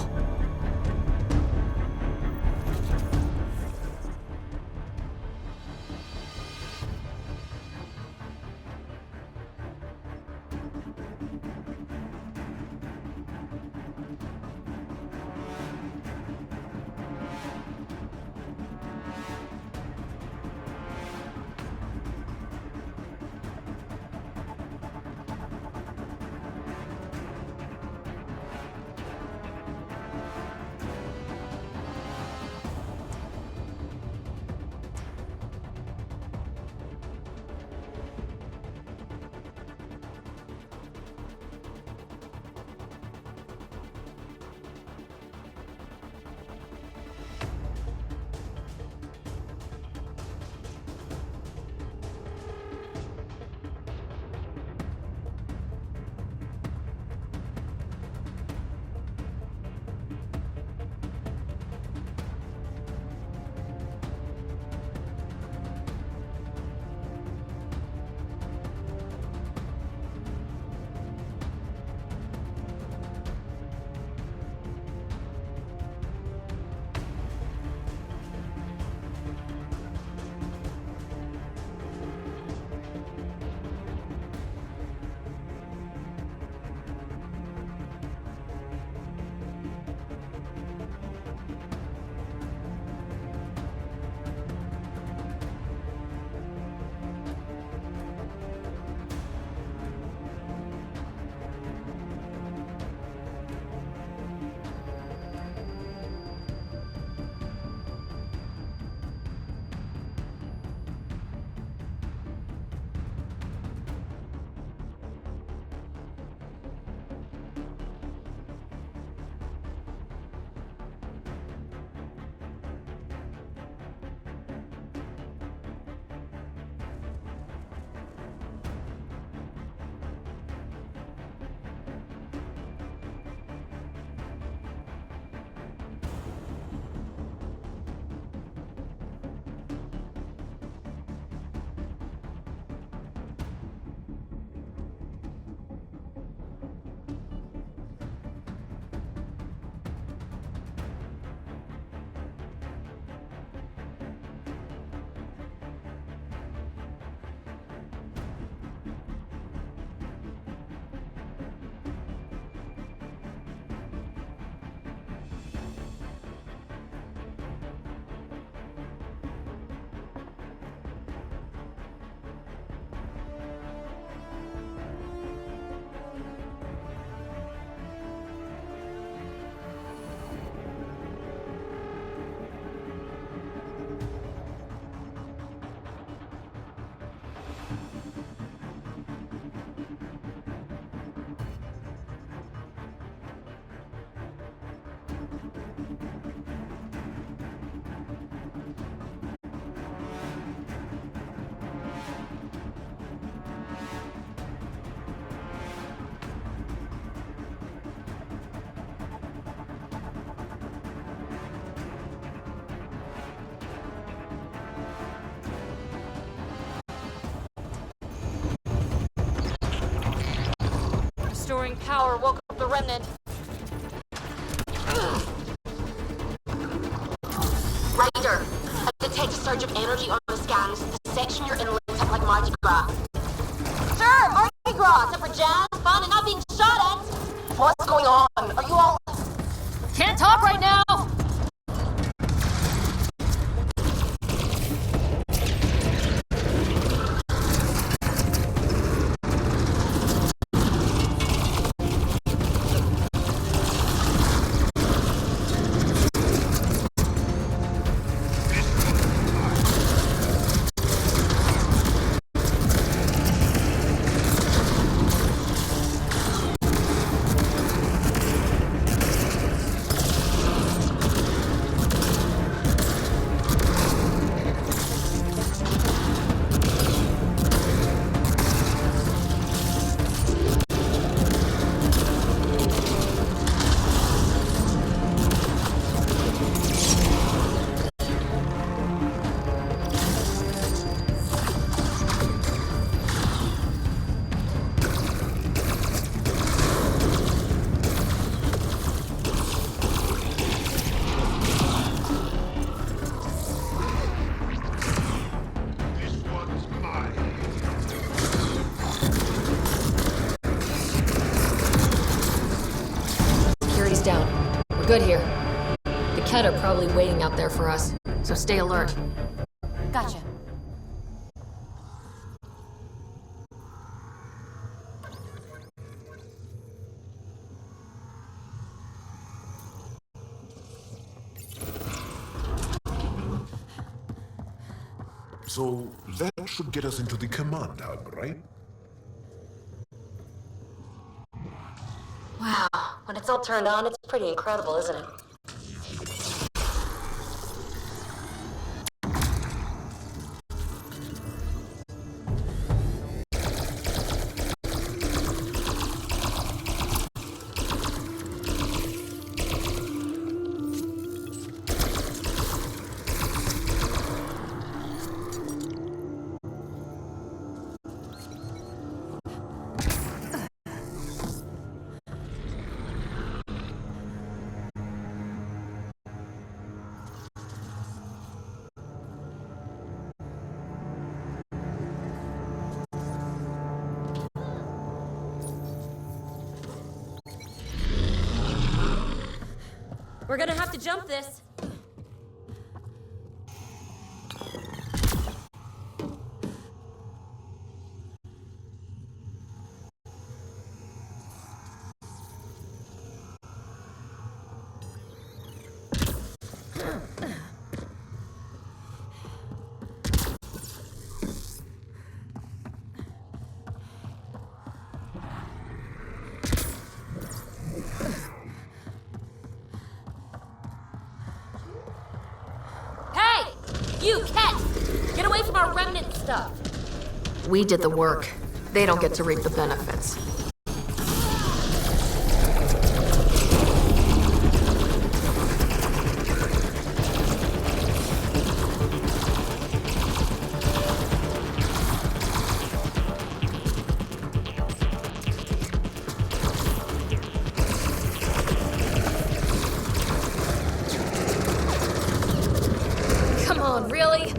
restoring power woke up the Remnant. Ryder, I detect a surge of energy on the scans. The section you're in lit up like Mardi Gras. Sure, Mardi Gras, except for jazz, fun, and not being shot at. What's going on? Are you all... Can't talk right now! Down. We're good here. The Kett are probably waiting out there for us, so stay alert. Gotcha. So that should get us into the command hub, right? Wow, when it's all turned on, it's pretty incredible, isn't it? We're gonna have to jump this. You, Kett! Get away from our Remnant stuff! We did the work. They don't get to reap the benefits. Really?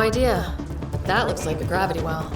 idea. That looks like a gravity well.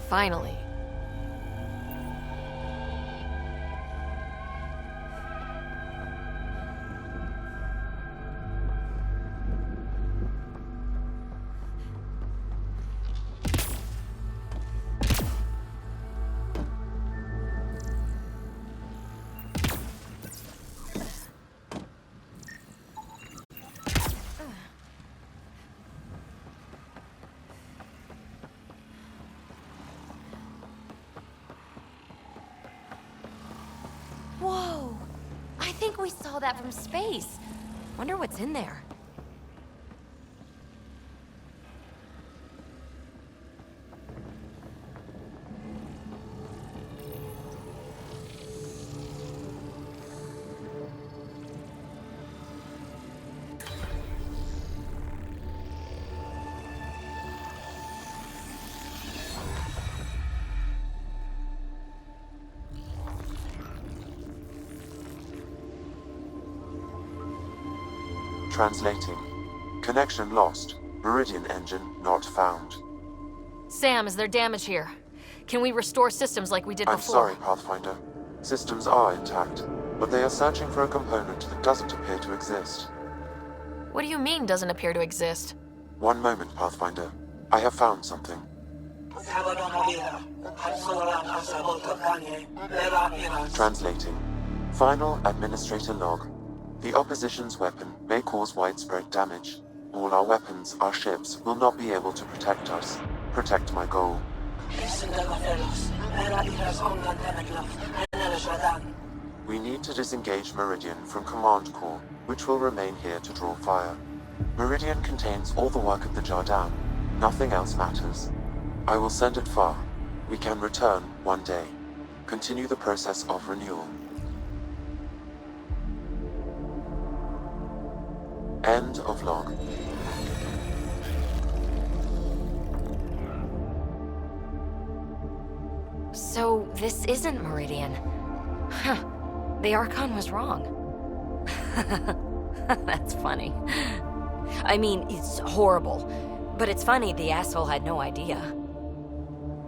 Finally. Whoa! I think we saw that from space. Wonder what's in there. Translating. Connection lost. Meridian engine not found. Sam, is there damage here? Can we restore systems like we did I'm before? sorry, Pathfinder. Systems are intact, but they are searching for a component that doesn't appear to exist. What do you mean, doesn't appear to exist? One moment, Pathfinder. I have found something. Translating. Final Administrator log. The opposition's weapon may cause widespread damage. All our weapons, our ships, will not be able to protect us. Protect my goal. We need to disengage Meridian from Command Core, which will remain here to draw fire. Meridian contains all the work of the Charlatan. Nothing else matters. I will send it far. We can return one day. Continue the process of renewal. End of log. So, this isn't Meridian. Huh. The Archon was wrong. That's funny. I mean, it's horrible. But it's funny the asshole had no idea.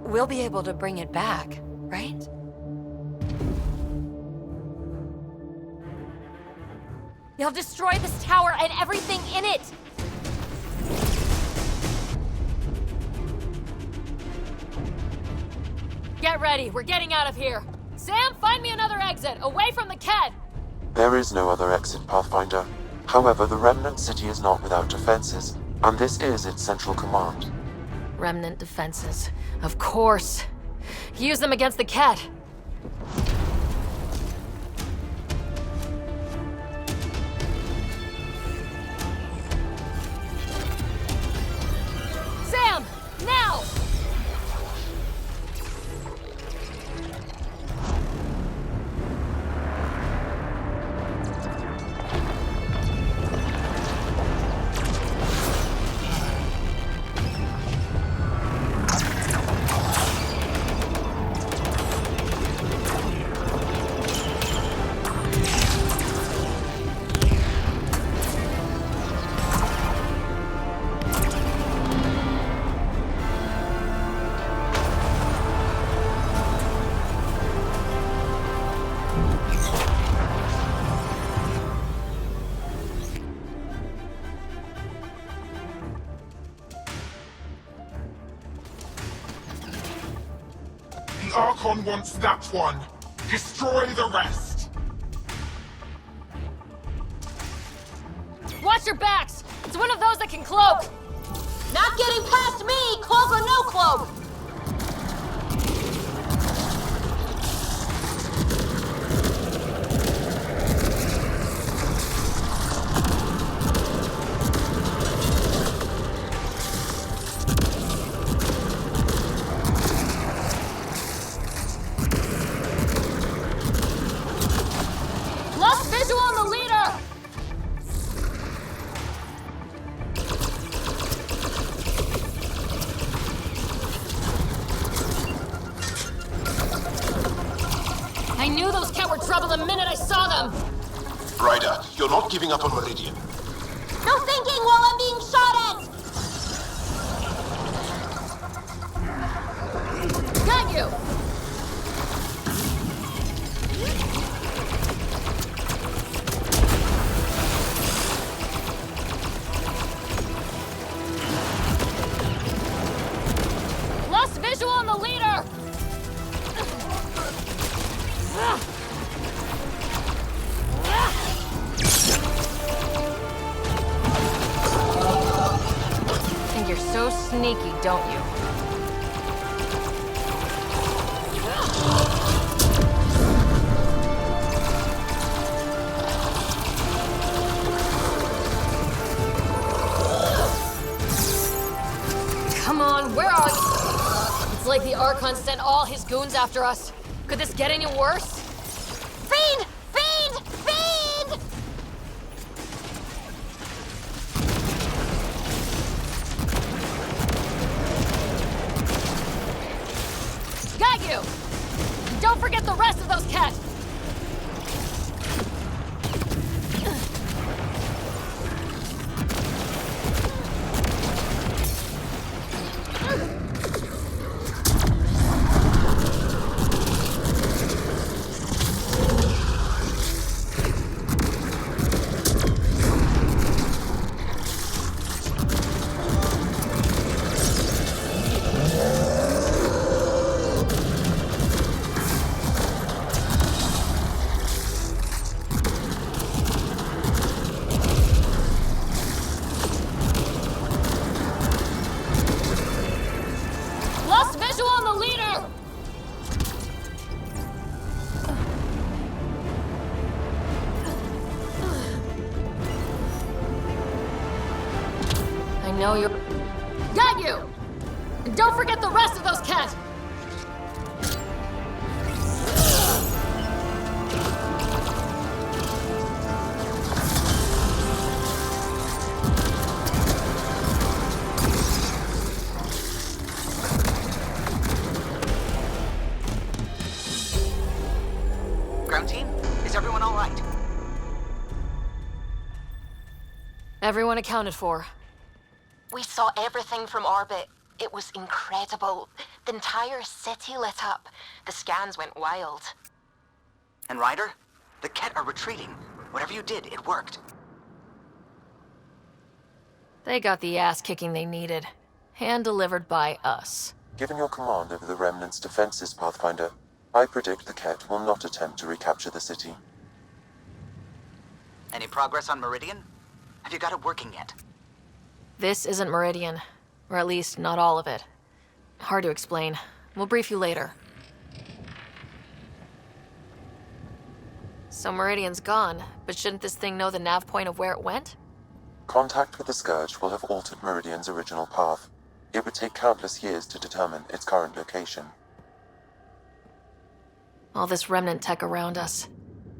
We'll be able to bring it back, right? You'll destroy this tower and everything in it! Get ready, we're getting out of here. Sam, find me another exit, away from the Ked! There is no other exit, Pathfinder. However, the Remnant city is not without defenses, and this is its central command. Remnant defenses. Of course. Use them against the Ked. Sam! Now! Archon wants that one. Destroy the rest. Watch your backs! It's one of those that can cloak! Not getting past me, cloak or no cloak! Lost visual on the leader! I knew those cat were trouble the minute I saw them! Ryder, you're not giving up on Meridian. No thinking while I'm being shot at! Got you! Lost visual on the leader! Think you're so sneaky, don't you? Come on, where are you? It's like the Archon sent all his goons after us. Could this get any worse? Fiend! Fiend! Fiend! Got you! Don't forget the rest of those cats! Lost visual on the leader! I know you're... Got you! And don't forget the rest of those cats! Ground team, is everyone all right? Everyone accounted for. We saw everything from orbit. It was incredible. The entire city lit up. The scans went wild. And Ryder? The Ket are retreating. Whatever you did, it worked. They got the ass kicking they needed. Hand-delivered by us. Given your command over the Remnant's defenses, Pathfinder, I predict the Ket will not attempt to recapture the city. Any progress on Meridian? Have you got it working yet? This isn't Meridian. Or at least, not all of it. Hard to explain. We'll brief you later. So Meridian's gone, but shouldn't this thing know the nav point of where it went? Contact with the Scourge will have altered Meridian's original path. It would take countless years to determine its current location. All this Remnant tech around us.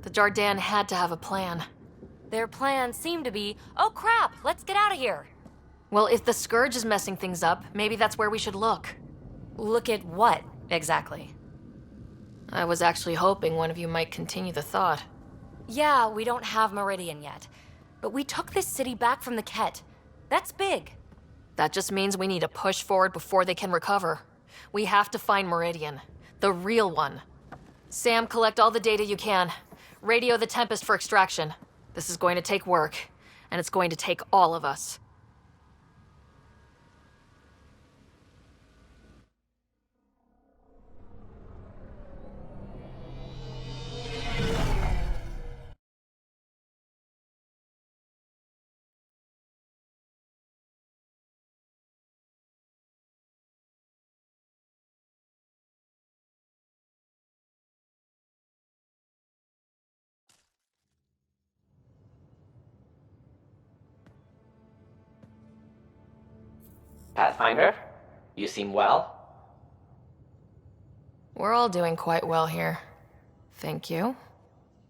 The Jardan had to have a plan. Their plan seemed to be, oh crap, let's get out of here. Well, if the Scourge is messing things up, maybe that's where we should look. Look at what, exactly? I was actually hoping one of you might continue the thought. Yeah, we don't have Meridian yet. But we took this city back from the Ket. That's big. That just means we need to push forward before they can recover. We have to find Meridian. The real one. Sam, collect all the data you can. Radio the Tempest for extraction. This is going to take work, and it's going to take all of us. Pathfinder, you seem well. We're all doing quite well here. Thank you.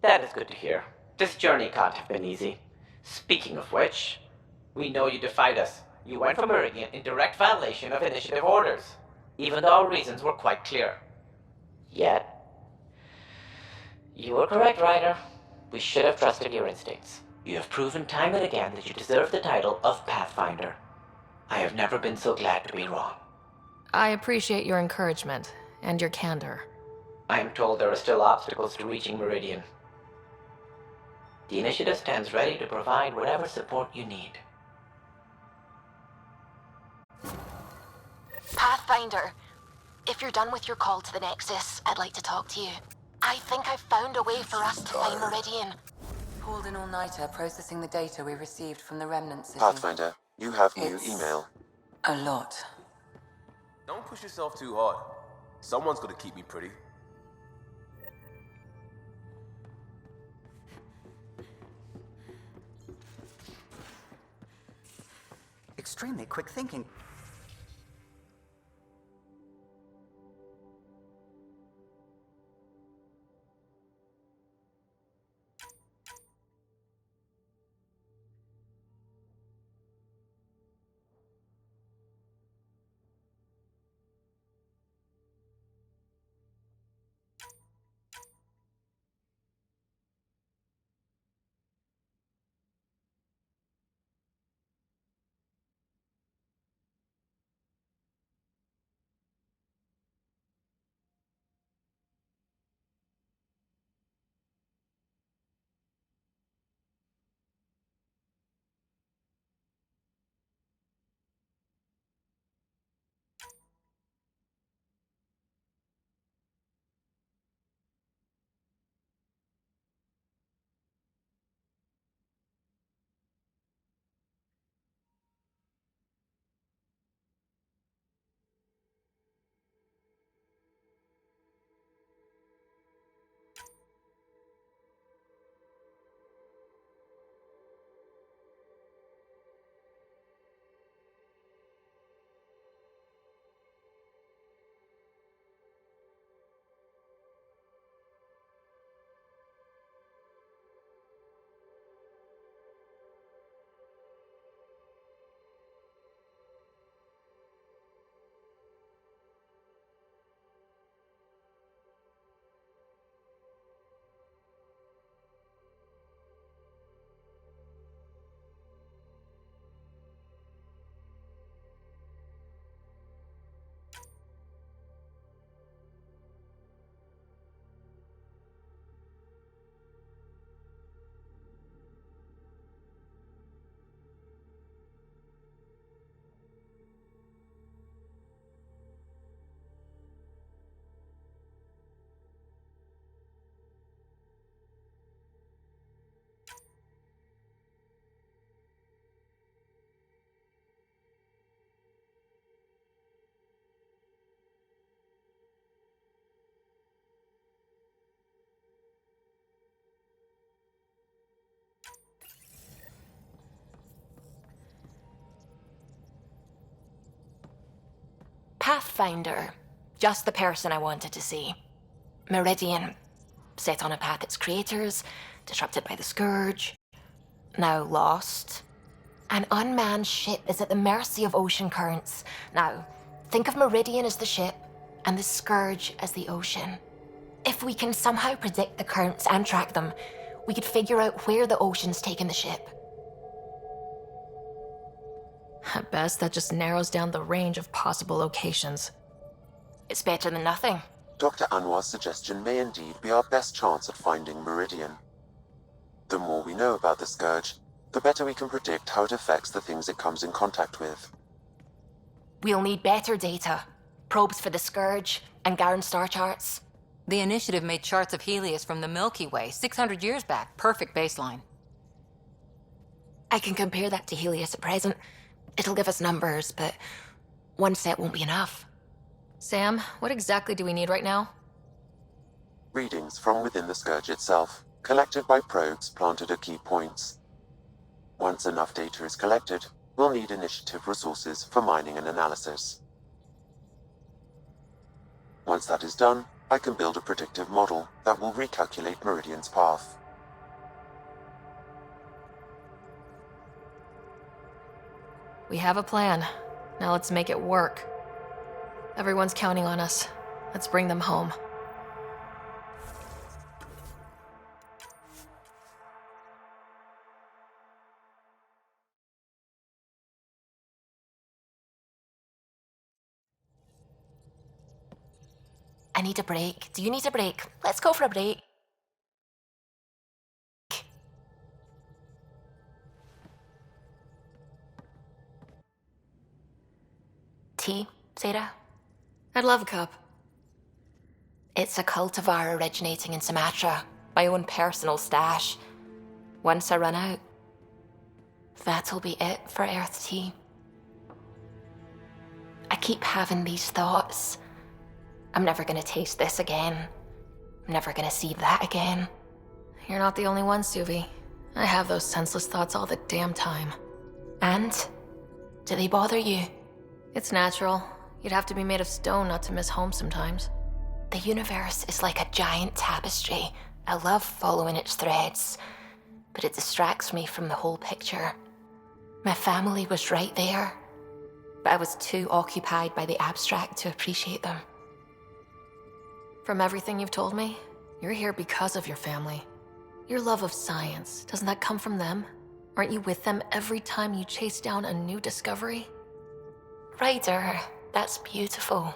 That is good to hear. This journey can't have been easy. Speaking of which, we know you defied us. You went from Meridian in direct violation of initiative orders, even though our reasons were quite clear. Yet, you were correct, Ryder. We should have trusted your instincts. You have proven time and again that you deserve the title of Pathfinder. I have never been so glad to be wrong. I appreciate your encouragement and your candor. I am told there are still obstacles to reaching Meridian. The initiative stands ready to provide whatever support you need. Pathfinder, if you're done with your call to the Nexus, I'd like to talk to you. I think I've found a way for us to find Meridian. Pulled an all-nighter processing the data we received from the Remnant city. Pathfinder, you have new email. A lot. Don't push yourself too hard. Someone's gonna keep me pretty. Extremely quick thinking. Pathfinder. Just the person I wanted to see. Meridian. Set on a path its creators, disrupted by the Scourge. Now lost. An unmanned ship is at the mercy of ocean currents. Now, think of Meridian as the ship, and the Scourge as the ocean. If we can somehow predict the currents and track them, we could figure out where the ocean's taken the ship. At best, that just narrows down the range of possible locations. It's better than nothing. Dr. Anwar's suggestion may indeed be our best chance at finding Meridian. The more we know about the Scourge, the better we can predict how it affects the things it comes in contact with. We'll need better data. Probes for the Scourge, and Garen star charts. The initiative made charts of Helios from the Milky Way 600 years back. Perfect baseline. I can compare that to Helios at present. It'll give us numbers, but one set won't be enough. Sam, what exactly do we need right now? Readings from within the Scourge itself, collected by probes planted at key points. Once enough data is collected, we'll need initiative resources for mining and analysis. Once that is done, I can build a predictive model that will recalculate Meridian's path. We have a plan. Now let's make it work. Everyone's counting on us. Let's bring them home. I need a break. Do you need a break? Let's go for a break. Tea, Sara? I'd love a cup. It's a cultivar originating in Sumatra, my own personal stash. Once I run out, that'll be it for Earth tea. I keep having these thoughts. I'm never gonna taste this again. I'm never gonna see that again. You're not the only one, Suvi. I have those senseless thoughts all the damn time. And? Do they bother you? It's natural. You'd have to be made of stone not to miss home sometimes. The universe is like a giant tapestry. I love following its threads, but it distracts me from the whole picture. My family was right there, but I was too occupied by the abstract to appreciate them. From everything you've told me, you're here because of your family. Your love of science, doesn't that come from them? Aren't you with them every time you chase down a new discovery? Ryder, that's beautiful.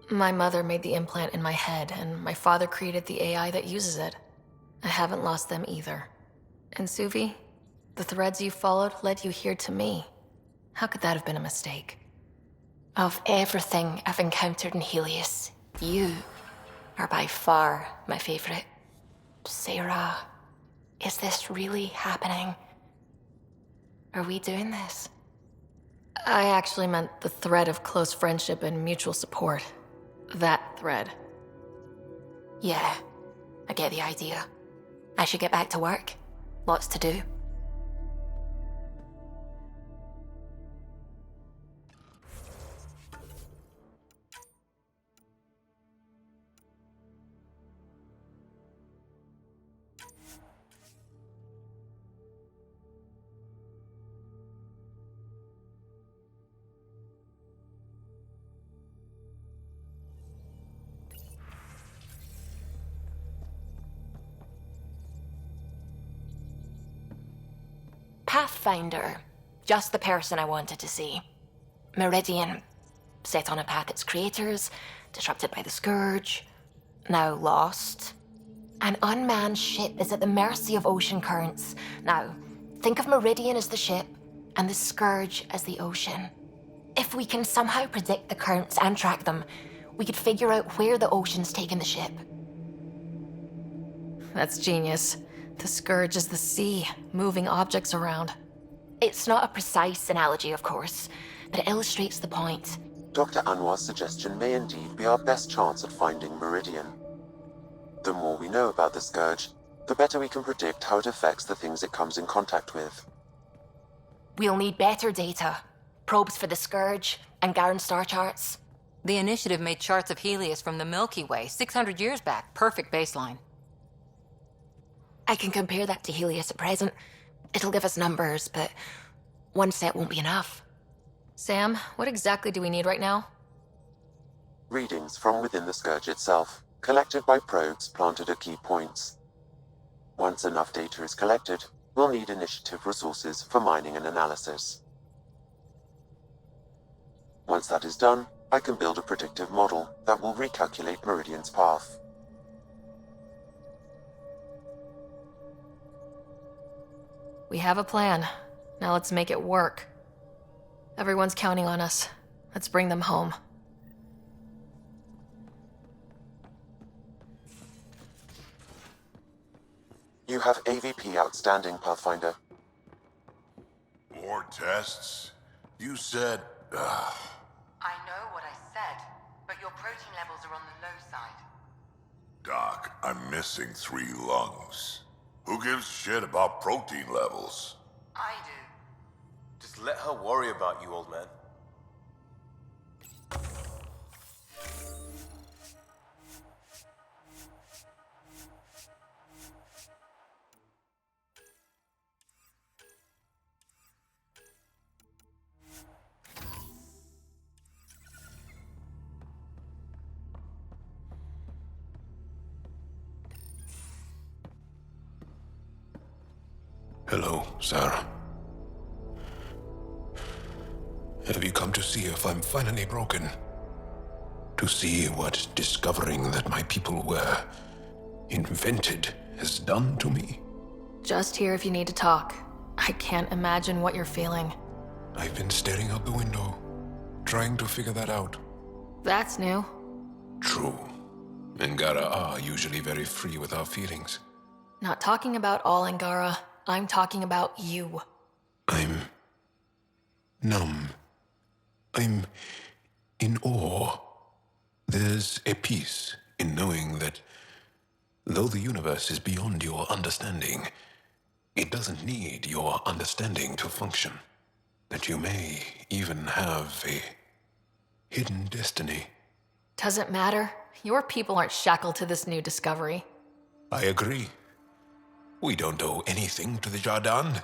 My mother made the implant in my head, and my father created the AI that uses it. I haven't lost them either. And Suvi, the threads you followed led you here to me. How could that have been a mistake? Of everything I've encountered in Helios, you are by far my favorite. Sara, is this really happening? Are we doing this? I actually meant the thread of close friendship and mutual support. That thread. Yeah, I get the idea. I should get back to work. Lots to do. Pathfinder. Just the person I wanted to see. Meridian. Set on a path its creators, disrupted by the Scourge, now lost. An unmanned ship is at the mercy of ocean currents. Now, think of Meridian as the ship, and the Scourge as the ocean. If we can somehow predict the currents and track them, we could figure out where the ocean's taken the ship. That's genius. The Scourge is the sea, moving objects around. It's not a precise analogy, of course, but it illustrates the point. Dr. Anwar's suggestion may indeed be our best chance at finding Meridian. The more we know about the Scourge, the better we can predict how it affects the things it comes in contact with. We'll need better data. Probes for the Scourge, and Garen star charts. The Initiative made charts of Helios from the Milky Way 600 years back. Perfect baseline. I can compare that to Helios at present. It'll give us numbers, but one set won't be enough. Sam, what exactly do we need right now? Readings from within the Scourge itself, collected by probes planted at key points. Once enough data is collected, we'll need initiative resources for mining and analysis. Once that is done, I can build a predictive model that will recalculate Meridian's path. We have a plan. Now let's make it work. Everyone's counting on us. Let's bring them home. You have AVP outstanding, Pathfinder. More tests? You said... I know what I said, but your protein levels are on the low side. Doc, I'm missing 3 lungs. Who gives shit about protein levels? I do. Just let her worry about you, old man. Hello, Sara. Have you come to see if I'm finally broken? To see what discovering that my people were invented has done to me? Just here if you need to talk. I can't imagine what you're feeling. I've been staring out the window, trying to figure that out. That's new. True. Angara are usually very free with our feelings. Not talking about all Angara. I'm talking about you. I'm numb. I'm in awe. There's a peace in knowing that though the universe is beyond your understanding, it doesn't need your understanding to function. That you may even have a hidden destiny. Doesn't matter. Your people aren't shackled to this new discovery. I agree. We don't owe anything to the Charlatan.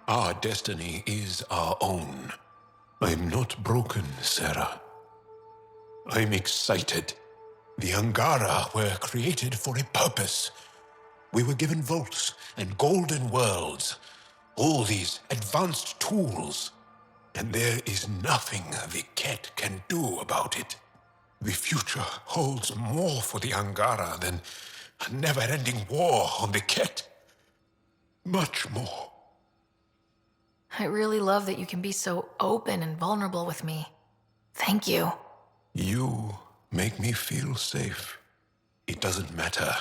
Our destiny is our own. I'm not broken, Sara. I'm excited. The Angara were created for a purpose. We were given vaults and golden worlds. All these advanced tools. And there is nothing the Ket can do about it. The future holds more for the Angara than a never-ending war on the Ket. Much more. I really love that you can be so open and vulnerable with me. Thank you. You make me feel safe. It doesn't matter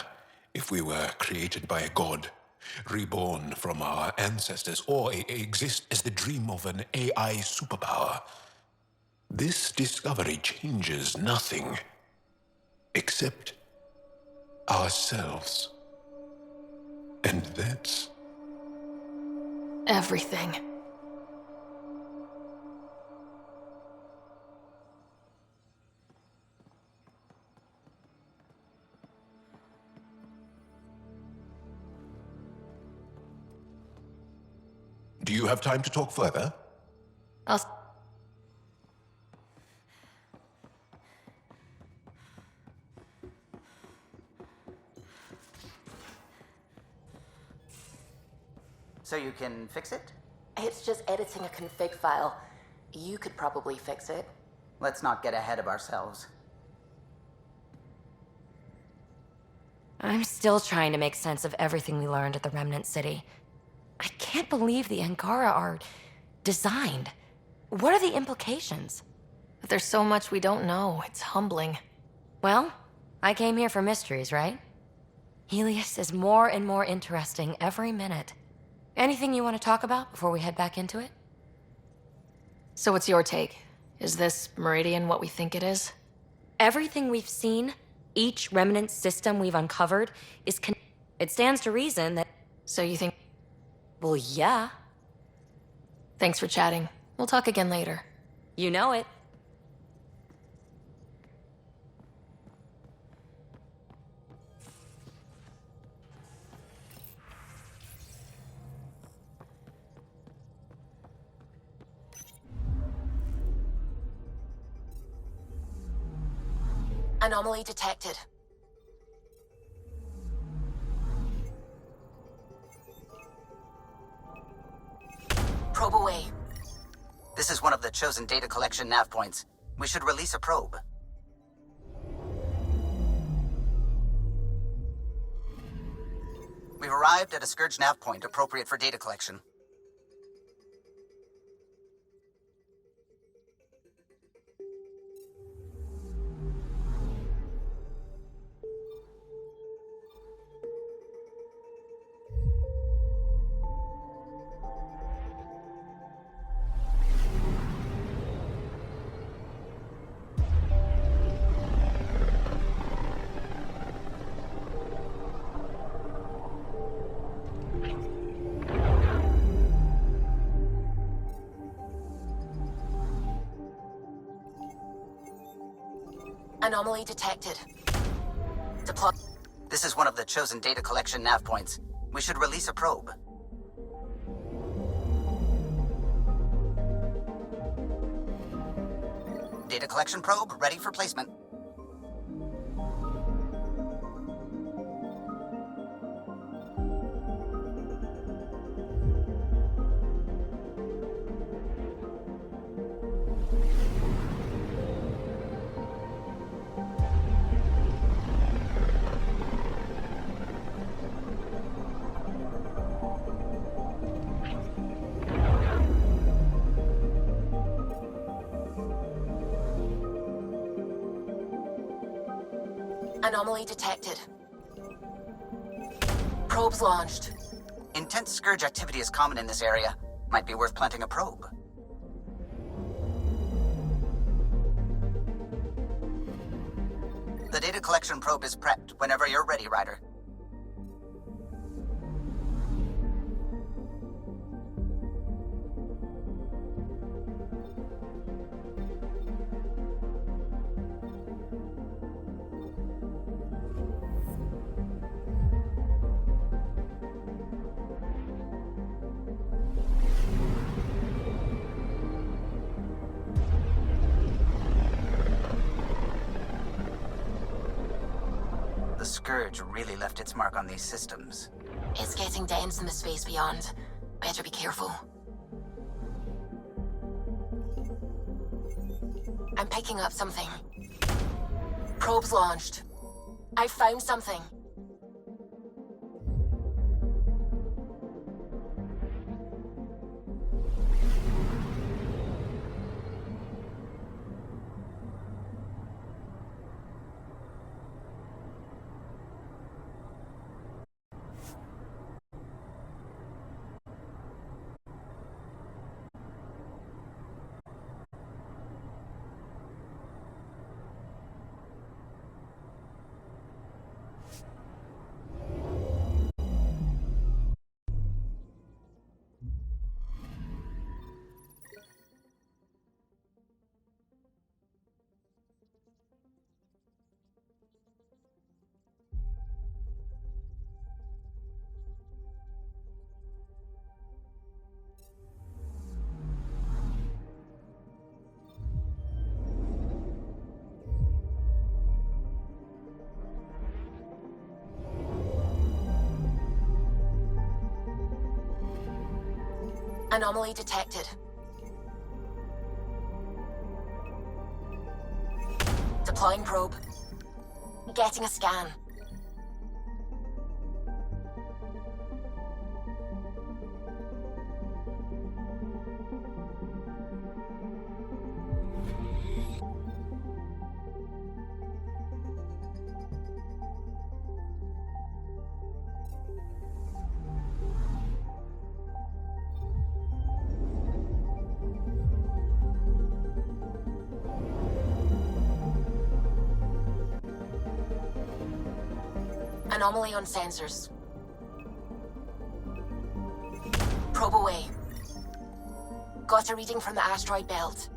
if we were created by a god, reborn from our ancestors, or exist as the dream of an AI superpower. This discovery changes nothing except ourselves. And that's everything. Do you have time to talk further? So you can fix it? It's just editing a config file. You could probably fix it. Let's not get ahead of ourselves. I'm still trying to make sense of everything we learned at the Remnant City. I can't believe the Angara are designed. What are the implications? There's so much we don't know. It's humbling. Well, I came here for mysteries, right? Helios is more and more interesting every minute. Anything you want to talk about before we head back into it? So what's your take? Is this Meridian what we think it is? Everything we've seen, each Remnant system we've uncovered, is it stands to reason that... So you think... Well, yeah. Thanks for chatting. We'll talk again later. You know it. Anomaly detected. Probe away. This is one of the chosen data collection nav points. We should release a probe. We've arrived at a Scourge nav point appropriate for data collection. Anomaly detected. Deploy. This is one of the chosen data collection nav points. We should release a probe. Data collection probe ready for placement. Anomaly detected. Probes launched. Intense scourge activity is common in this area. Might be worth planting a probe. The data collection probe is prepped whenever you're ready, Ryder. The scourge really left its mark on these systems. It's getting dense in the space beyond. Better be careful. I'm picking up something. Probes launched. I found something. Anomaly detected. Deploying probe. Getting a scan. Anomaly on sensors. Probe away. Got a reading from the asteroid belt.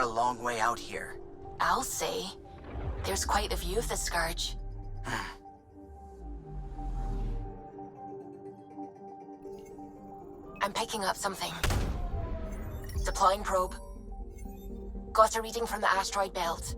a long way out here. I'll say. There's quite a view of the Scourge. I'm picking up something. Deploying probe. Got a reading from the asteroid belt.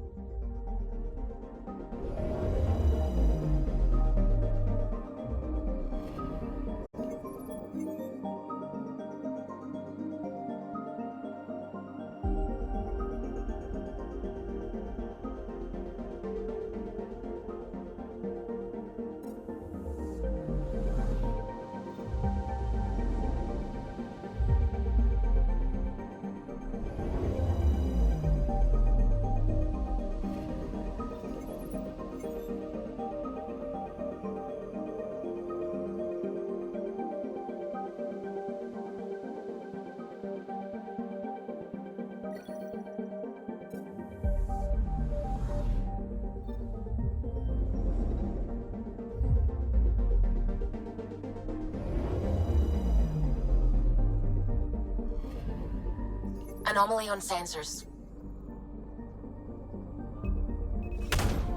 Anomaly on sensors.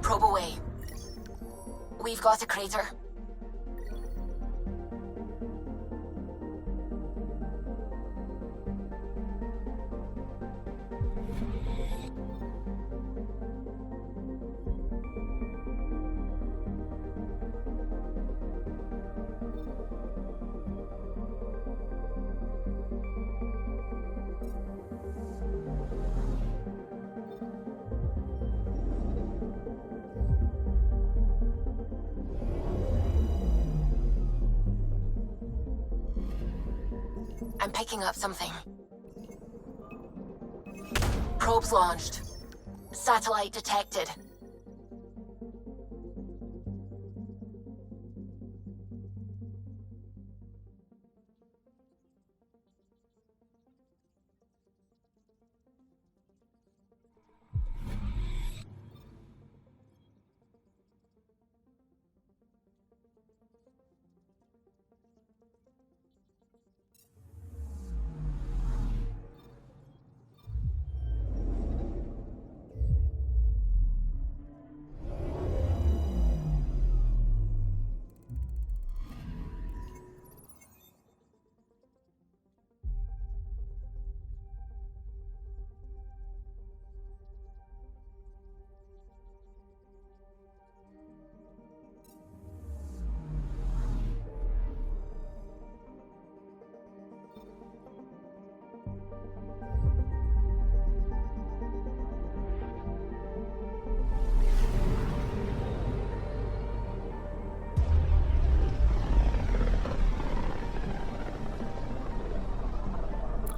Probe away. We've got a crater. I'm picking up something. Probes launched. Satellite detected.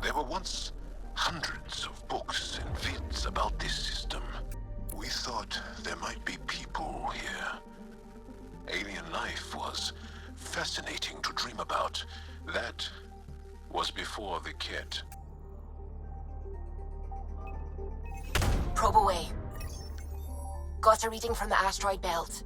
There were once hundreds of books and vids about this system. We thought there might be people here. Alien life was fascinating to dream about. That was before the kit. Probe away. Got a reading from the asteroid belt.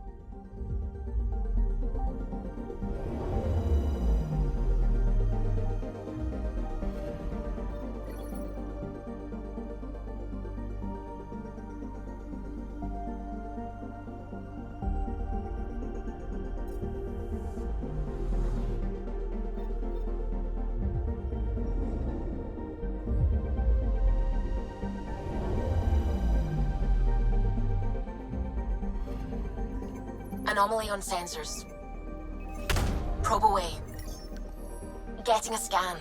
Anomaly on sensors. Probe away. Getting a scan.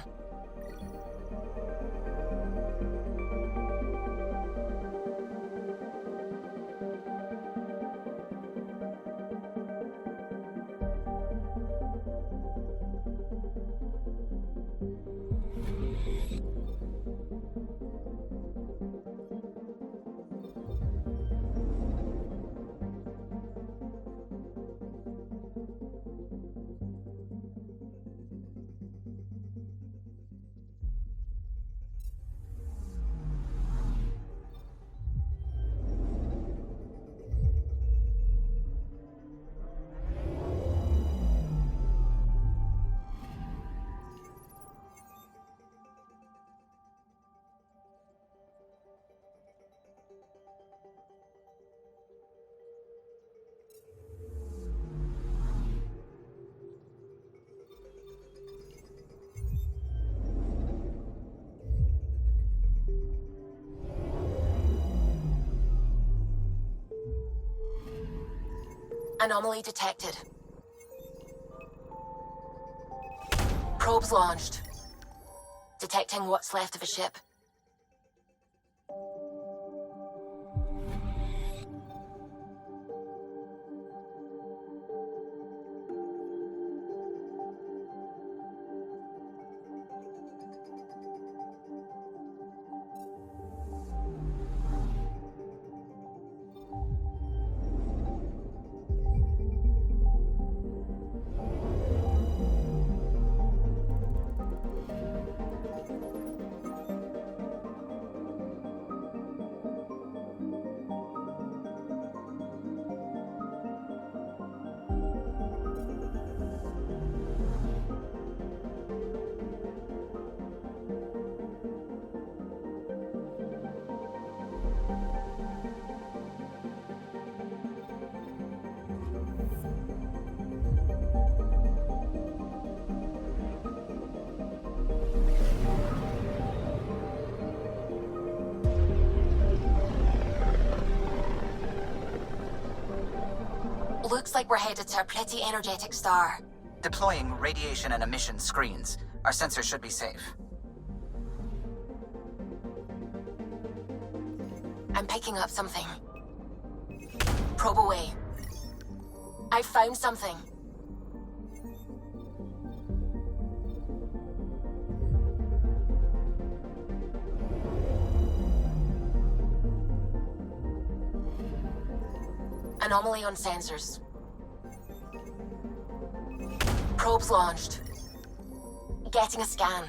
Anomaly detected. Probes launched. Detecting what's left of a ship. Looks like we're headed to a pretty energetic star. Deploying radiation and emission screens. Our sensors should be safe. I'm picking up something. Probe away. I found something. Anomaly on sensors. Probes launched. Getting a scan.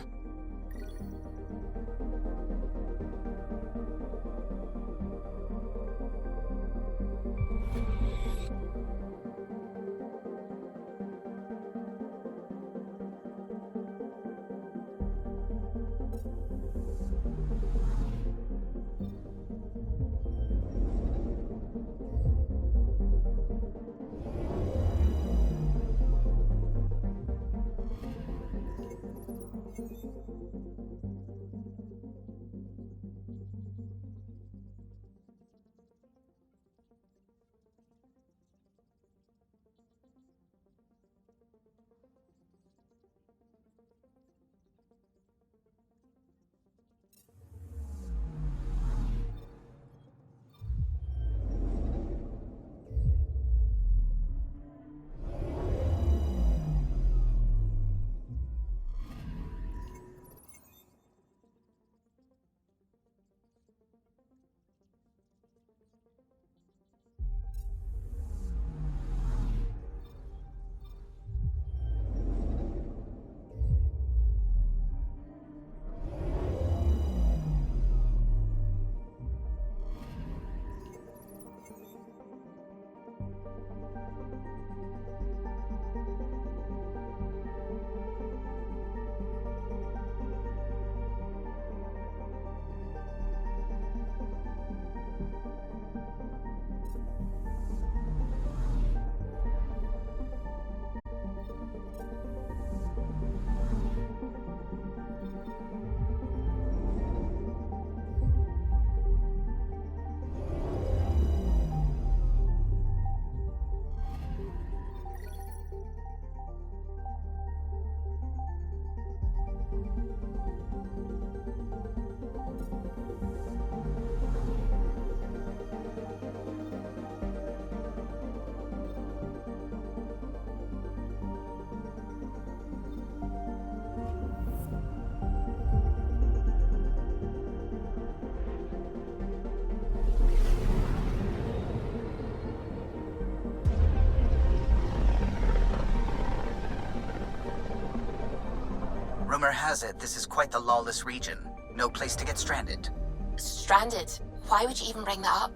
Rumor has it this is quite the lawless region. No place to get stranded. Stranded? Why would you even bring that up?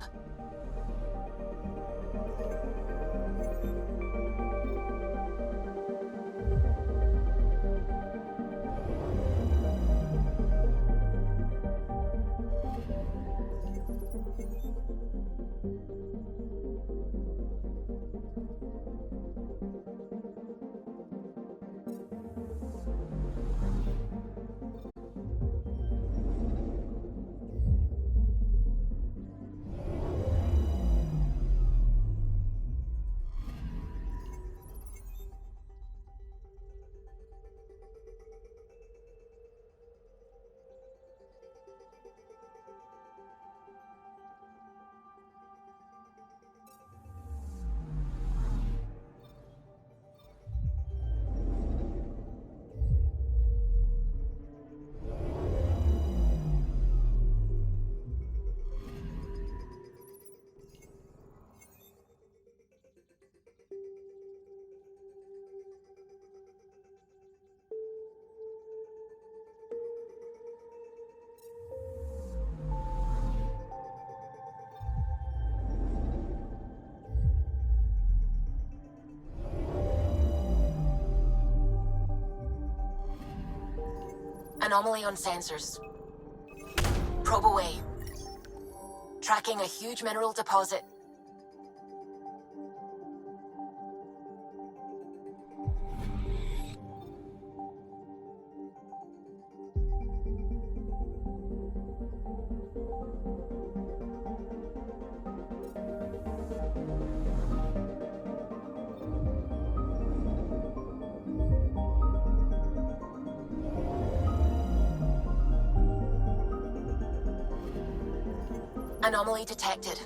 Anomaly on sensors. Probe away. Tracking a huge mineral deposit. Anomaly detected.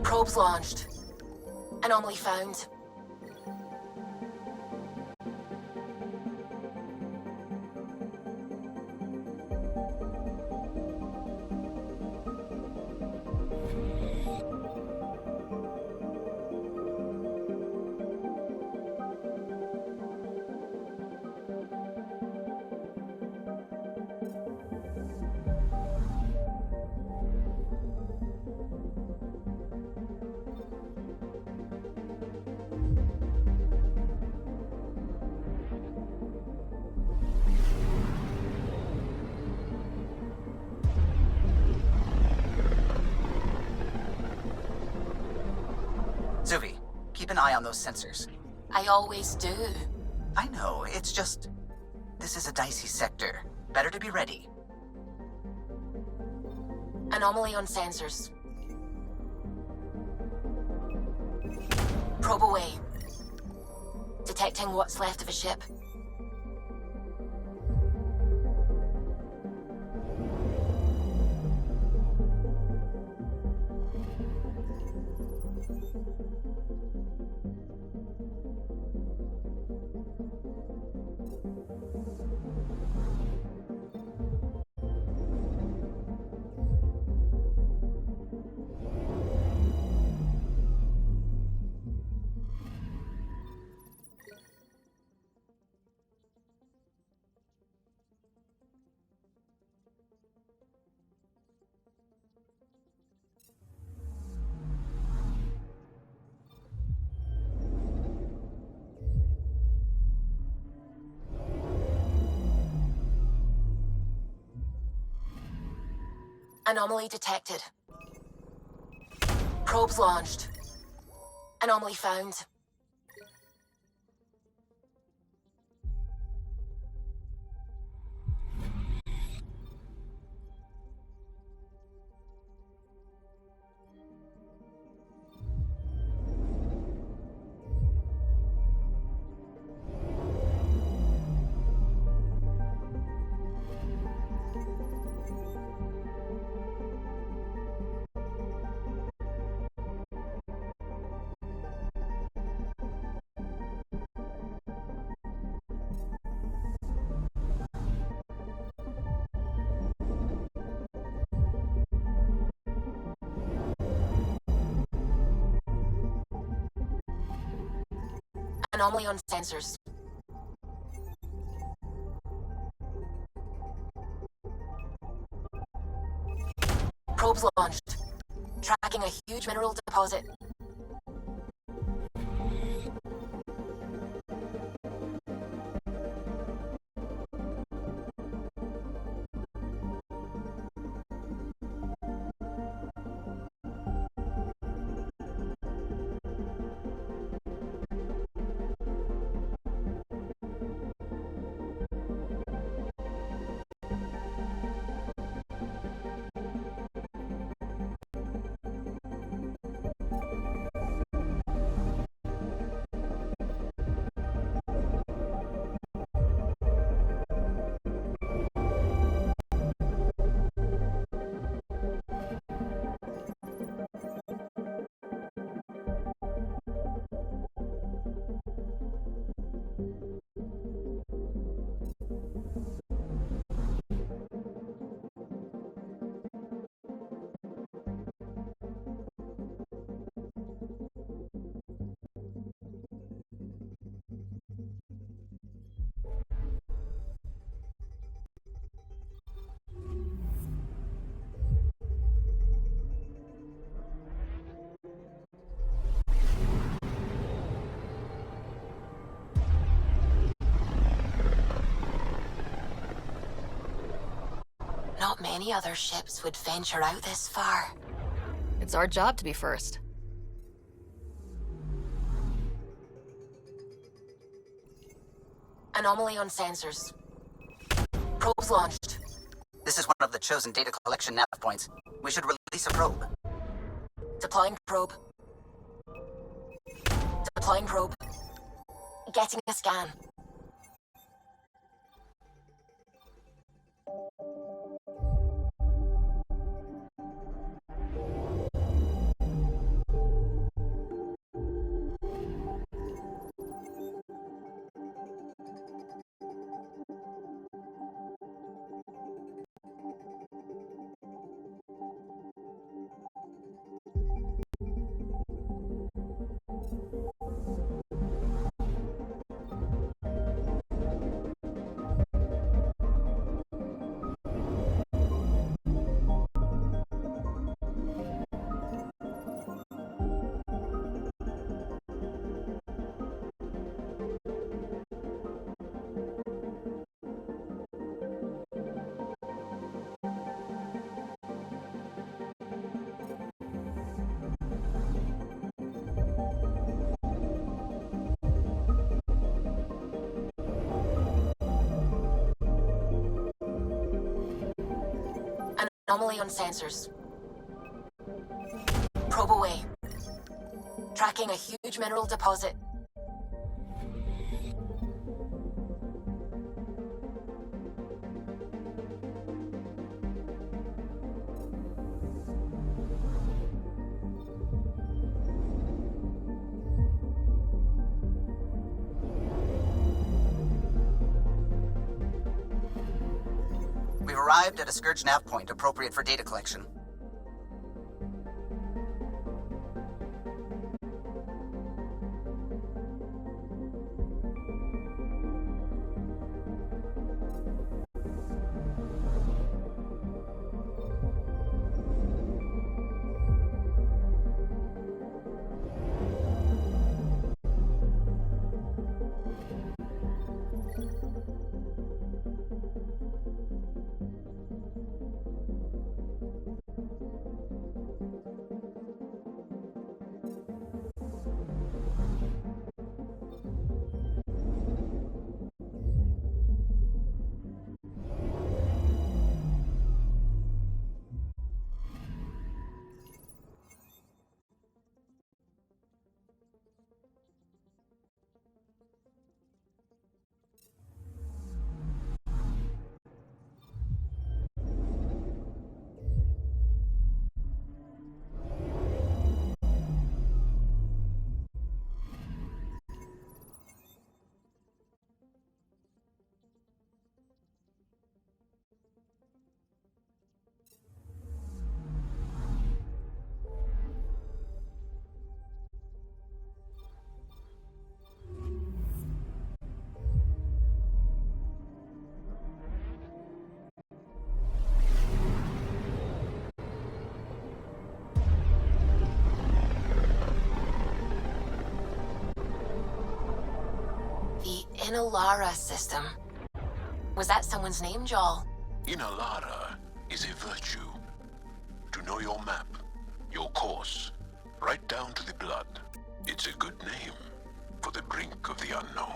Probes launched. Anomaly found. Zuvi, keep an eye on those sensors. I always do. I know, it's just... This is a dicey sector. Better to be ready. Anomaly on sensors. Probe away. Detecting what's left of a ship. Anomaly detected. Probes launched. Anomaly found. Anomaly on sensors. Probes launched. Tracking a huge mineral deposit. Not many other ships would venture out this far. It's our job to be first. Anomaly on sensors. Probes launched. This is one of the chosen data collection nav points. We should release a probe. Deploying probe. Deploying probe. Getting a scan. Anomaly on sensors. Probe away. Tracking a huge mineral deposit. We've arrived at a Scourge nav point appropriate for data collection. Inalara system. Was that someone's name, Joel? Inalara is a virtue. To know your map, your course, right down to the blood. It's a good name for the brink of the unknown.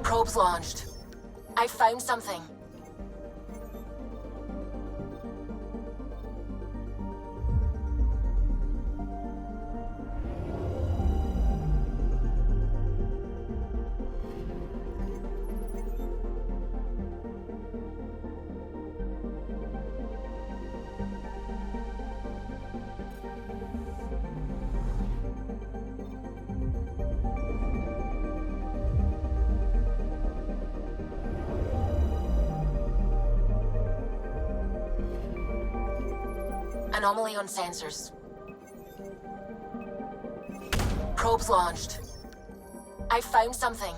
Probes launched. I found something. Anomaly on sensors. Probes launched. I found something.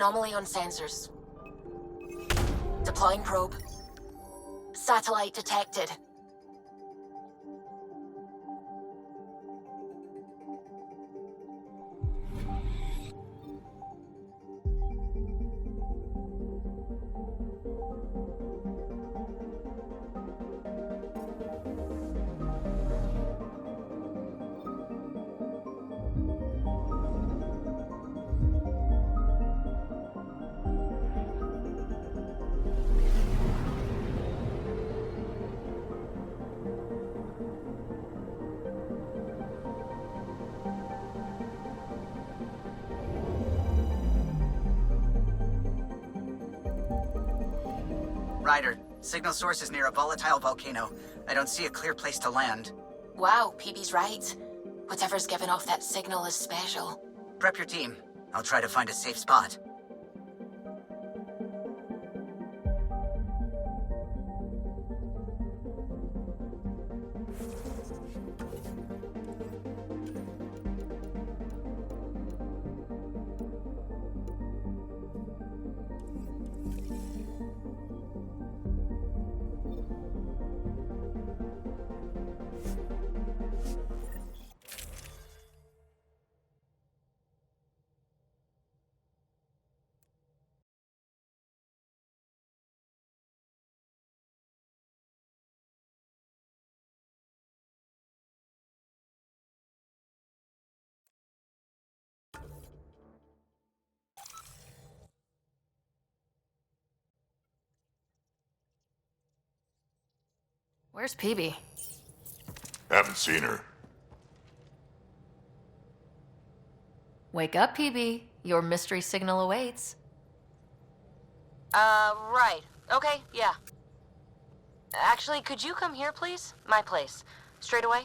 Anomaly on sensors. Deploying probe. Satellite detected. Ryder, signal source is near a volatile volcano. I don't see a clear place to land. Wow, Peebee's right. Whatever's giving off that signal is special. Prep your team. I'll try to find a safe spot. Where's Peebee? Haven't seen her. Wake up, Peebee. Your mystery signal awaits. Right. Okay, yeah. Actually, could you come here, please? My place. Straight away?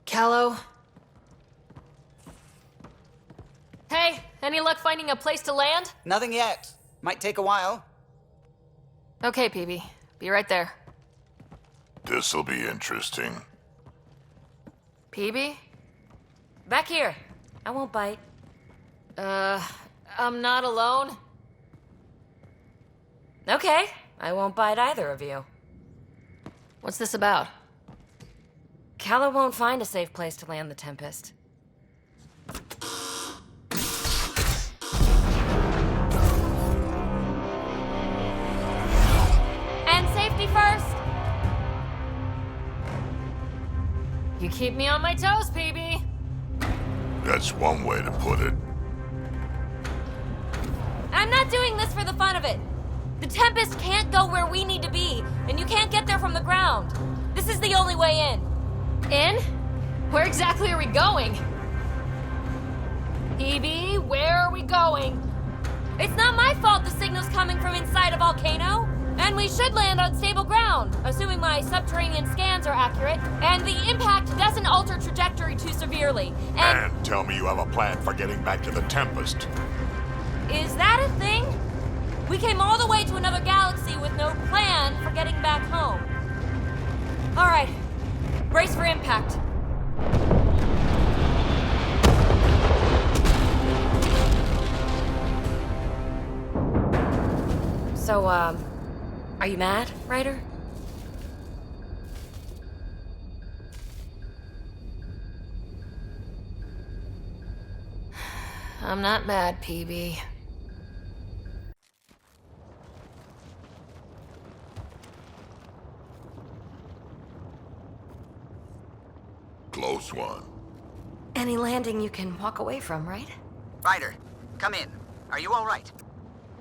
Callow? Hey, any luck finding a place to land? Nothing yet. Might take a while. Okay, Peebee. Be right there. This'll be interesting. Peebee? Back here. I won't bite. I'm not alone. Okay, I won't bite either of you. What's this about? Callow won't find a safe place to land the Tempest. And safety first! You keep me on my toes, Peebee. That's one way to put it. I'm not doing this for the fun of it. The Tempest can't go where we need to be, and you can't get there from the ground. This is the only way in. In? Where exactly are we going? Peebee, where are we going? It's not my fault the signal's coming from inside a volcano. And we should land on stable ground, assuming my subterranean scans are accurate, and the impact doesn't alter trajectory too severely. And tell me you have a plan for getting back to the Tempest. Is that a thing? We came all the way to another galaxy with no plan for getting back home. All right, brace for impact. So, are you mad, Ryder? I'm not mad, Peebee. Close one. Any landing you can walk away from, right? Ryder, come in. Are you all right?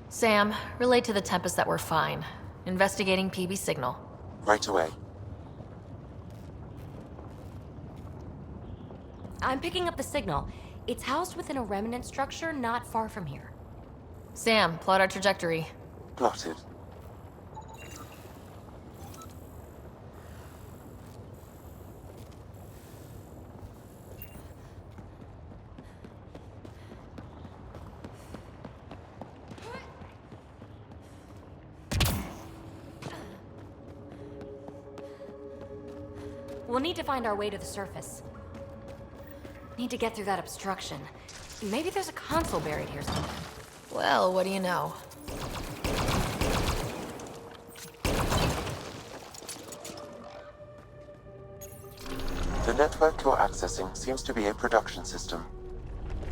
Sam, relay to the Tempest that we're fine. Investigating Peebee signal. Right away. I'm picking up the signal. It's housed within a remnant structure not far from here. Sam, plot our trajectory. Plotted. We'll need to find our way to the surface. Need to get through that obstruction. Maybe there's a console buried here somewhere. Well, what do you know? The network you're accessing seems to be a production system.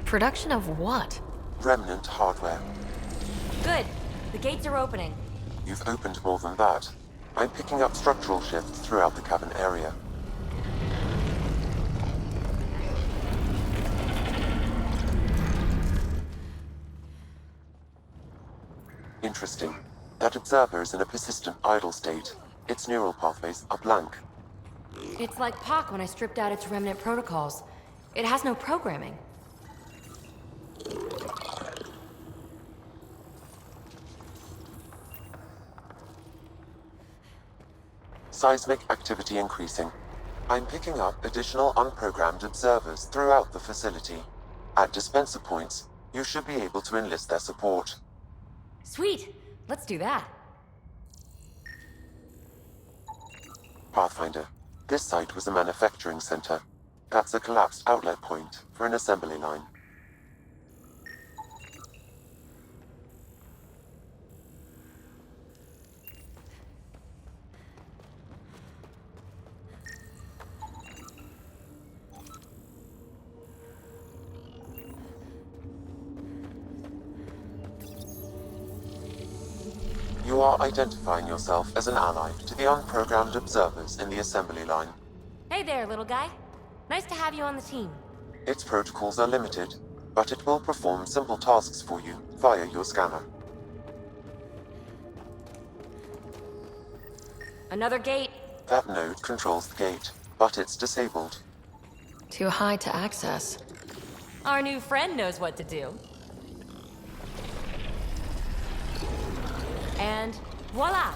Production of what? Remnant hardware. Good. The gates are opening. You've opened more than that. I'm picking up structural shifts throughout the cavern area. Interesting. That observer is in a persistent idle state. Its neural pathways are blank. It's like POC when I stripped out its remnant protocols. It has no programming. Seismic activity increasing. I'm picking up additional unprogrammed observers throughout the facility. At dispenser points, you should be able to enlist their support. Sweet. Let's do that. Pathfinder, this site was a manufacturing center. That's a collapsed outlet point for an assembly line. You are identifying yourself as an ally to the unprogrammed observers in the assembly line. Hey there, little guy. Nice to have you on the team. Its protocols are limited, but it will perform simple tasks for you via your scanner. Another gate. That node controls the gate, but it's disabled. Too high to access. Our new friend knows what to do. And voila!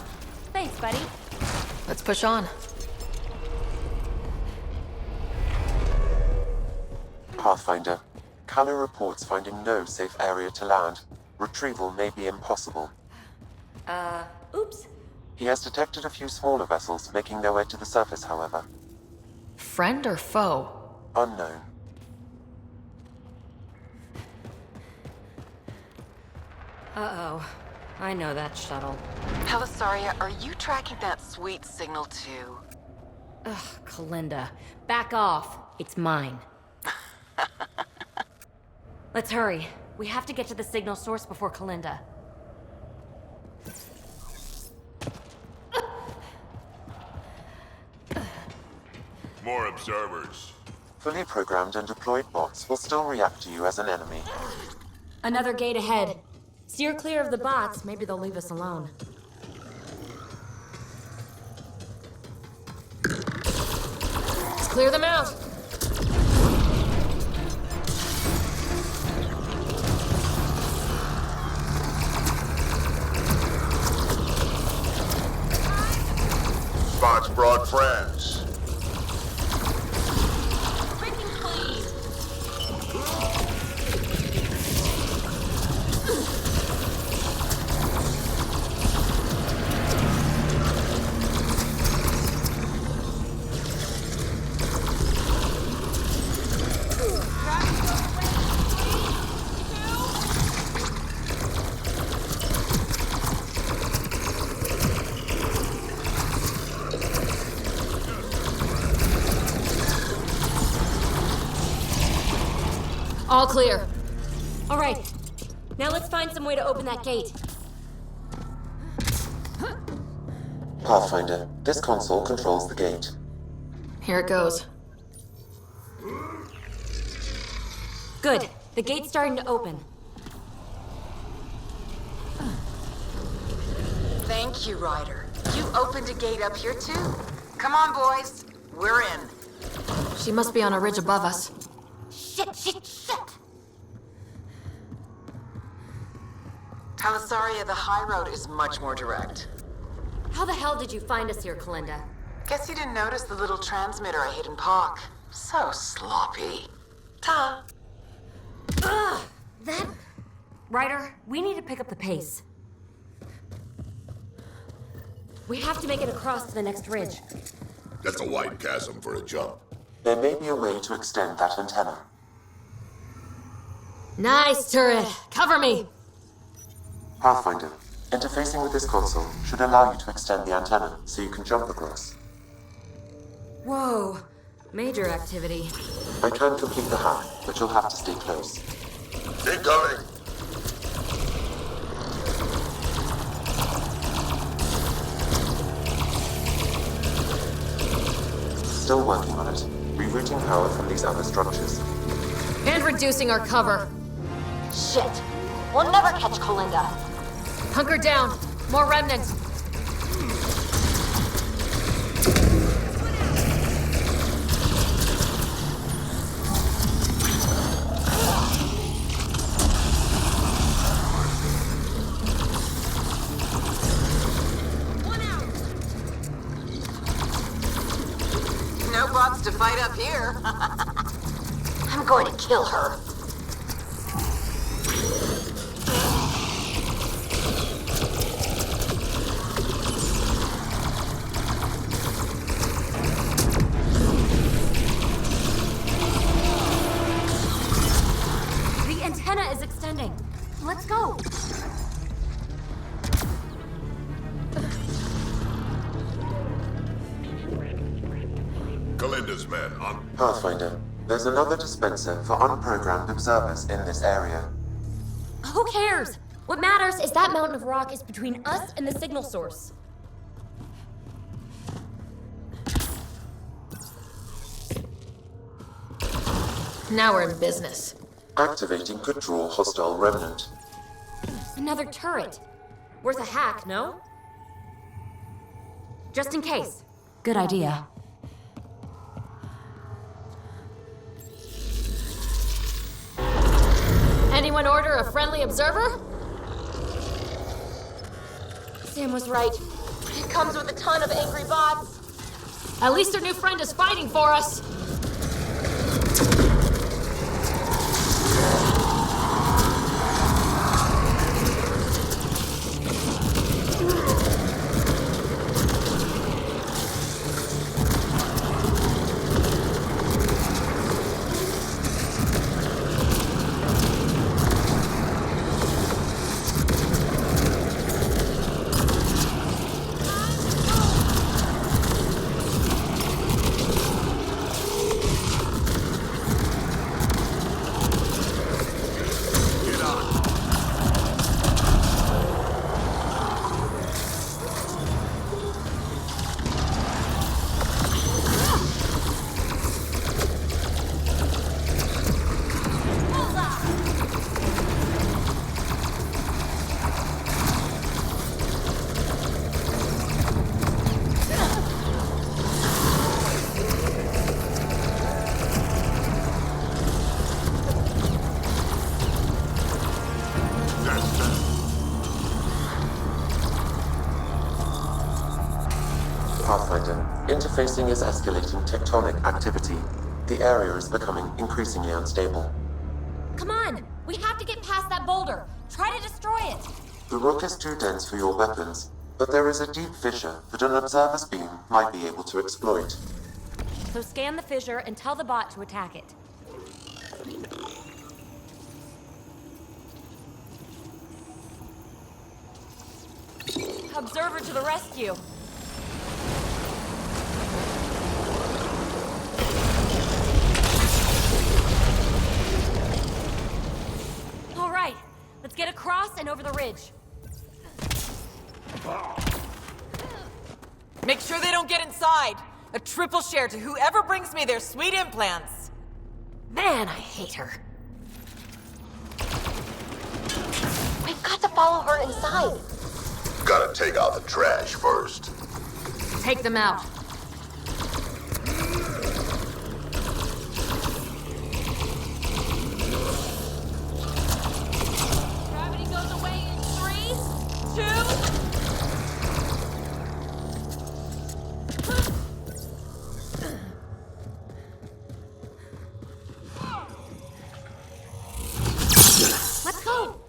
Thanks, buddy. Let's push on. Pathfinder, Kala reports finding no safe area to land. Retrieval may be impossible. Oops. He has detected a few smaller vessels making their way to the surface, however. Friend or foe? Unknown. Uh-oh. I know that shuttle. Helisaria, are you tracking that sweet signal too? Ugh, Kalinda. Back off. It's mine. Let's hurry. We have to get to the signal source before Kalinda. More observers. Fully programmed and deployed bots will still react to you as an enemy. Another gate ahead. Steer clear of the bots. Maybe they'll leave us alone. Let's clear them out. Bots brought friends. All clear. All right. Now let's find some way to open that gate. Pathfinder, this console controls the gate. Here it goes. Good. The gate's starting to open. Thank you, Ryder. You opened a gate up here too? Come on, boys. We're in. She must be on a ridge above us. Shit! Helisaria, the high road is much more direct. How the hell did you find us here, Kalinda? Guess you didn't notice the little transmitter I hid in POC. So sloppy. Ta. Ugh! That... Ryder, we need to pick up the pace. We have to make it across to the next ridge. That's a wide chasm for a jump. There may be a way to extend that antenna. Nice turret. Cover me. Pathfinder, interfacing with this console should allow you to extend the antenna so you can jump across. Whoa. Major activity. I can complete the hack, but you'll have to stay close. Incoming! Still working on it. Rerouting power from these other structures. And reducing our cover. Shit. We'll never catch Kalinda. Hunker down. More remnants. No bots to fight up here. I'm going to kill her. The antenna is extending. Let's go. Kalinda's men on... Pathfinder, there's another dispenser for unprogrammed observers in this area. Who cares? What matters is that mountain of rock is between us and the signal source. Now we're in business. Activating could draw hostile remnant. Another turret. Worth a hack, no? Just in case. Good idea. Anyone order a friendly observer? Sam was right. It comes with a ton of angry bots. At least our new friend is fighting for us. Pathfinder, interfacing is escalating tectonic activity. The area is becoming increasingly unstable. Come on! We have to get past that boulder. Try to destroy it. The rock is too dense for your weapons, but there is a deep fissure that an observer's beam might be able to exploit. So scan the fissure and tell the bot to attack it. Observer to the rescue. All right, let's get across and over the ridge. Make sure they don't get inside. A triple share to whoever brings me their sweet implants. Man, I hate her. We've got to follow her inside. Gotta take out the trash first. Take them out. Gravity goes away in 3, 2... Let's go!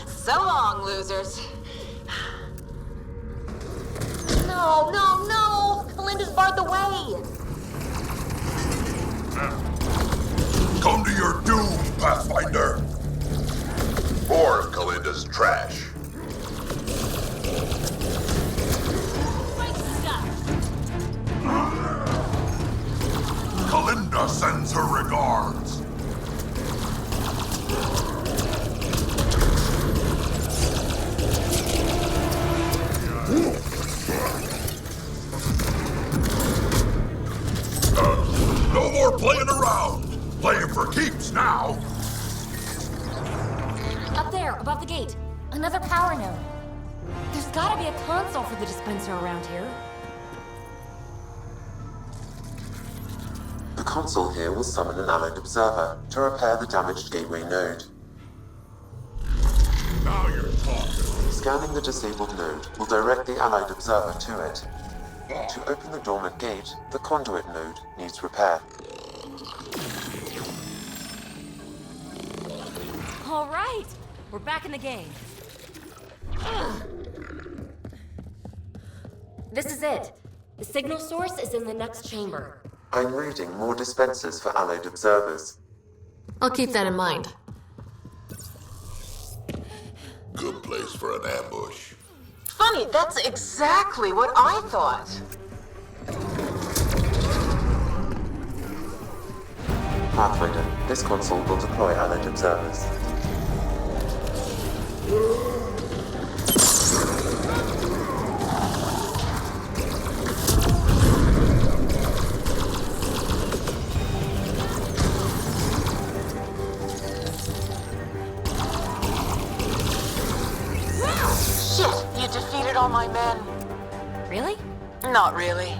So long, losers. No, no, no! Kalinda's barred the way! Come to your doom, Pathfinder! More of Kalinda's trash. Kalinda sends her regards. No more playing around. Playing for keeps now. Up there, above the gate. Another power node. There's gotta be a console for the dispenser around here. The console here will summon an allied observer to repair the damaged gateway node. Now you're talking. Scanning the disabled node will direct the allied observer to it. To open the dormant gate, the conduit node needs repair. All right, we're back in the game. This is it. The signal source is in the next chamber. I'm reading more dispensers for allied observers. I'll keep that in mind. Good place for an ambush. Funny, that's exactly what I thought. Pathfinder, this console will deploy allied observers. Shit, you defeated all my men. Really? Not really.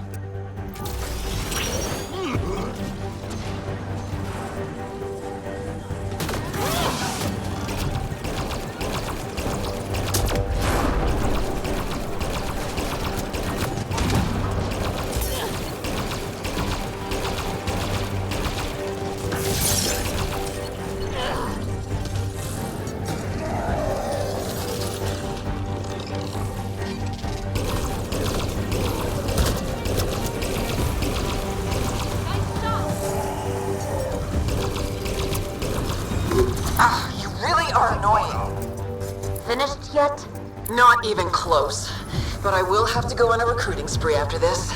You really are annoying. Finished yet? Not even close. But I will have to go on a recruiting spree after this.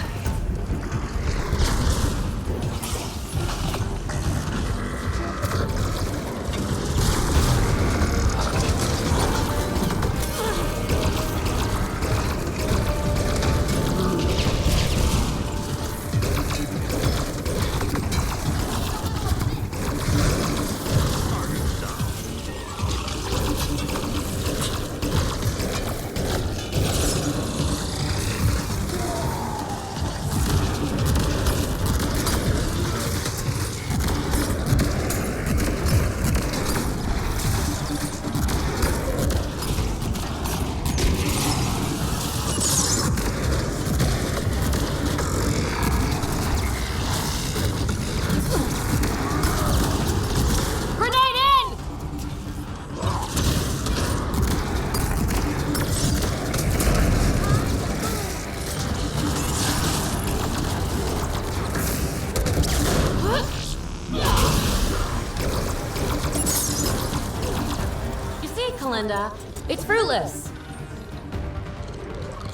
It's fruitless.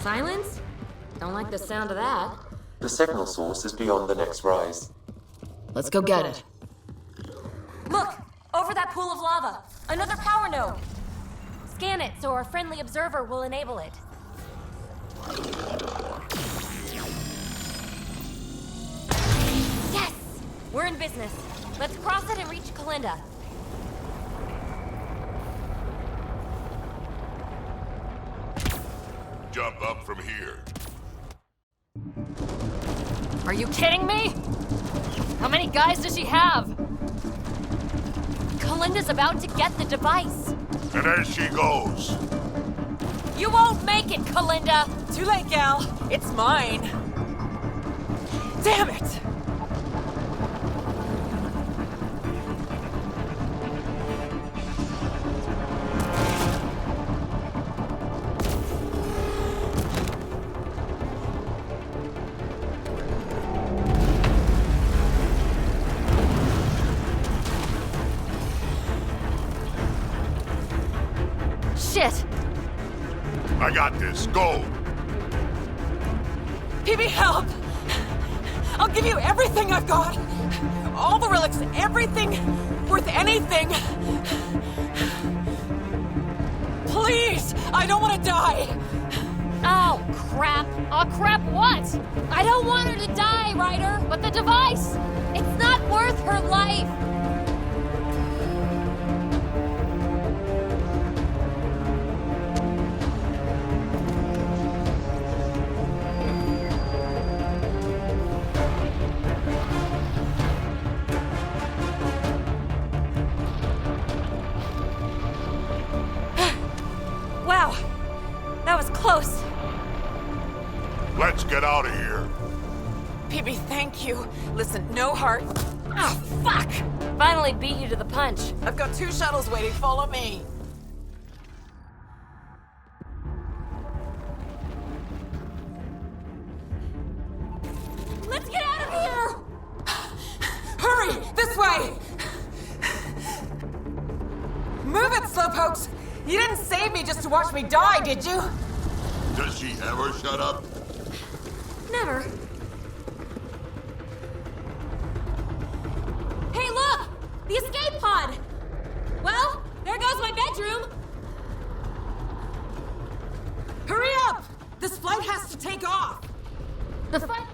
Silence? Don't like the sound of that. The signal source is beyond the next rise. Let's go get it. Look! Over that pool of lava! Another power node! Scan it so our friendly observer will enable it. Yes! We're in business. Let's cross it and reach Kalinda. Jump up from here. Are you kidding me? How many guys does she have? Kalinda's about to get the device. And as she goes. You won't make it, Kalinda! Too late, gal. It's mine. Damn it! I got this. Go! Peebee, help! I'll give you everything I've got! All the relics, everything worth anything! Please! I don't want to die! Oh, crap. Oh, crap, what? I don't want her to die, Ryder, but the device, it's not worth her life. Wow, that was close. Let's get out of here. Peebee, thank you. Listen, no heart. Ah, fuck! Finally beat you to the punch. I've got 2 shuttles waiting. Follow me. Let's get out of here! Hurry! This way! Move it, slowpokes! You didn't save me just to watch me die, did you? Does she ever shut up? Never. Hey, look! The escape pod! Well, there goes my bedroom. Hurry up! This flight has to take off! The flight...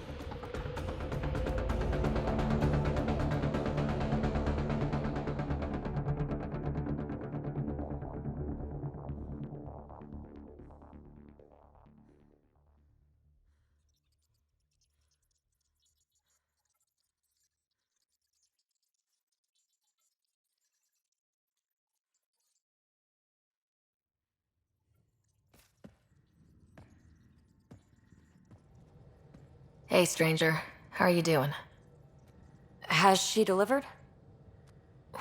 Hey, stranger. How are you doing? Has she delivered?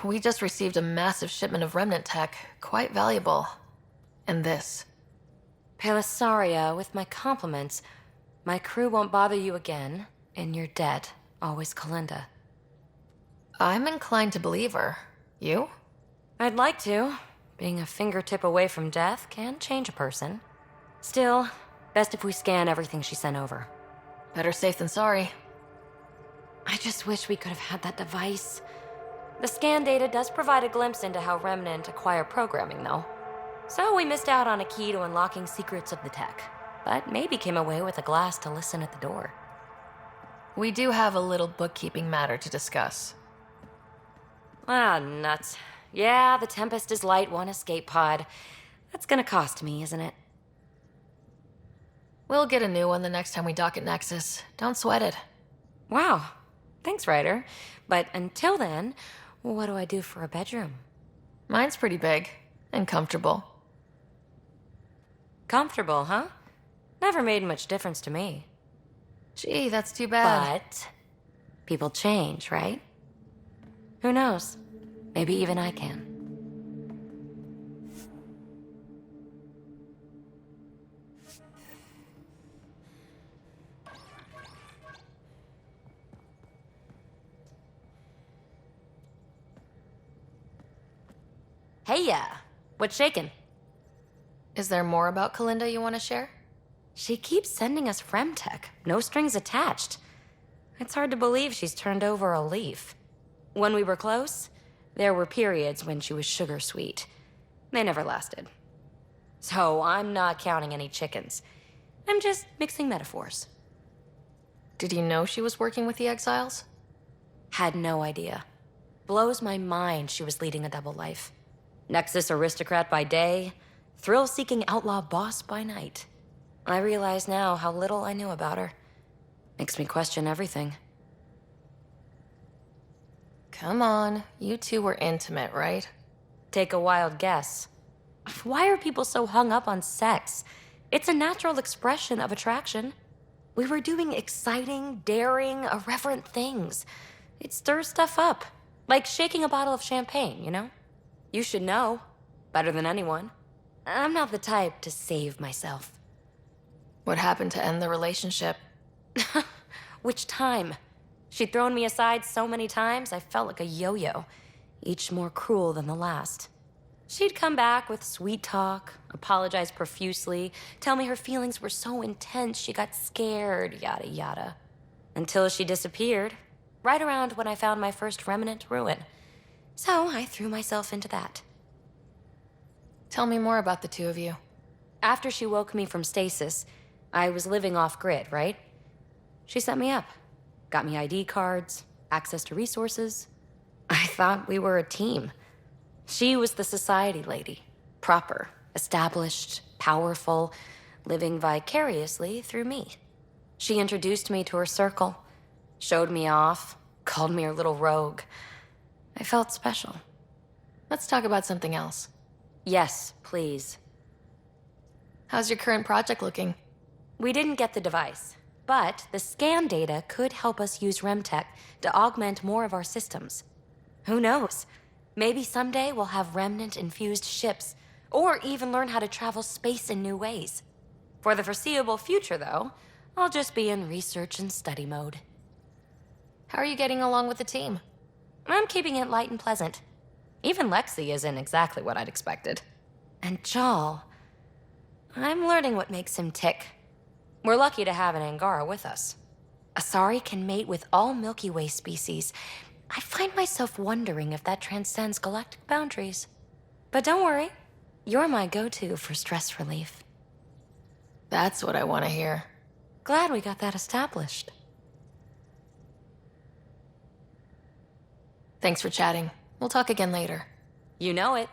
We just received a massive shipment of Remnant tech. Quite valuable. And this. Pelisaria, with my compliments. My crew won't bother you again, and you're dead. Always Kalinda. I'm inclined to believe her. You? I'd like to. Being a fingertip away from death can change a person. Still, best if we scan everything she sent over. Better safe than sorry. I just wish we could have had that device. The scan data does provide a glimpse into how Remnant acquire programming, though. So we missed out on a key to unlocking secrets of the tech, but maybe came away with a glass to listen at the door. We do have a little bookkeeping matter to discuss. Ah, nuts. Yeah, the Tempest is light 1 escape pod. That's gonna cost me, isn't it? We'll get a new one the next time we dock at Nexus. Don't sweat it. Wow. Thanks, Ryder. But until then, what do I do for a bedroom? Mine's pretty big. And comfortable. Comfortable, huh? Never made much difference to me. Gee, that's too bad. But people change, right? Who knows? Maybe even I can. Hey-ya! What's shaking? Is there more about Kalinda you want to share? She keeps sending us Fremtech, no strings attached. It's hard to believe she's turned over a leaf. When we were close, there were periods when she was sugar sweet. They never lasted. So I'm not counting any chickens. I'm just mixing metaphors. Did you know she was working with the Exiles? Had no idea. Blows my mind she was leading a double life. Nexus aristocrat by day, thrill-seeking outlaw boss by night. I realize now how little I knew about her. Makes me question everything. Come on, you two were intimate, right? Take a wild guess. Why are people so hung up on sex? It's a natural expression of attraction. We were doing exciting, daring, irreverent things. It stirs stuff up. Like shaking a bottle of champagne, you know? You should know. Better than anyone. I'm not the type to save myself. What happened to end the relationship? Which time? She'd thrown me aside so many times, I felt like a yo-yo. Each more cruel than the last. She'd come back with sweet talk, apologize profusely, tell me her feelings were so intense she got scared, yada yada. Until she disappeared, right around when I found my first Remnant ruin. So I threw myself into that. Tell me more about the two of you. After she woke me from stasis, I was living off-grid, right? She set me up. Got me ID cards, access to resources. I thought we were a team. She was the society lady. Proper, established, powerful, living vicariously through me. She introduced me to her circle, showed me off, called me her little rogue. I felt special. Let's talk about something else. Yes, please. How's your current project looking? We didn't get the device, but the scan data could help us use Remtech to augment more of our systems. Who knows? Maybe someday we'll have Remnant-infused ships, or even learn how to travel space in new ways. For the foreseeable future, though, I'll just be in research and study mode. How are you getting along with the team? I'm keeping it light and pleasant. Even Lexi isn't exactly what I'd expected. And Jal, I'm learning what makes him tick. We're lucky to have an Angara with us. Asari can mate with all Milky Way species. I find myself wondering if that transcends galactic boundaries. But don't worry, you're my go-to for stress relief. That's what I want to hear. Glad we got that established. Thanks for chatting. We'll talk again later. You know it.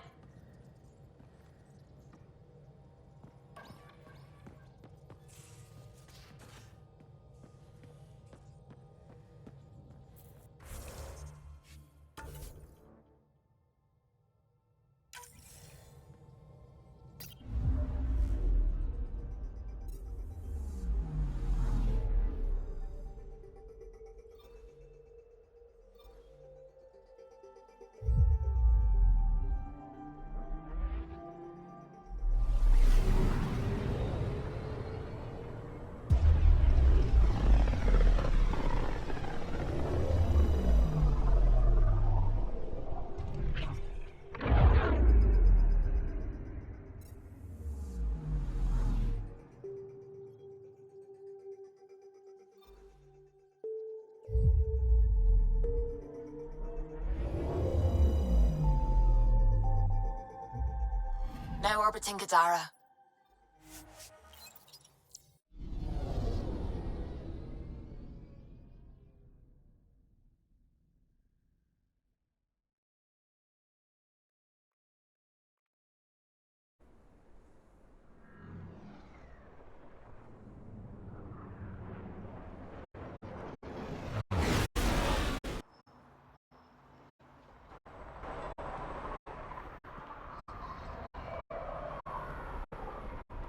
Now orbiting Kadara.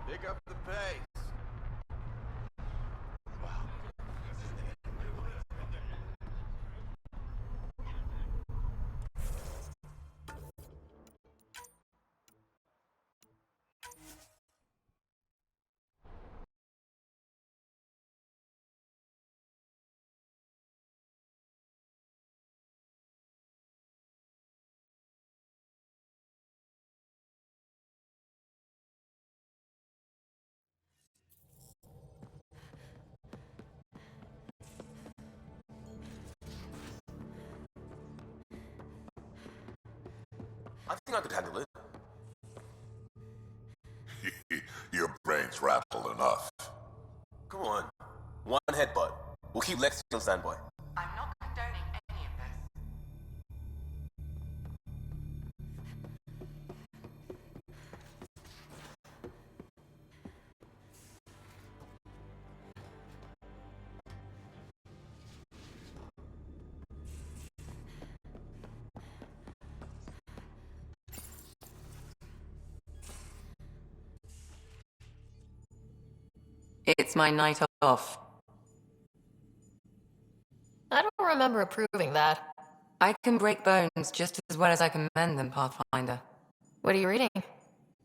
Pick up the pace. I think I could handle it. Your brain's rattled enough. Come on. One headbutt. We'll keep Lexi on standby. I'm not condoning any of this. It's my night off. I don't remember approving that. I can break bones just as well as I can mend them, Pathfinder. What are you reading?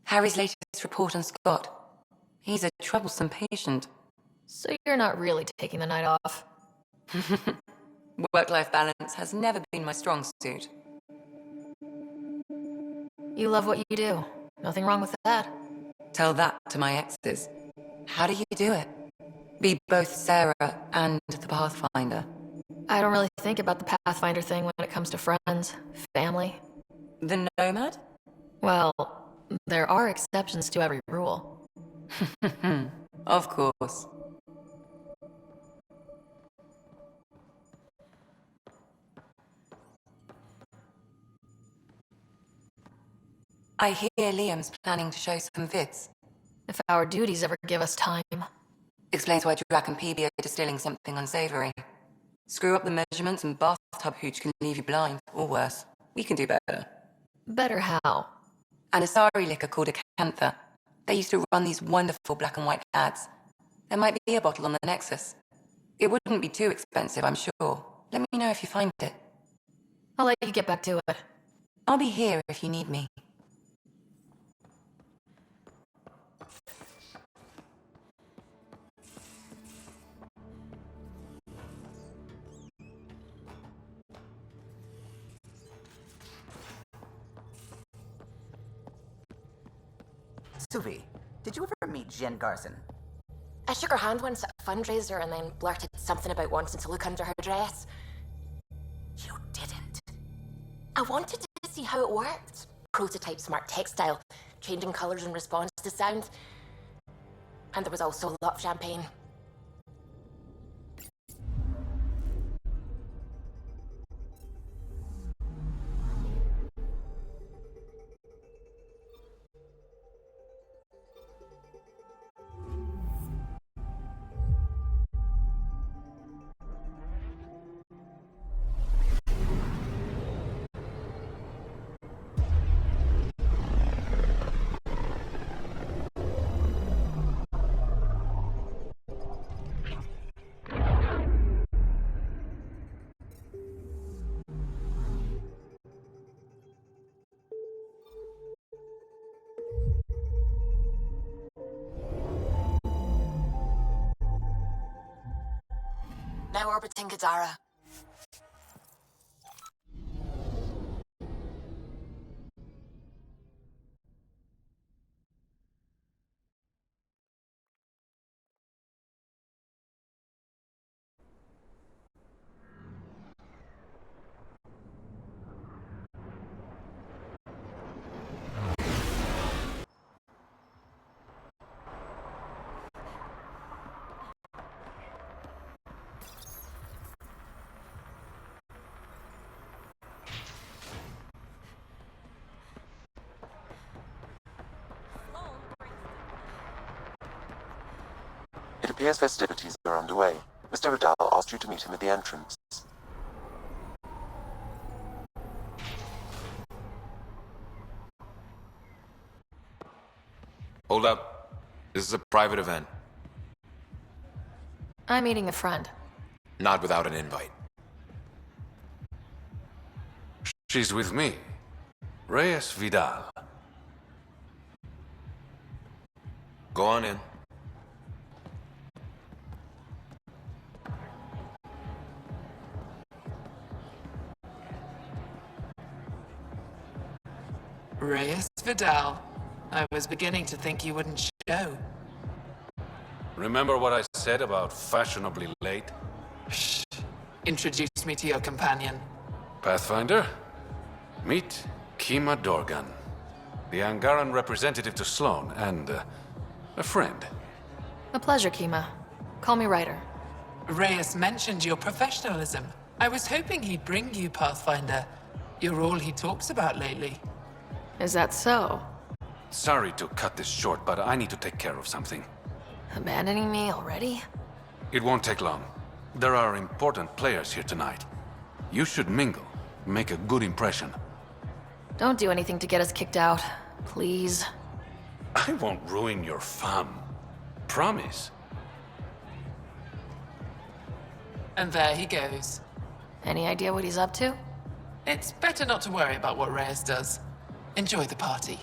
Harry's latest report on Scott. He's a troublesome patient. So you're not really taking the night off? Work-life balance has never been my strong suit. You love what you do. Nothing wrong with that. Tell that to my exes. How do you do it? Be both Sarah and the Pathfinder. I don't really think about the Pathfinder thing when it comes to friends, family. The Nomad? Well, there are exceptions to every rule. Of course. I hear Liam's planning to show some vids. If our duties ever give us time. Explains why Drac and Peebee are distilling something unsavory. Screw up the measurements and bathtub hooch can leave you blind, or worse. We can do better. Better how? An Asari liquor called a Cantha. They used to run these wonderful black and white ads. There might be a bottle on the Nexus. It wouldn't be too expensive, I'm sure. Let me know if you find it. I'll let you get back to it. I'll be here if you need me. Suvi, did you ever meet Jen Garson? I shook her hand once at a fundraiser and then blurted something about wanting to look under her dress. You didn't. I wanted to see how it worked. Prototype smart textile, changing colours in response to sound. And there was also a lot of champagne. Now orbiting Kadara. It appears festivities are underway. Mr. Vidal asked you to meet him at the entrance. Hold up. This is a private event. I'm meeting a friend. Not without an invite. She's with me. Reyes Vidal. Go on in. Reyes Vidal. I was beginning to think you wouldn't show. Remember what I said about fashionably late? Shh. Introduce me to your companion. Pathfinder? Meet Kima Dorgan, the Angaran representative to Sloan, and a friend. A pleasure, Kima. Call me Ryder. Reyes mentioned your professionalism. I was hoping he'd bring you, Pathfinder. You're all he talks about lately. Is that so? Sorry to cut this short, but I need to take care of something. Abandoning me already? It won't take long. There are important players here tonight. You should mingle, make a good impression. Don't do anything to get us kicked out, please. I won't ruin your fun. Promise. And there he goes. Any idea what he's up to? It's better not to worry about what Reyes does. Enjoy the party.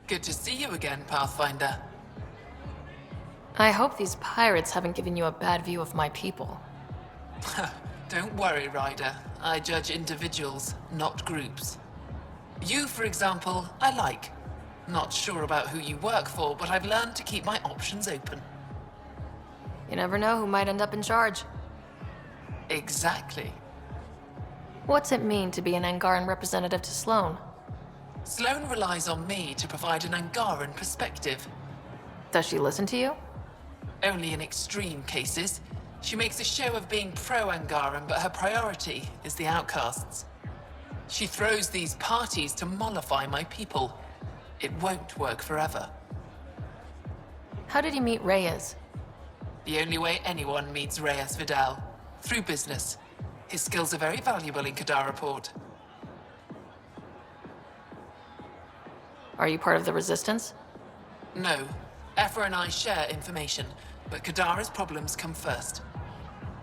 Good to see you again, Pathfinder. I hope these pirates haven't given you a bad view of my people. Don't worry, Ryder. I judge individuals, not groups. You, for example, I like. Not sure about who you work for, but I've learned to keep my options open. You never know who might end up in charge. Exactly. What's it mean to be an Angaran representative to Sloan? Sloan relies on me to provide an Angaran perspective. Does she listen to you? Only in extreme cases. She makes a show of being pro-Angaran, but her priority is the outcasts. She throws these parties to mollify my people. It won't work forever. How did you meet Reyes? The only way anyone meets Reyes Vidal. Through business. His skills are very valuable in Kadara Port. Are you part of the Resistance? No. Ephra and I share information, but Kadara's problems come first.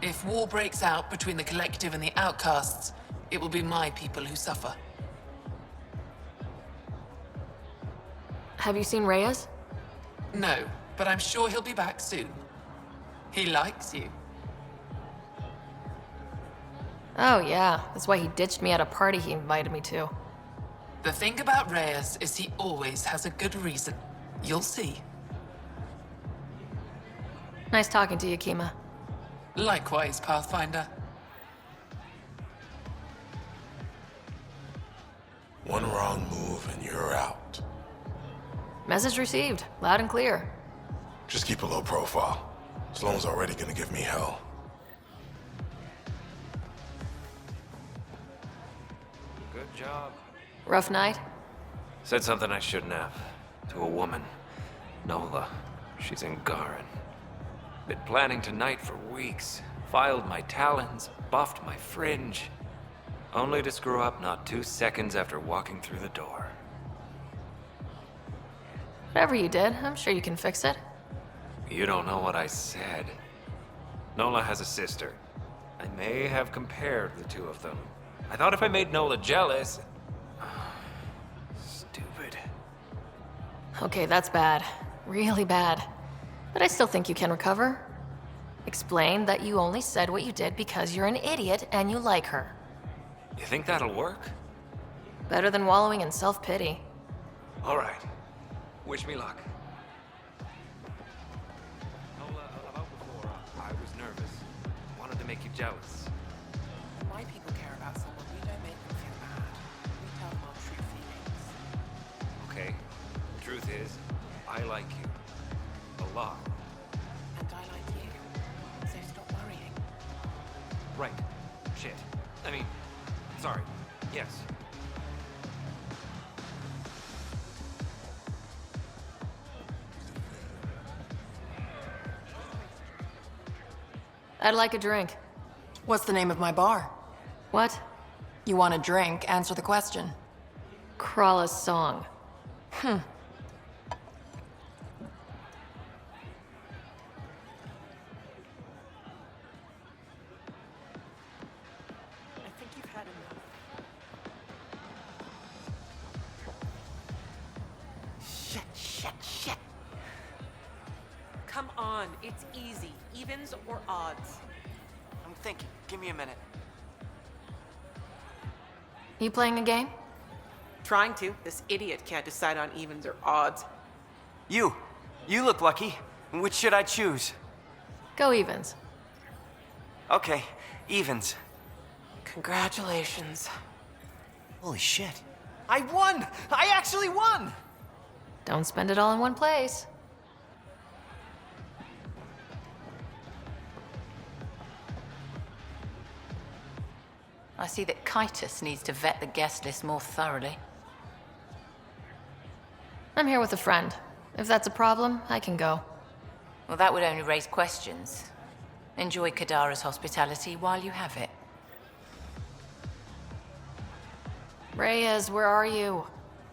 If war breaks out between the Collective and the Outcasts, it will be my people who suffer. Have you seen Reyes? No, but I'm sure he'll be back soon. He likes you. Oh yeah, that's why he ditched me at a party he invited me to. The thing about Reyes is he always has a good reason. You'll see. Nice talking to you, Kima. Likewise, Pathfinder. One wrong move and you're out. Message received, loud and clear. Just keep a low profile. Sloan's already gonna give me hell. Good job. Rough night? Said something I shouldn't have. To a woman. Nola. She's in Garin. Been planning tonight for weeks. Filed my talons, buffed my fringe. Only to screw up not 2 seconds after walking through the door. Whatever you did, I'm sure you can fix it. You don't know what I said. Nola has a sister. I may have compared the two of them. I thought if I made Nola jealous... Stupid. Okay, that's bad. Really bad. But I still think you can recover. Explain that you only said what you did because you're an idiot and you like her. You think that'll work? Better than wallowing in self-pity. All right. Wish me luck. Nola, about before, I was nervous. Wanted to make you jealous. When my people care about someone, we don't make them feel bad. We tell them our true feelings. Okay. The truth is, I like you. A lot. And I like you. So stop worrying. Right. Shit. I mean, sorry. Yes. I'd like a drink. What's the name of my bar? What? You want a drink? Answer the question. Krala's song. I think you've had enough. Shit. Come on, it's easy. Evens or odds? I'm thinking. Give me a minute. You playing a game? Trying to. This idiot can't decide on evens or odds. You look lucky. Which should I choose? Go evens. Okay, evens. Congratulations. Holy shit. I won! I actually won! Don't spend it all in one place. I see that Kitus needs to vet the guest list more thoroughly. I'm here with a friend. If that's a problem, I can go. Well, that would only raise questions. Enjoy Kadara's hospitality while you have it. Reyes, where are you?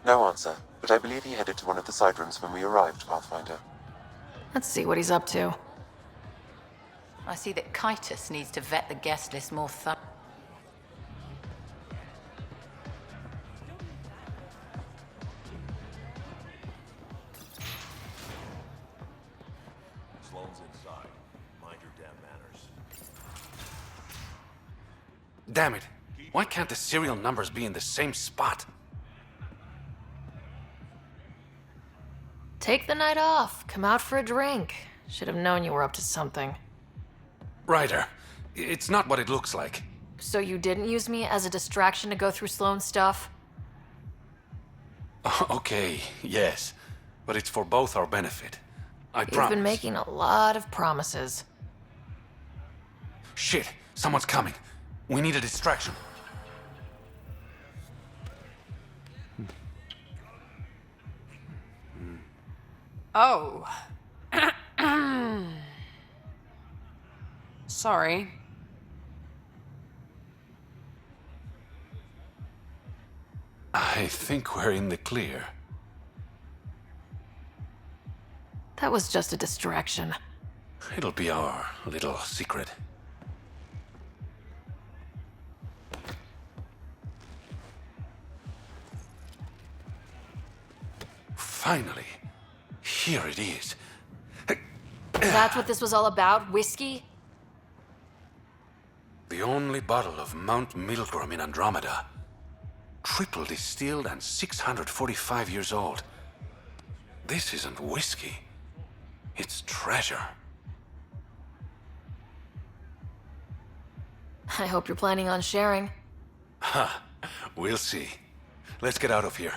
No answer, but I believe he headed to one of the side rooms when we arrived, Pathfinder. Let's see what he's up to. I see that Kitus needs to vet the guest list more thoroughly. Sloan's inside. Mind your damn manners. Damn it. Why can't the serial numbers be in the same spot? Take the night off. Come out for a drink. Should have known you were up to something. Ryder, it's not what it looks like. So you didn't use me as a distraction to go through Sloan's stuff? Okay, yes. But it's for both our benefit. I promise. You've been making a lot of promises. Shit, someone's coming. We need a distraction. Oh. Sorry. I think we're in the clear. That was just a distraction. It'll be our little secret. Finally. Here it is. That's what this was all about? Whiskey? The only bottle of Mount Milgram in Andromeda. Triple distilled and 645 years old. This isn't whiskey. It's treasure. I hope you're planning on sharing. Ha! We'll see. Let's get out of here.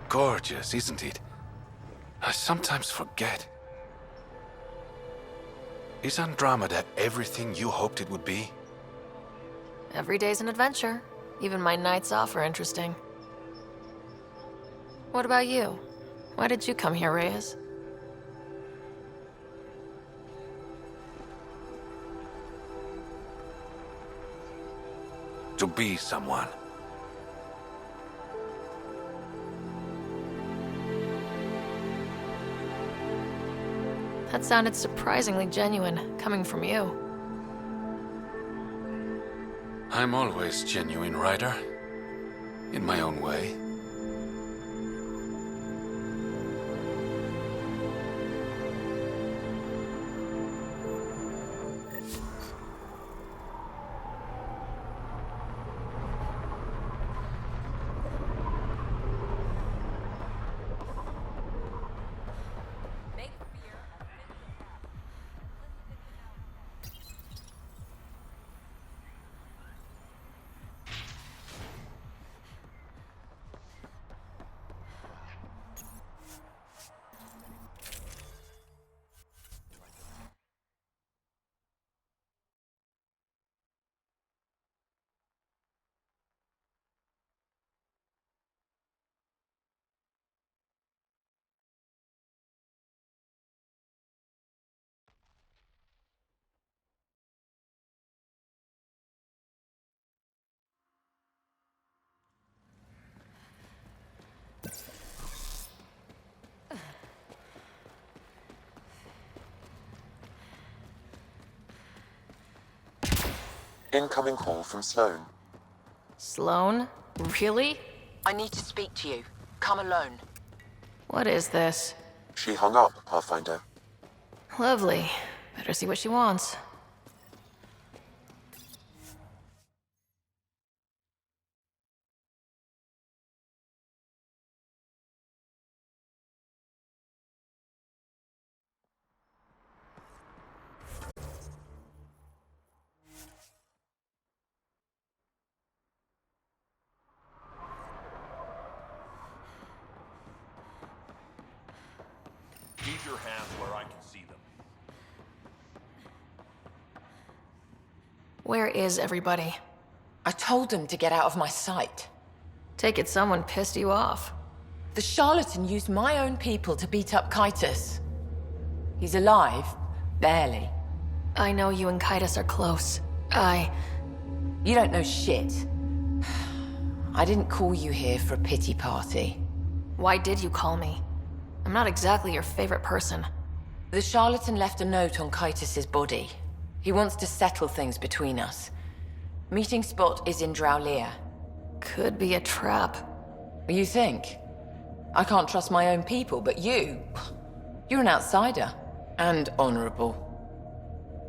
Gorgeous, isn't it? I sometimes forget. Is Andromeda everything you hoped it would be? Every day's an adventure. Even my nights off are interesting. What about you? Why did you come here, Reyes? To be someone. That sounded surprisingly genuine, coming from you. I'm always genuine, Ryder. In my own way. Incoming call from Sloan. Sloan? Really? I need to speak to you. Come alone. What is this? She hung up, Pathfinder. Lovely. Better see what she wants. Keep your hands where I can see them. Where is everybody? I told them to get out of my sight. Take it someone pissed you off. The Charlatan used my own people to beat up Kytus. He's alive, barely. I know you and Kytus are close. You don't know shit. I didn't call you here for a pity party. Why did you call me? I'm not exactly your favorite person. The Charlatan left a note on Kytus's body. He wants to settle things between us. Meeting spot is in Drowlear. Could be a trap. You think? I can't trust my own people, but you're an outsider. And honorable.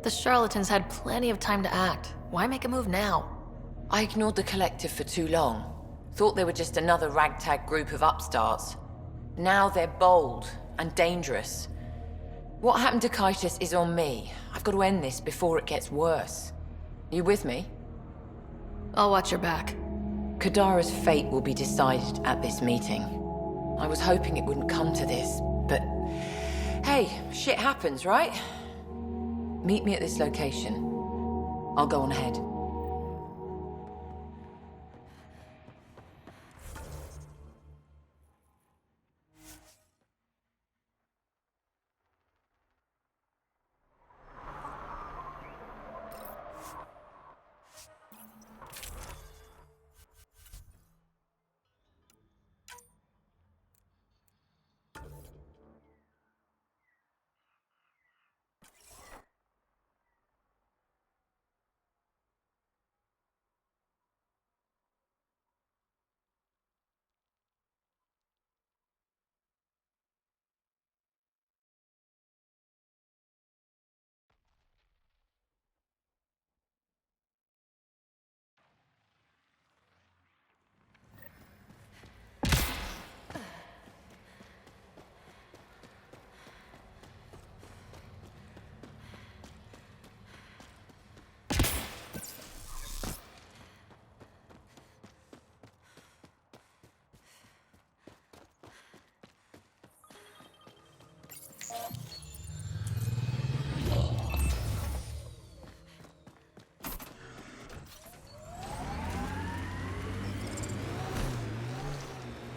The charlatans had plenty of time to act. Why make a move now? I ignored the collective for too long. Thought they were just another ragtag group of upstarts. Now they're bold and dangerous. What happened to Kaitis is on me. I've got to end this before it gets worse. You with me? I'll watch your back. Kadara's fate will be decided at this meeting. I was hoping it wouldn't come to this, but hey, shit happens, right? Meet me at this location. I'll go on ahead.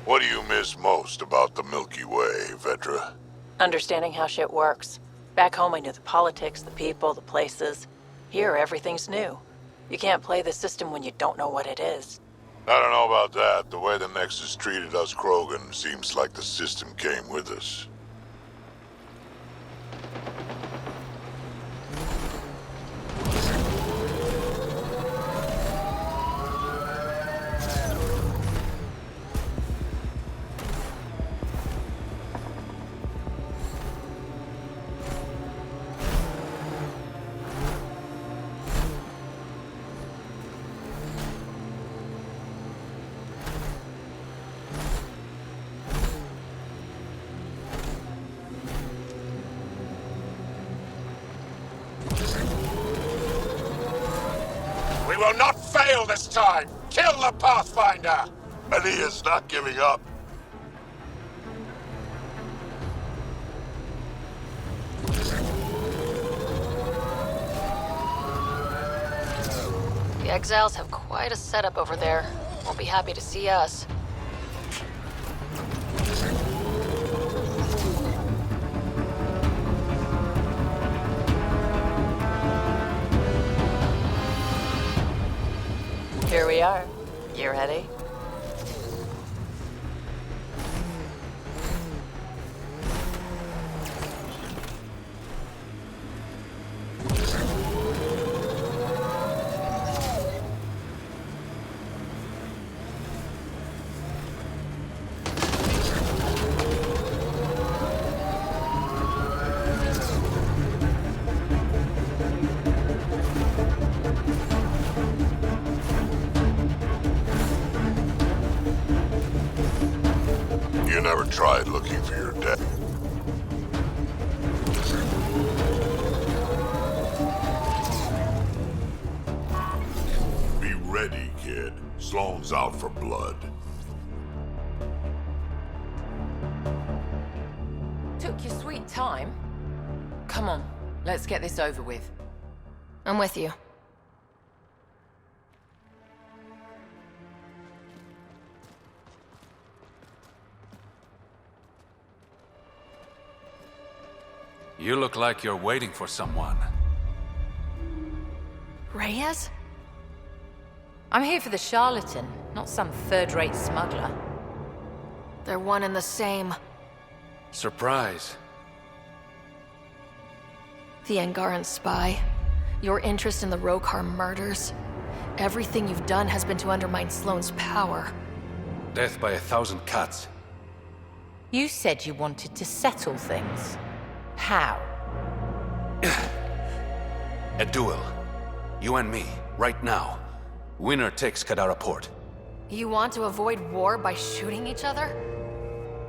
What do you miss most about the Milky Way, Vedra? Understanding how shit works. Back home I knew the politics, the people, the places. Here, everything's new. You can't play the system when you don't know what it is. I don't know about that. The way the Nexus treated us Krogan seems like the system came with us. We will not fail this time! Kill the Pathfinder! And he is not giving up. The Exiles have quite a setup over there. Won't be happy to see us. Here we are. You ready? You never tried looking for your dad. Be ready, kid. Sloan's out for blood. Took your sweet time. Come on, let's get this over with. I'm with you. You look like you're waiting for someone. Reyes? I'm here for the Charlatan, not some third-rate smuggler. They're one and the same. Surprise. The Angaran spy. Your interest in the Rokar murders. Everything you've done has been to undermine Sloan's power. Death by 1,000 cuts. You said you wanted to settle things. How? A duel. You and me, right now. Winner takes Kadara Port. You want to avoid war by shooting each other?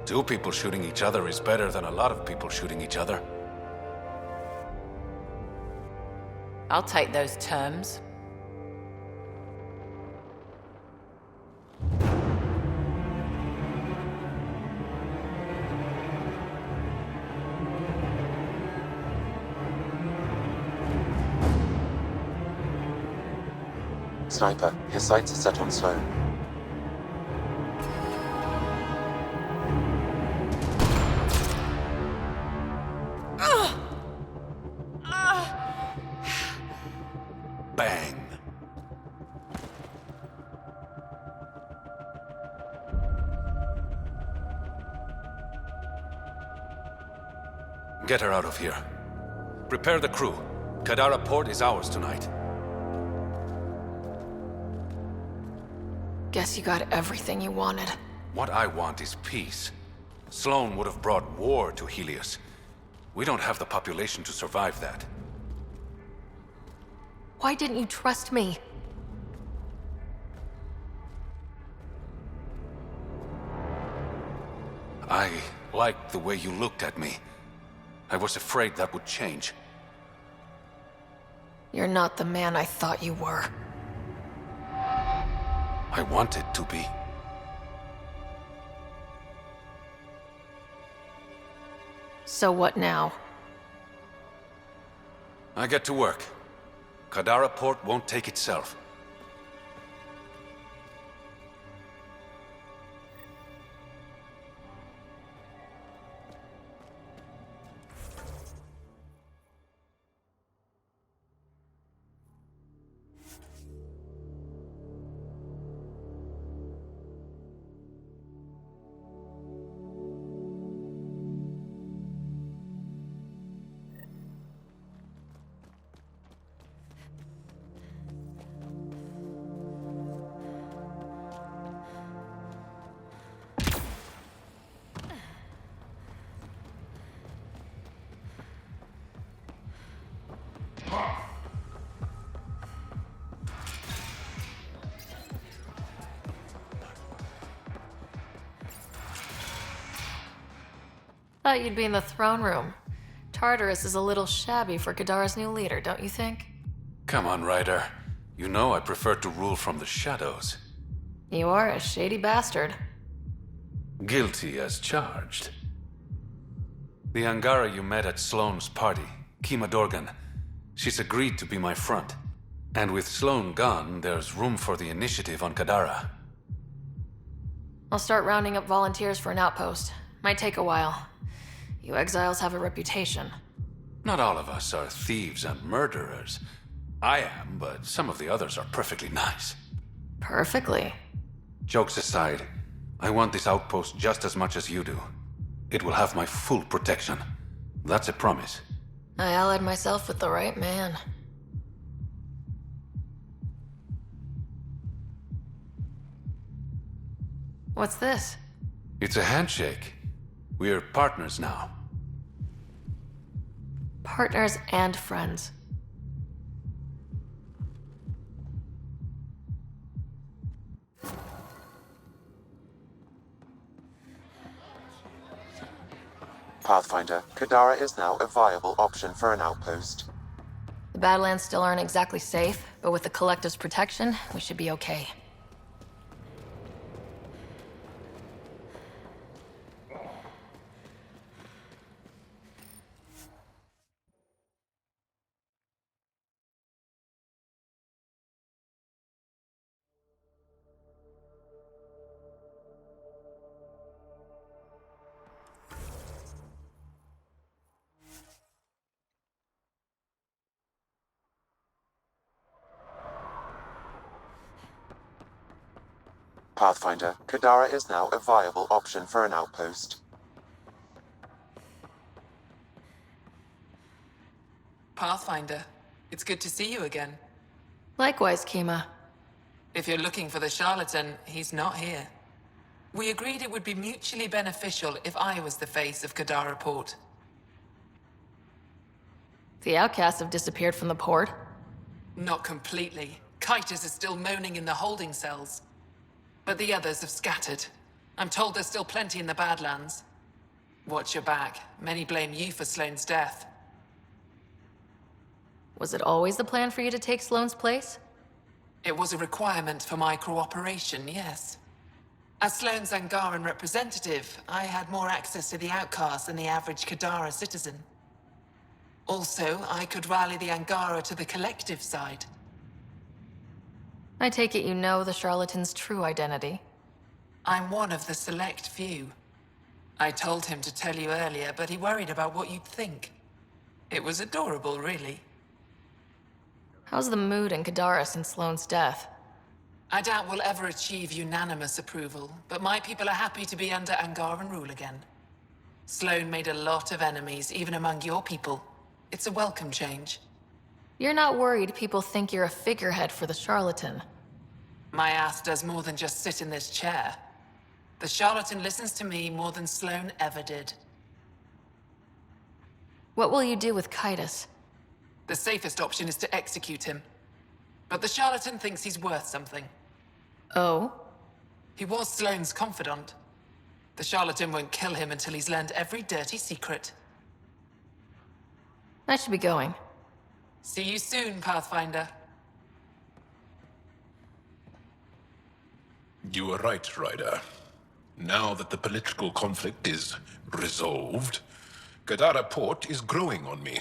Two people shooting each other is better than a lot of people shooting each other. I'll take those terms. Sniper, his sights are set on Sloan. Bang. Get her out of here. Prepare the crew. Kadara Port is ours tonight. Guess you got everything you wanted. What I want is peace. Sloan would have brought war to Helios. We don't have the population to survive that. Why didn't you trust me? I liked the way you looked at me. I was afraid that would change. You're not the man I thought you were. I wanted to be. So what now? I get to work. Kadara Port won't take itself. Thought you'd be in the throne room. Tartarus is a little shabby for Kadara's new leader, don't you think? Come on, Ryder. You know I prefer to rule from the shadows. You are a shady bastard. Guilty as charged. The Angara you met at Sloan's party, Kima Dorgan, she's agreed to be my front. And with Sloan gone, there's room for the initiative on Kadara. I'll start rounding up volunteers for an outpost. Might take a while. You exiles have a reputation. Not all of us are thieves and murderers. I am, but some of the others are perfectly nice. Perfectly. Jokes aside, I want this outpost just as much as you do. It will have my full protection. That's a promise. I allied myself with the right man. What's this? It's a handshake. We're partners now. Partners and friends. Pathfinder, Kadara is now a viable option for an outpost. The Badlands still aren't exactly safe, but with the Collective's protection, we should be okay. Pathfinder, Kadara is now a viable option for an outpost. Pathfinder, it's good to see you again. Likewise, Kima. If you're looking for the Charlatan, he's not here. We agreed it would be mutually beneficial if I was the face of Kadara Port. The outcasts have disappeared from the port? Not completely. Kiters is still moaning in the holding cells. But the others have scattered. I'm told there's still plenty in the Badlands. Watch your back. Many blame you for Sloan's death. Was it always the plan for you to take Sloan's place? It was a requirement for my cooperation, yes. As Sloan's Angaran representative, I had more access to the outcasts than the average Kadara citizen. Also, I could rally the Angara to the collective side. I take it you know the Charlatan's true identity. I'm one of the select few. I told him to tell you earlier, but he worried about what you'd think. It was adorable, really. How's the mood in Kadara since Sloan's death? I doubt we'll ever achieve unanimous approval, but my people are happy to be under Angaran rule again. Sloan made a lot of enemies, even among your people. It's a welcome change. You're not worried people think you're a figurehead for the Charlatan? My ass does more than just sit in this chair. The Charlatan listens to me more than Sloan ever did. What will you do with Kiters? The safest option is to execute him. But the Charlatan thinks he's worth something. Oh? He was Sloan's confidant. The Charlatan won't kill him until he's learned every dirty secret. I should be going. See you soon, Pathfinder. You were right, Ryder. Now that the political conflict is resolved, Kadara Port is growing on me.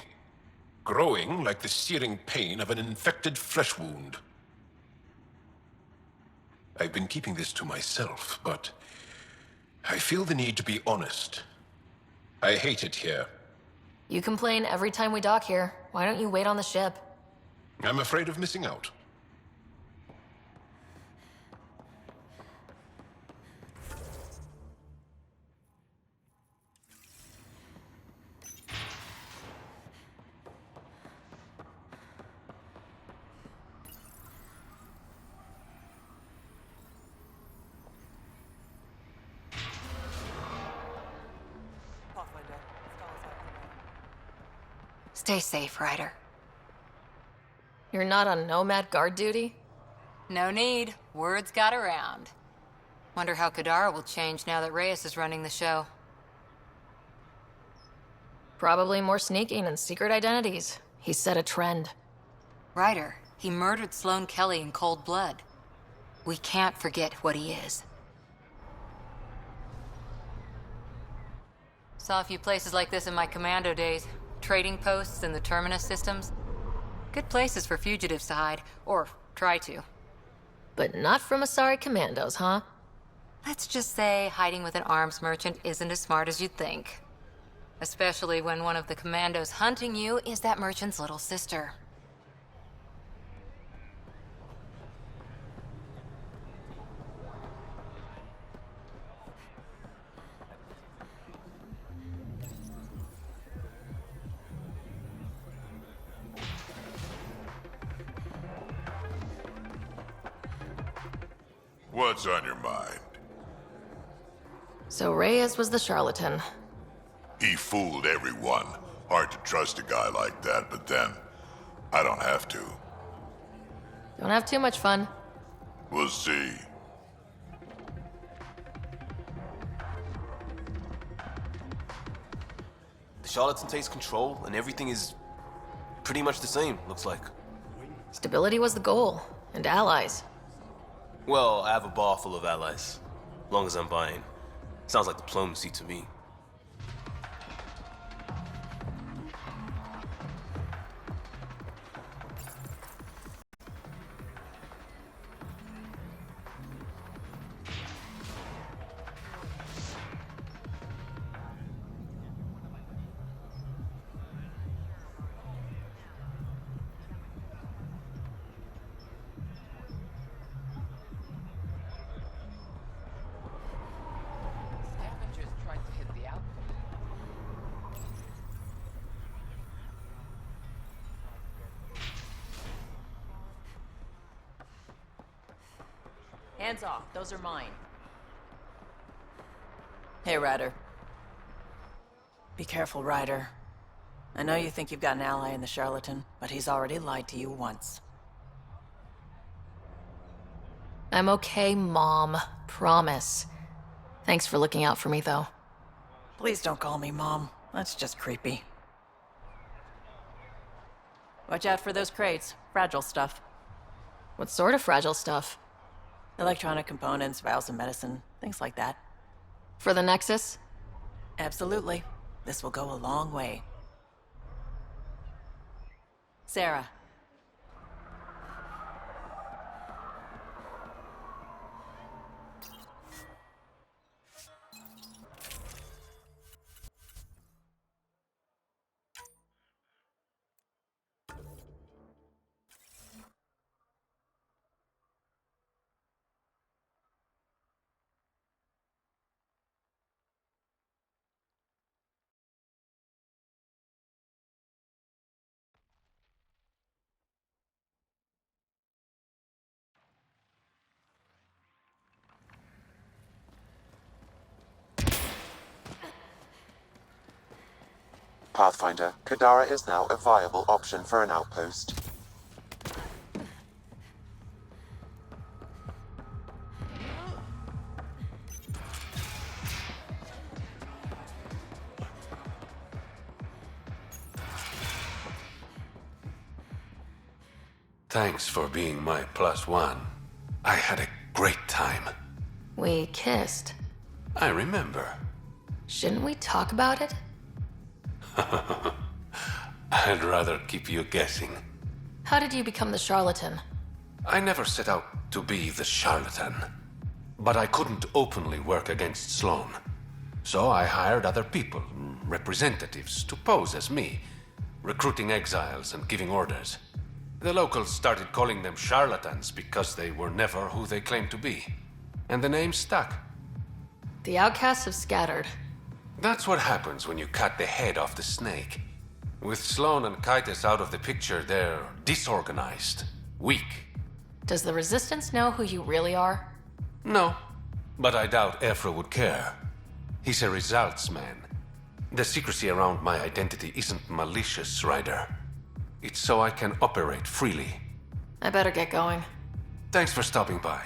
Growing like the searing pain of an infected flesh wound. I've been keeping this to myself, but I feel the need to be honest. I hate it here. You complain every time we dock here. Why don't you wait on the ship? I'm afraid of missing out. Stay safe, Ryder. You're not on Nomad guard duty? No need. Words got around. Wonder how Kadara will change now that Reyes is running the show. Probably more sneaking and secret identities. He set a trend. Ryder, he murdered Sloan Kelly in cold blood. We can't forget what he is. Saw a few places like this in my commando days. Trading posts in the terminus systems. Good places for fugitives to hide, or try to. But not from Asari commandos, huh? Let's just say hiding with an arms merchant isn't as smart as you'd think. Especially when one of the commandos hunting you is that merchant's little sister. What's on your mind? So Reyes was the Charlatan. He fooled everyone. Hard to trust a guy like that, but then, I don't have to. Don't have too much fun. We'll see. The Charlatan takes control, and everything is pretty much the same, looks like. Stability was the goal, and allies. Well, I have a bar full of allies. Long as I'm buying. Sounds like diplomacy to me. Hands off. Those are mine. Hey, Ryder. Be careful, Ryder. I know you think you've got an ally in the Charlatan, but he's already lied to you once. I'm okay, Mom. Promise. Thanks for looking out for me, though. Please don't call me Mom. That's just creepy. Watch out for those crates. Fragile stuff. What sort of fragile stuff? Electronic components, vials of medicine, things like that. For the Nexus? Absolutely. This will go a long way. Sara. Pathfinder, Kadara is now a viable option for an outpost. Thanks for being my +1. I had a great time. We kissed. I remember. Shouldn't we talk about it? I'd rather keep you guessing. How did you become the Charlatan? I never set out to be the Charlatan. But I couldn't openly work against Sloan. So I hired other people, representatives, to pose as me, recruiting exiles and giving orders. The locals started calling them charlatans because they were never who they claimed to be. And the name stuck. The outcasts have scattered. That's what happens when you cut the head off the snake. With Sloan and Kaitis out of the picture, they're disorganized, weak. Does the Resistance know who you really are? No, but I doubt Ephra would care. He's a results man. The secrecy around my identity isn't malicious, Ryder. It's so I can operate freely. I better get going. Thanks for stopping by.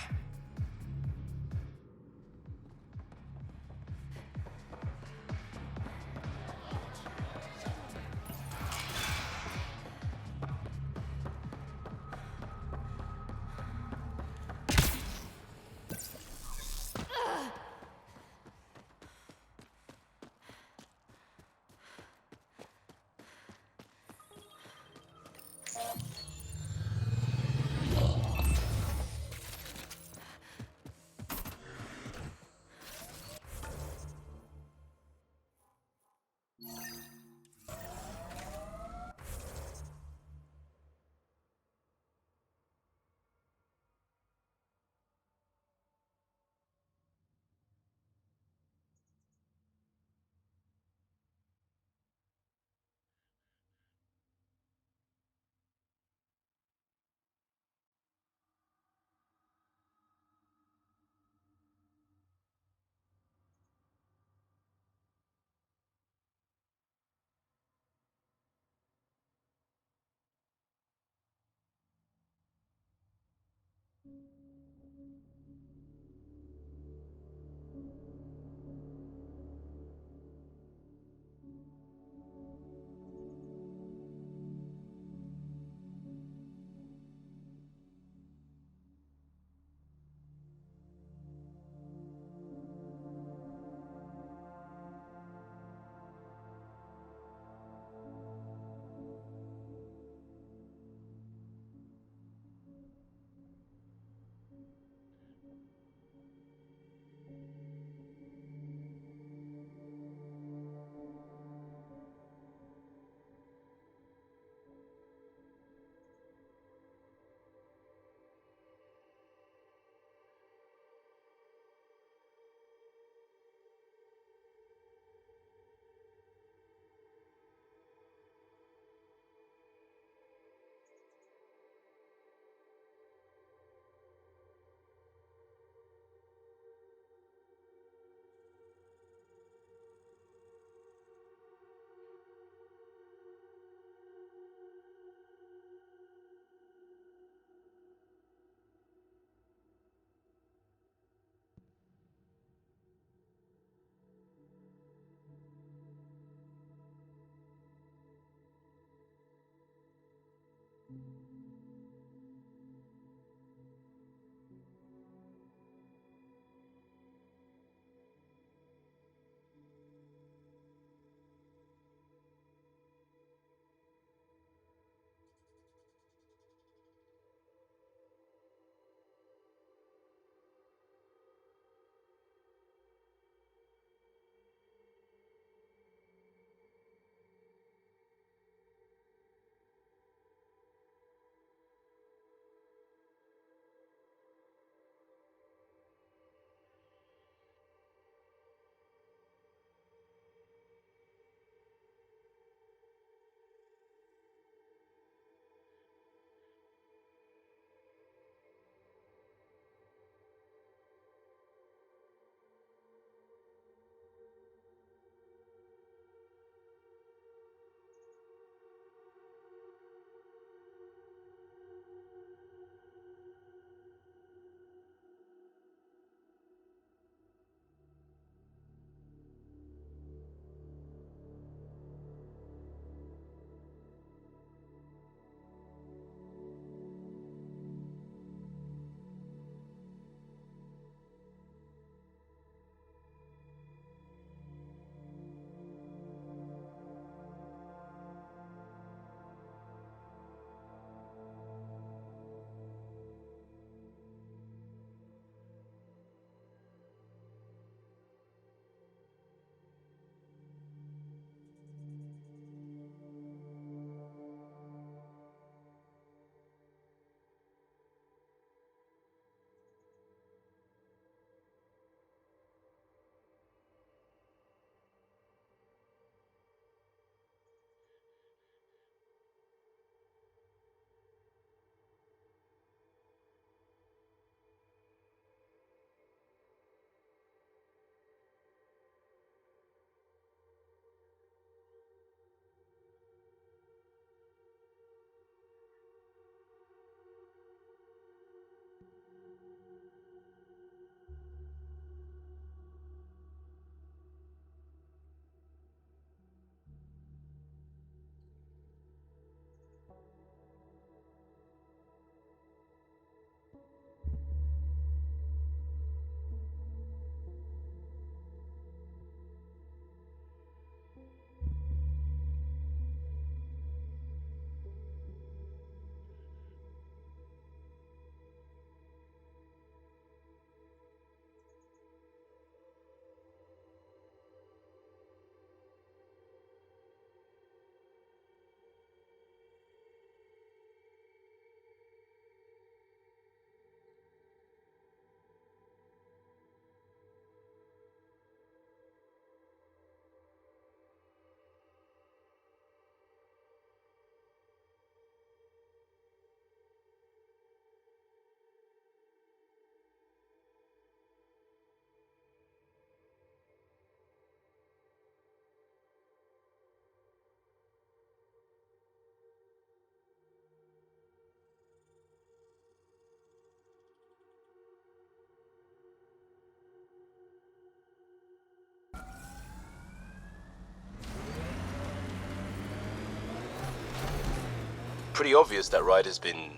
pretty obvious that Ryder's been,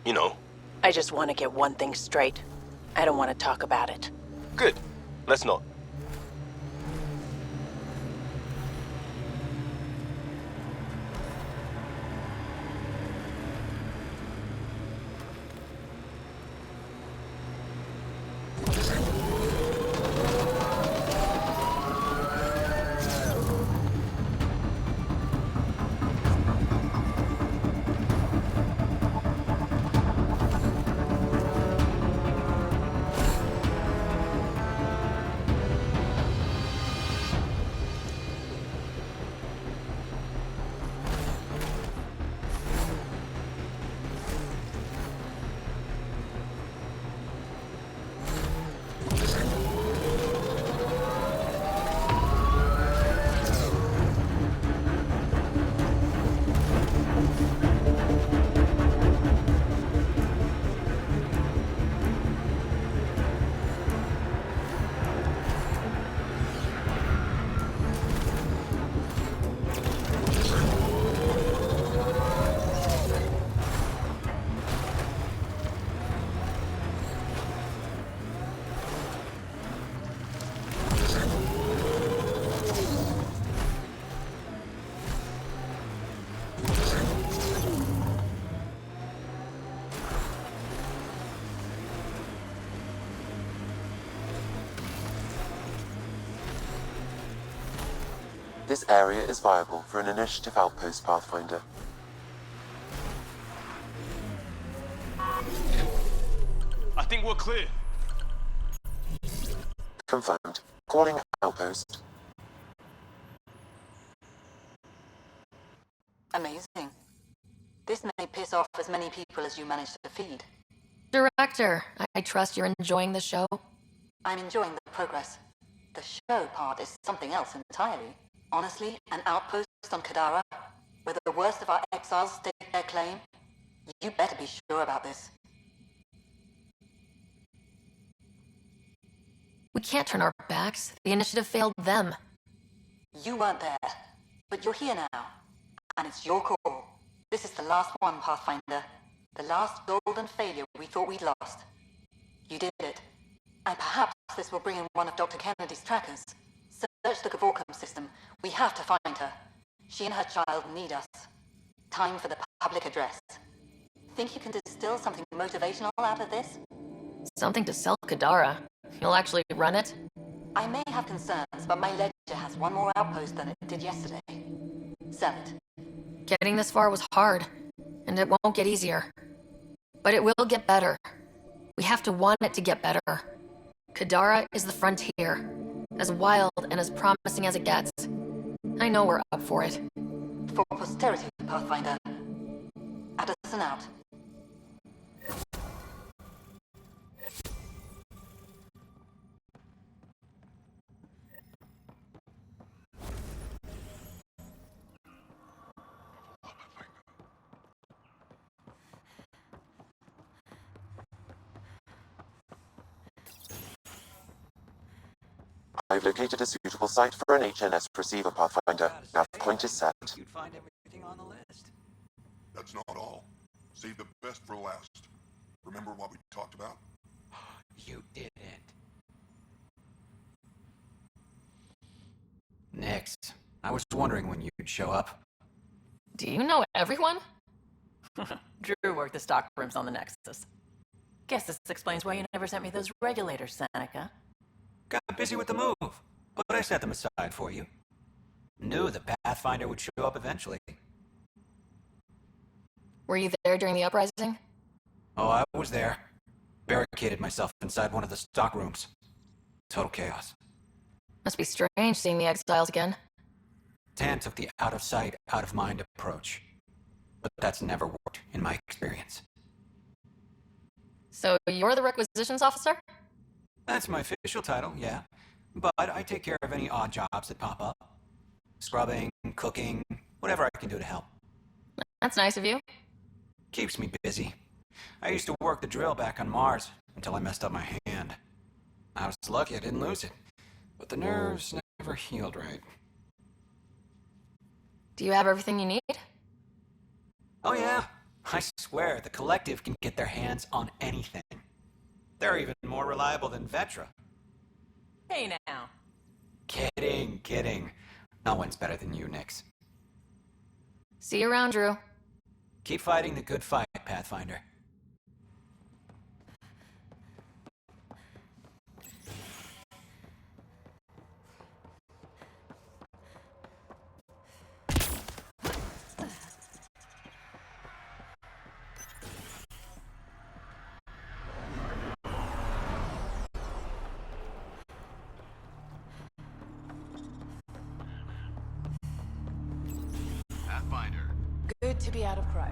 you know. I just want to get one thing straight. I don't want to talk about it. Good. Let's not. This area is viable for an initiative outpost, Pathfinder. I think we're clear. Confirmed. Calling outpost. Amazing. This may piss off as many people as you manage to feed. Director, I trust you're enjoying the show? I'm enjoying the progress. The show part is something else entirely. Honestly, an outpost on Kadara, where the worst of our exiles stake their claim, you better be sure about this. We can't turn our backs. The initiative failed them. You weren't there, but you're here now, and it's your call. This is the last one, Pathfinder. The last golden failure we thought we'd lost. You did it. And perhaps this will bring in one of Dr. Kennedy's trackers. Search the Kavorkam system. We have to find her. She and her child need us. Time for the public address. Think you can distill something motivational out of this? Something to sell Kadara. You'll actually run it? I may have concerns, but my ledger has one more outpost than it did yesterday. Sell it. Getting this far was hard, and it won't get easier. But it will get better. We have to want it to get better. Kadara is the frontier. As wild and as promising as it gets. I know we're up for it. For posterity, Pathfinder. Addison out. I've located a suitable site for an HNS receiver, Pathfinder. Nav point is set. You'd find everything on the list. That's not all. Save the best for last. Remember what we talked about? You didn't. Next, I was wondering when you'd show up. Do you know everyone? Drew worked the stock rooms on the Nexus. Guess this explains why you never sent me those regulators, Seneca. Got busy with the move, but I set them aside for you. Knew the Pathfinder would show up eventually. Were you there during the uprising? Oh, I was there. Barricaded myself inside one of the stock rooms. Total chaos. Must be strange seeing the exiles again. Tan took the out-of-sight, out-of-mind approach. But that's never worked, in my experience. So you're the requisitions officer? That's my official title, yeah. But I take care of any odd jobs that pop up. Scrubbing, cooking, whatever I can do to help. That's nice of you. Keeps me busy. I used to work the drill back on Mars until I messed up my hand. I was lucky I didn't lose it, but the nerves never healed right. Do you have everything you need? Oh yeah, I swear the Collective can get their hands on anything. They're even more reliable than Vetra. Hey now. Kidding, kidding. No one's better than you, Nix. See you around, Drew. Keep fighting the good fight, Pathfinder. Pathfinder. Good to be out of cryo.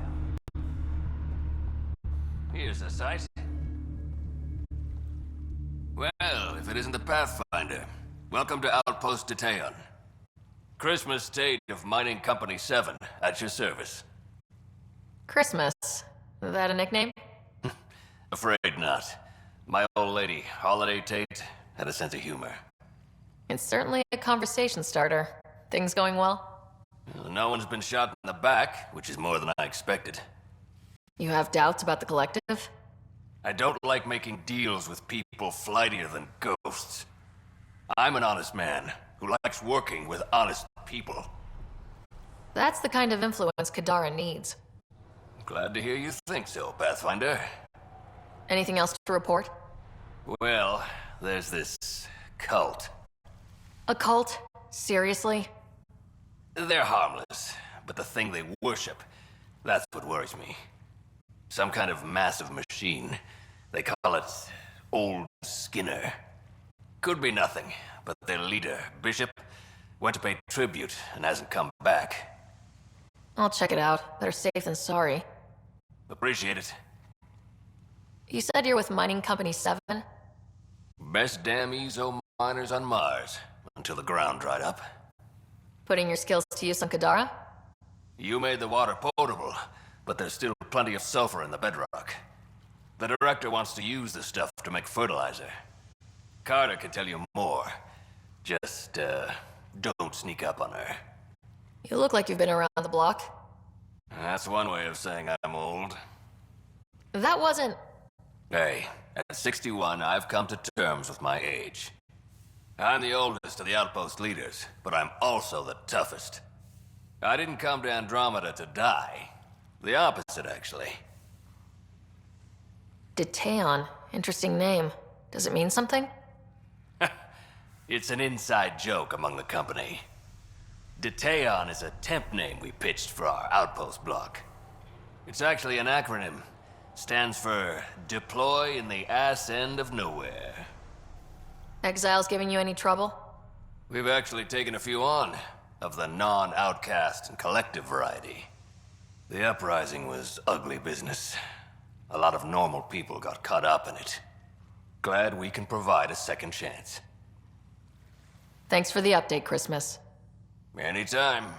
Here's the site. Well, if it isn't the Pathfinder, welcome to Outpost Ditaeon. Christmas State of Mining Company 7, at your service. Christmas. That a nickname? Afraid not. My old lady, Holiday Tate, had a sense of humor. It's certainly a conversation starter. Things going well? No one's been shot in the back, which is more than I expected. You have doubts about the Collective? I don't like making deals with people flightier than ghosts. I'm an honest man who likes working with honest people. That's the kind of influence Kadara needs. Glad to hear you think so, Pathfinder. Anything else to report? Well, there's this cult. A cult? Seriously? They're harmless, but the thing they worship, that's what worries me. Some kind of massive machine. They call it Old Skinner. Could be nothing, but their leader, Bishop, went to pay tribute and hasn't come back. I'll check it out. Better safe than sorry. Appreciate it. You said you're with Mining Company 7? Best damn ezo miners on Mars, until the ground dried up. Putting your skills to use on Kadara? You made the water potable, but there's still plenty of sulfur in the bedrock. The director wants to use the stuff to make fertilizer. Carter can tell you more. Just, don't sneak up on her. You look like you've been around the block. That's one way of saying I'm old. That wasn't... Hey, at 61, I've come to terms with my age. I'm the oldest of the outpost leaders, but I'm also the toughest. I didn't come to Andromeda to die. The opposite, actually. Ditaeon. Interesting name. Does it mean something? It's an inside joke among the company. Ditaeon is a temp name we pitched for our outpost block. It's actually an acronym. Stands for Deploy in the Ass End of Nowhere. Exiles giving you any trouble? We've actually taken a few on, of the non-outcast and collective variety. The uprising was ugly business. A lot of normal people got caught up in it. Glad we can provide a second chance. Thanks for the update, Christmas. Anytime.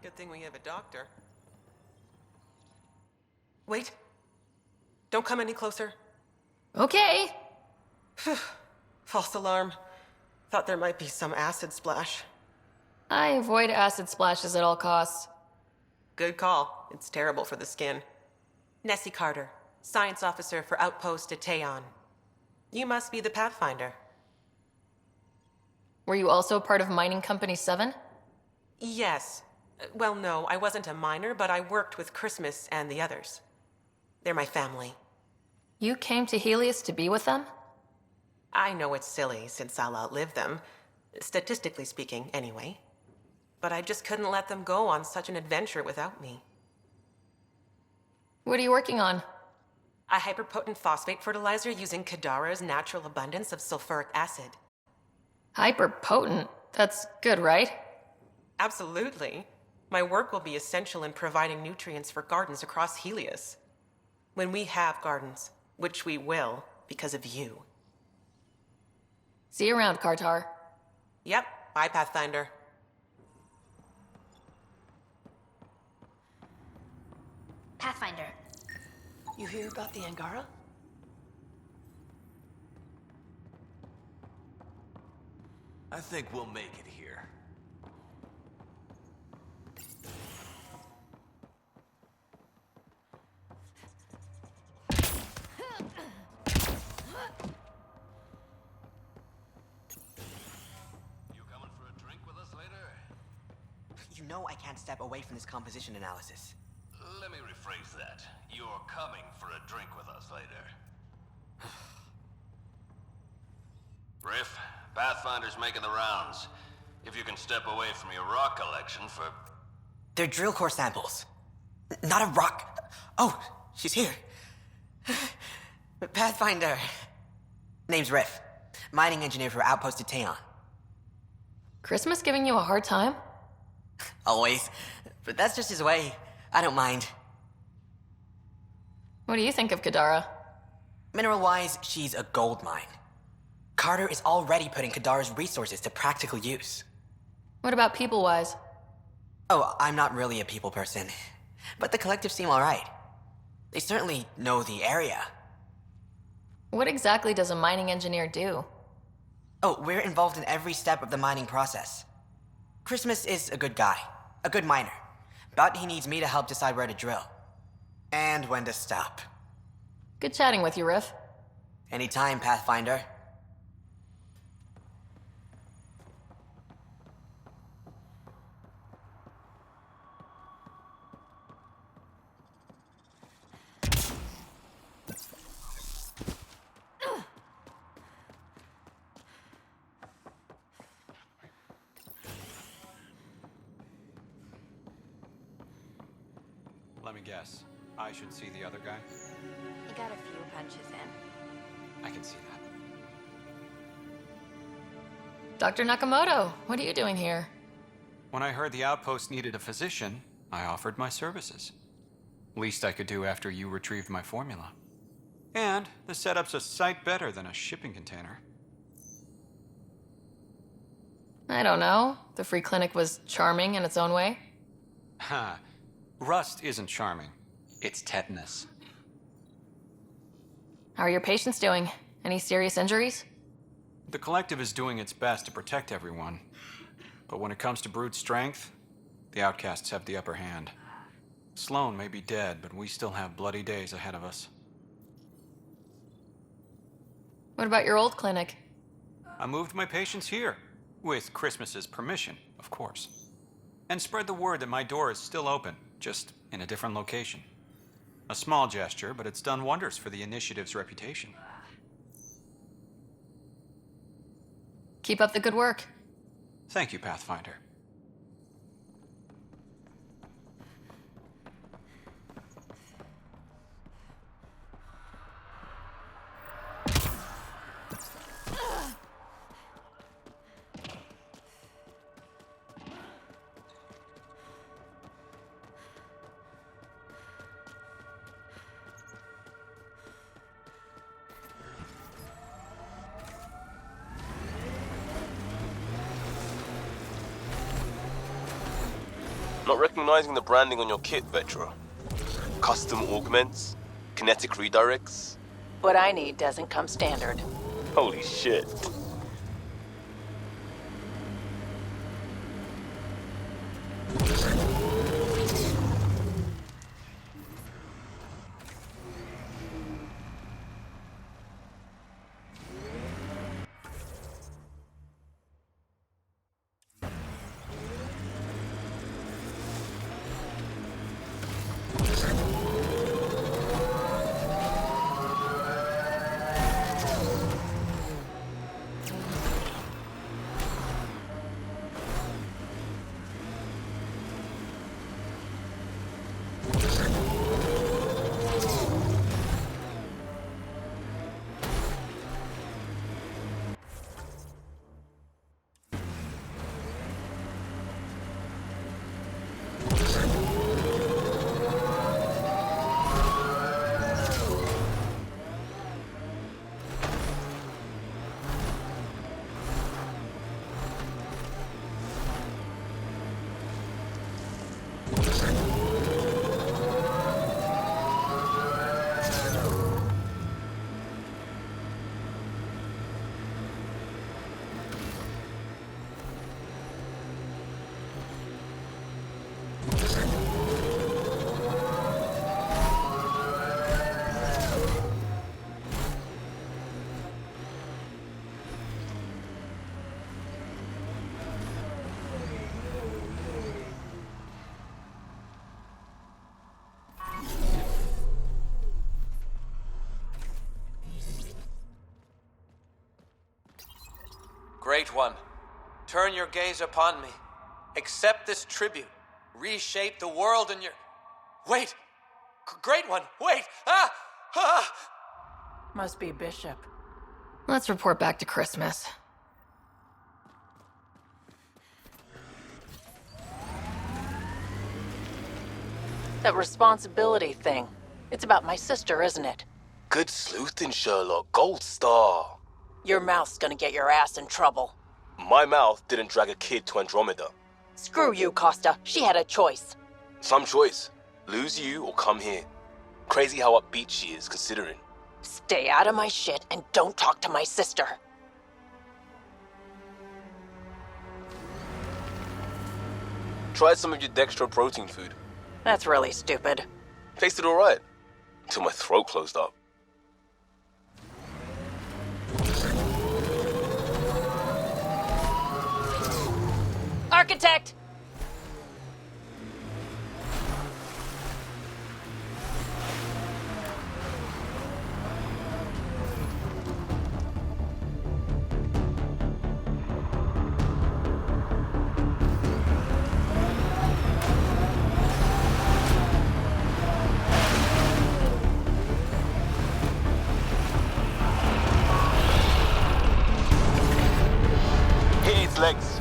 Good thing we have a doctor. Wait. Don't come any closer. Okay. False alarm. Thought there might be some acid splash. I avoid acid splashes at all costs. Good call. It's terrible for the skin. Nessie Carter, Science Officer for Outpost Ditaeon. You must be the Pathfinder. Were you also part of Mining Company 7? Yes. Well, no, I wasn't a miner, but I worked with Christmas and the others. They're my family. You came to Helios to be with them? I know it's silly, since I'll outlive them. Statistically speaking, anyway. But I just couldn't let them go on such an adventure without me. What are you working on? A hyperpotent phosphate fertilizer using Kadara's natural abundance of sulfuric acid. Hyper-potent? That's good, right? Absolutely. My work will be essential in providing nutrients for gardens across Helios. When we have gardens, which we will because of you. See you around, Kartar. Yep, bye, Pathfinder. Pathfinder. You hear about the Angara? I think we'll make it here. You coming for a drink with us later? You know I can't step away from this composition analysis. Let me rephrase that. You're coming for a drink with us later. Riff, Pathfinder's making the rounds. If you can step away from your rock collection for... They're drill core samples. Not a rock... Oh, she's here. Pathfinder. Name's Riff. Mining engineer for Outpost Ditaeon. Christmas giving you a hard time? Always. But that's just his way. I don't mind. What do you think of Kadara? Mineral-wise, she's a gold mine. Carter is already putting Kadara's resources to practical use. What about people-wise? Oh, I'm not really a people person. But the collective seem alright. They certainly know the area. What exactly does a mining engineer do? Oh, we're involved in every step of the mining process. Christmas is a good guy. A good miner. But he needs me to help decide where to drill. And when to stop. Good chatting with you, Riff. Anytime, Pathfinder. Let me guess. I should see the other guy? He got a few punches in. I can see that. Dr. Nakamoto, what are you doing here? When I heard the outpost needed a physician, I offered my services. Least I could do after you retrieved my formula. And the setup's a sight better than a shipping container. I don't know. The free clinic was charming in its own way. Ha. Rust isn't charming. It's tetanus. How are your patients doing? Any serious injuries? The collective is doing its best to protect everyone. But when it comes to brute strength, the outcasts have the upper hand. Sloan may be dead, but we still have bloody days ahead of us. What about your old clinic? I moved my patients here. With Christmas's permission, of course. And spread the word that my door is still open, just in a different location. A small gesture, but it's done wonders for the initiative's reputation. Keep up the good work. Thank you, Pathfinder. Not recognizing the branding on your kit, Vetra. Custom augments? Kinetic redirects? What I need doesn't come standard. Holy shit. Great One, turn your gaze upon me. Accept this tribute. Reshape the world in your... Wait! Great One, wait! Ah! Ah! Must be Bishop. Let's report back to Christmas. That responsibility thing. It's about my sister, isn't it? Good sleuthing, Sherlock. Gold star. Your mouth's gonna get your ass in trouble. My mouth didn't drag a kid to Andromeda. Screw you, Costa. She had a choice. Some choice. Lose you or come here. Crazy how upbeat she is, considering. Stay out of my shit and don't talk to my sister. Tried some of your dextro protein food. That's really stupid. Tasted alright. Until my throat closed up. Architect! Hit its legs.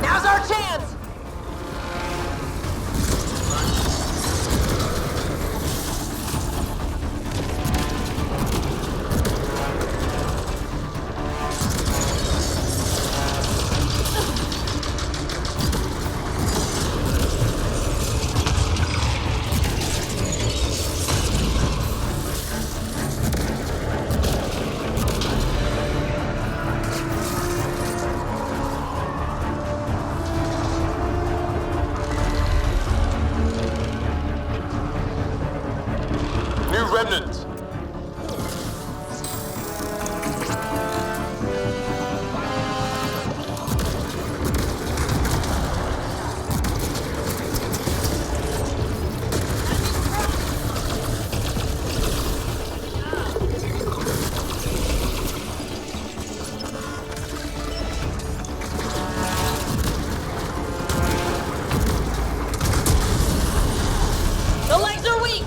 Now's our chance! New Remnant. The legs are weak!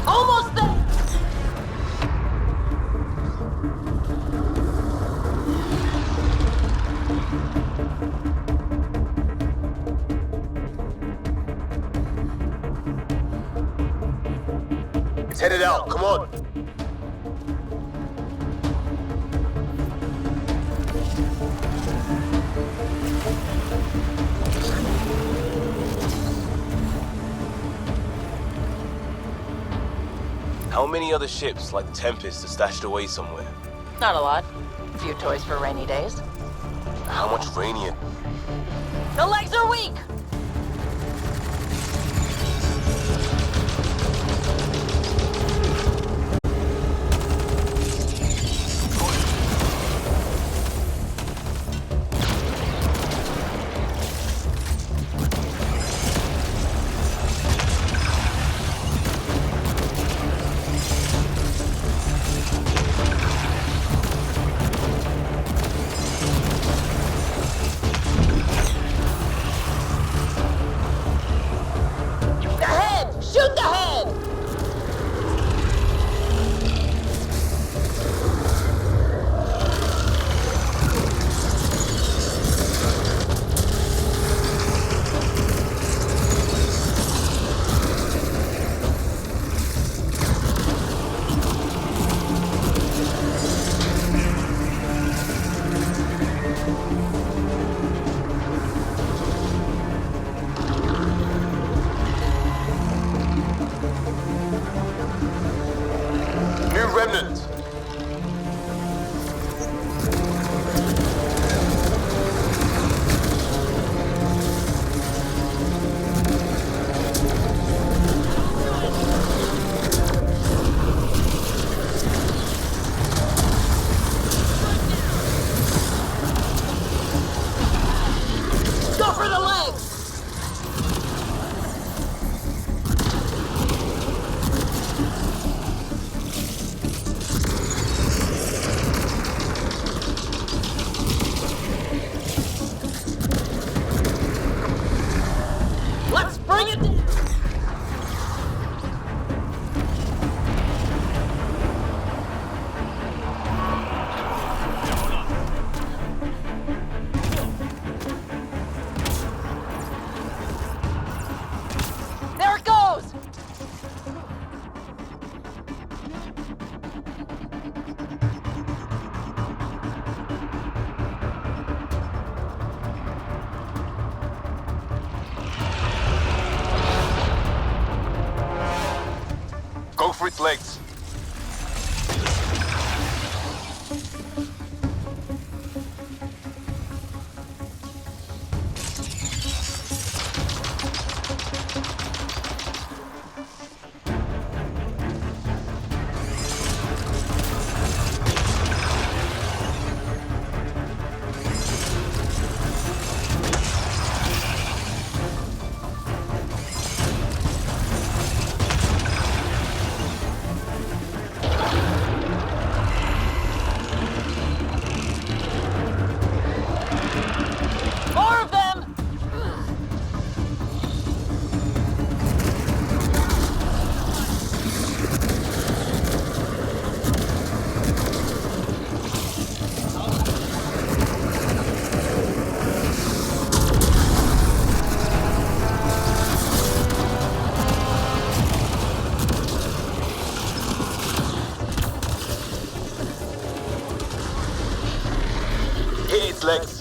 Almost there! It's headed out. Come on. How many other ships like the Tempest are stashed away somewhere? Not a lot. A few toys for rainy days. How much uranium? The legs are weak! for its legs. More of them! Hit its legs.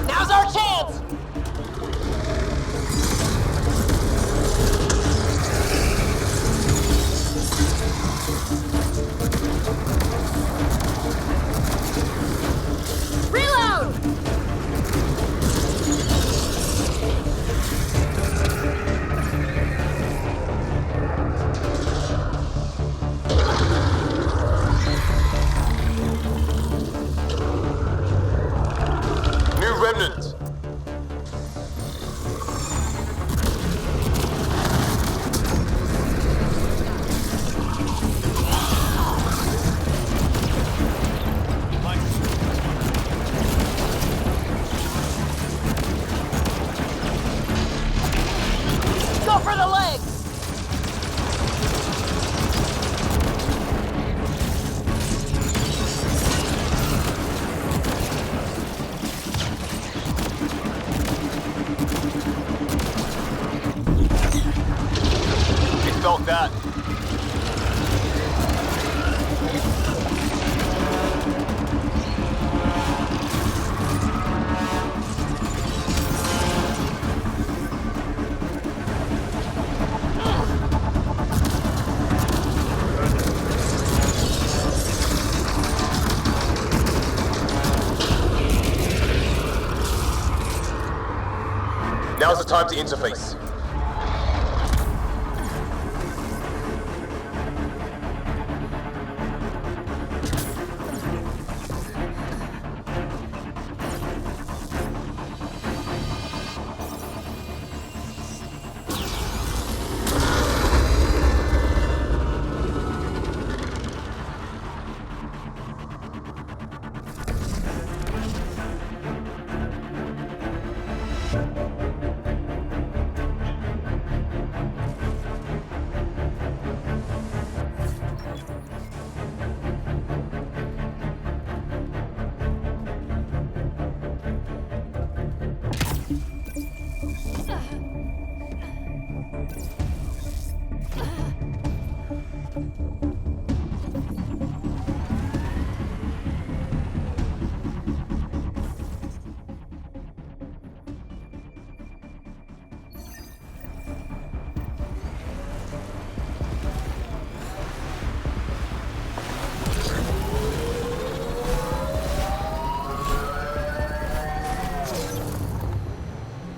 Now's our chance! Reload! New Remnant. Go for the legs! It felt that. Now's the time to interface.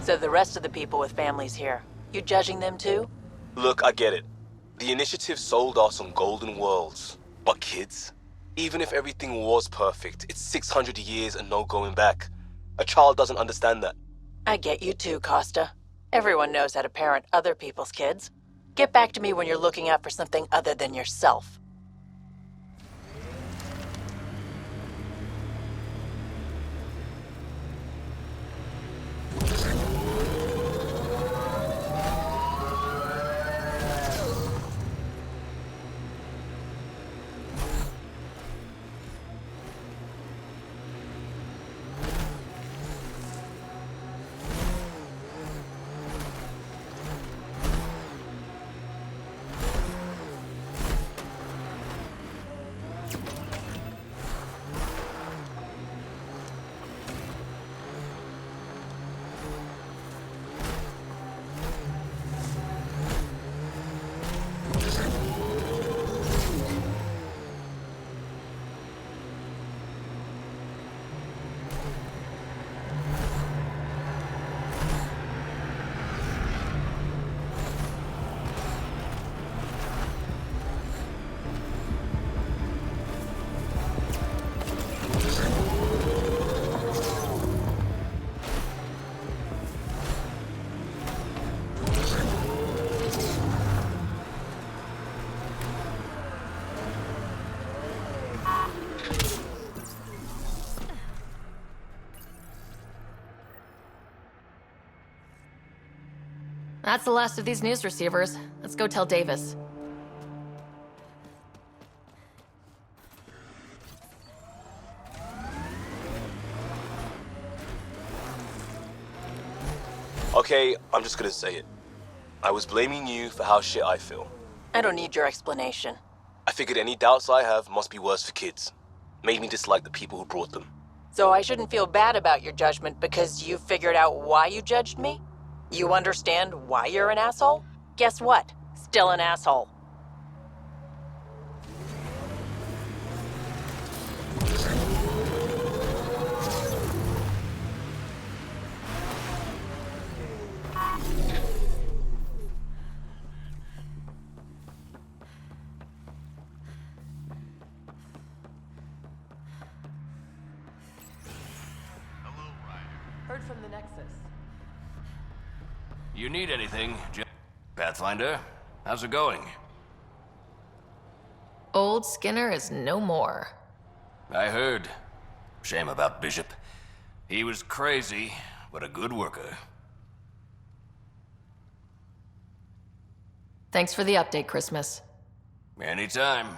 So the rest of the people with families here, you judging them too? Look, I get it. The initiative sold us on golden worlds. But kids? Even if everything was perfect, it's 600 years and no going back. A child doesn't understand that. I get you too, Costa. Everyone knows how to parent other people's kids. Get back to me when you're looking out for something other than yourself. That's the last of these news receivers. Let's go tell Davis. Okay, I'm just gonna say it. I was blaming you for how shit I feel. I don't need your explanation. I figured any doubts I have must be worse for kids. Made me dislike the people who brought them. So I shouldn't feel bad about your judgment because you figured out why you judged me? You understand why you're an asshole? Guess what? Still an asshole. Heard from the Nexus. You need anything, Pathfinder? How's it going? Old Skinner is no more. I heard. Shame about Bishop. He was crazy, but a good worker. Thanks for the update, Christmas. Anytime.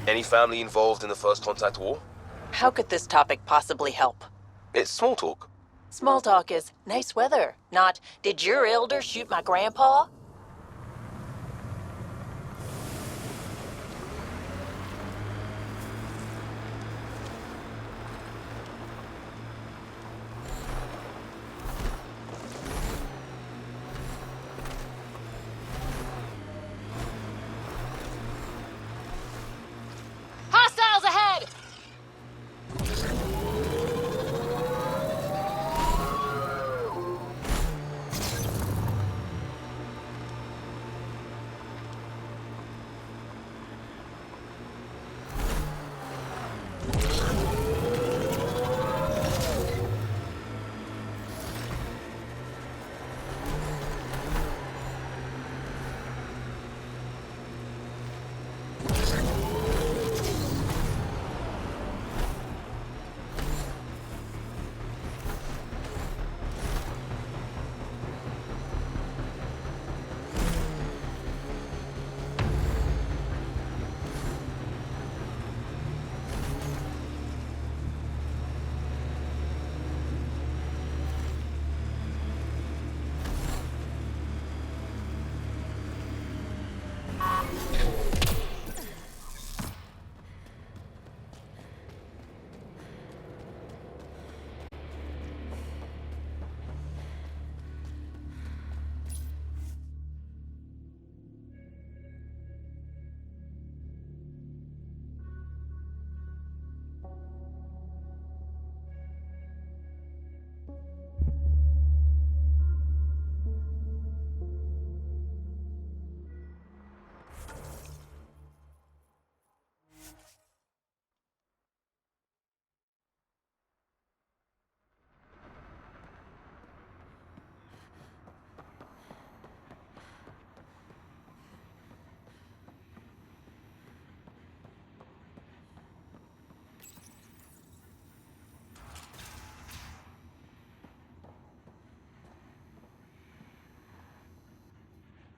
Any family involved in the First Contact War? How could this topic possibly help? It's small talk. Small talk is nice weather, not did your elder shoot my grandpa? Hostiles ahead!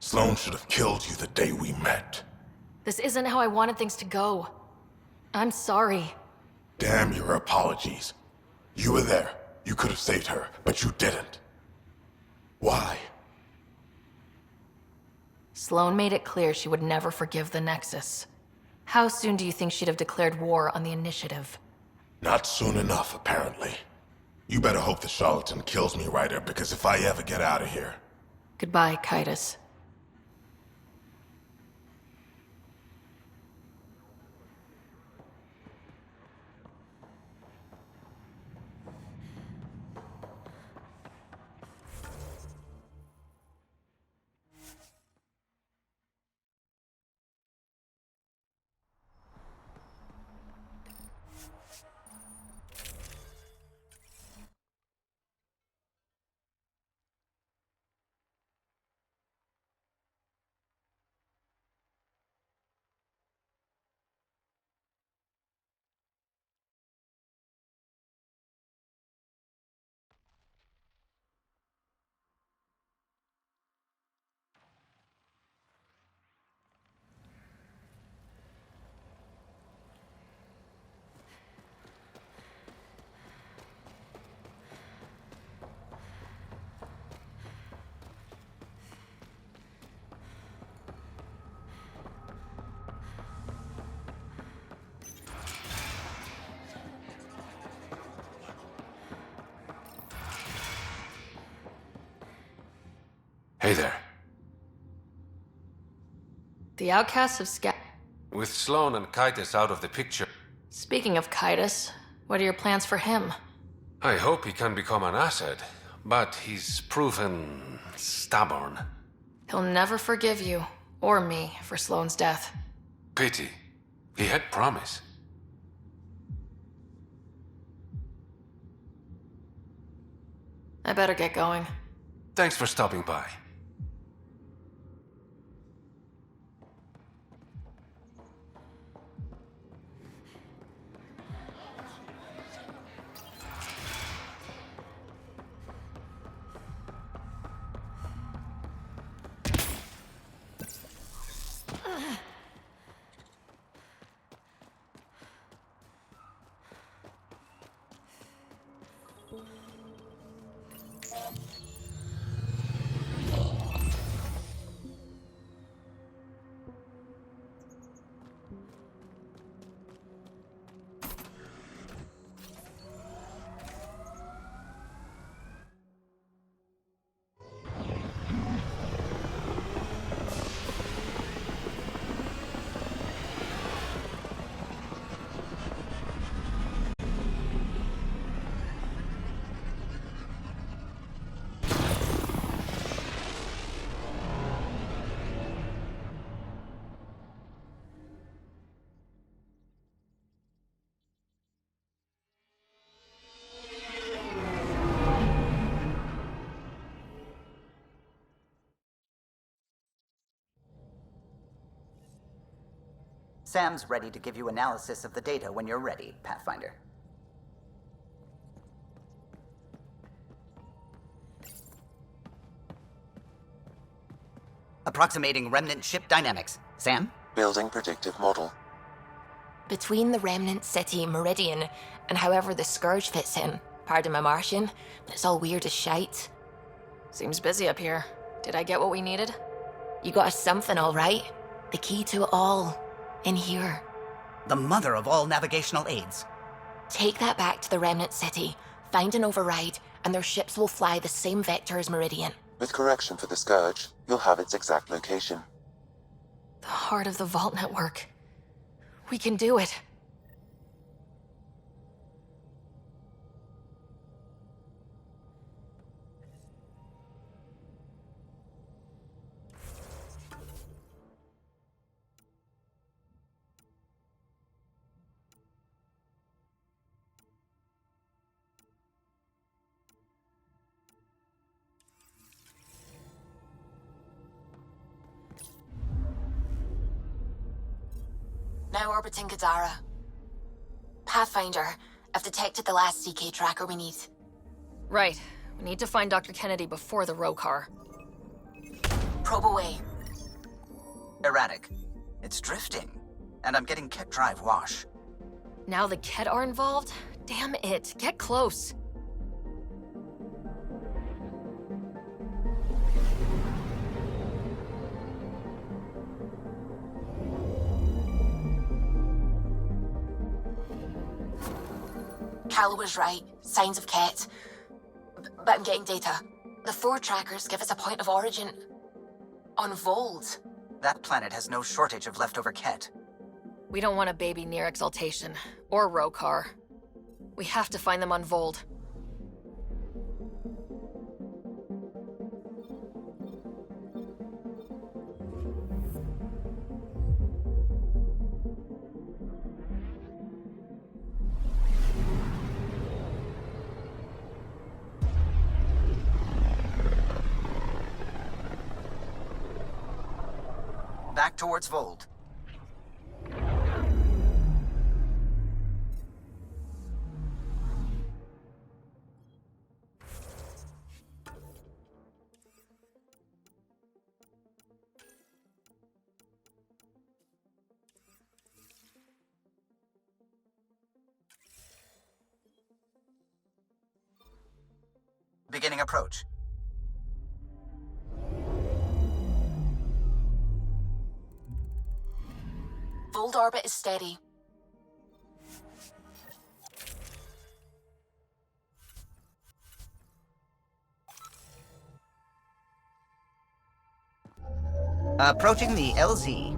Sloan should have killed you the day we met. This isn't how I wanted things to go. I'm sorry. Damn your apologies. You were there. You could have saved her, but you didn't. Why? Sloan made it clear she would never forgive the Nexus. How soon do you think she'd have declared war on the Initiative? Not soon enough, apparently. You better hope the Charlatan kills me, Ryder, because if I ever get out of here... Goodbye, Kytus. Hey there. The outcasts have With Sloan and Kytus out of the picture, Speaking of Kytus, what are your plans for him? I hope he can become an asset, but he's proven stubborn. He'll never forgive you, or me, for Sloan's death. Pity. He had promise. I better get going. Thanks for stopping by. Sam's ready to give you analysis of the data when you're ready, Pathfinder. Approximating Remnant ship dynamics. Sam? Building predictive model. Between the Remnant city, Meridian, and however the Scourge fits in, pardon my Martian, but it's all weird as shite. Seems busy up here. Did I get what we needed? You got us something, all right. The key to it all. In here. The mother of all navigational aids. Take that back to the Remnant city, find an override, and their ships will fly the same vector as Meridian. With correction for the Scourge, you'll have its exact location. The heart of the Vault Network. We can do it. Now orbiting Kadara. Pathfinder, I've detected the last CK tracker we need. Right. We need to find Dr. Kennedy before the Rokar. Probe away. Erratic. It's drifting. And I'm getting Ket Drive wash. Now the Ket are involved? Damn it. Get close. Calla was right. Signs of Ket. But I'm getting data. The 4 trackers give us a point of origin on Vold. That planet has no shortage of leftover Ket. We don't want a baby near Exaltation, or Rokar. We have to find them on Vold. Back towards Vold. Beginning approach. Vold orbit is steady. Approaching the LZ.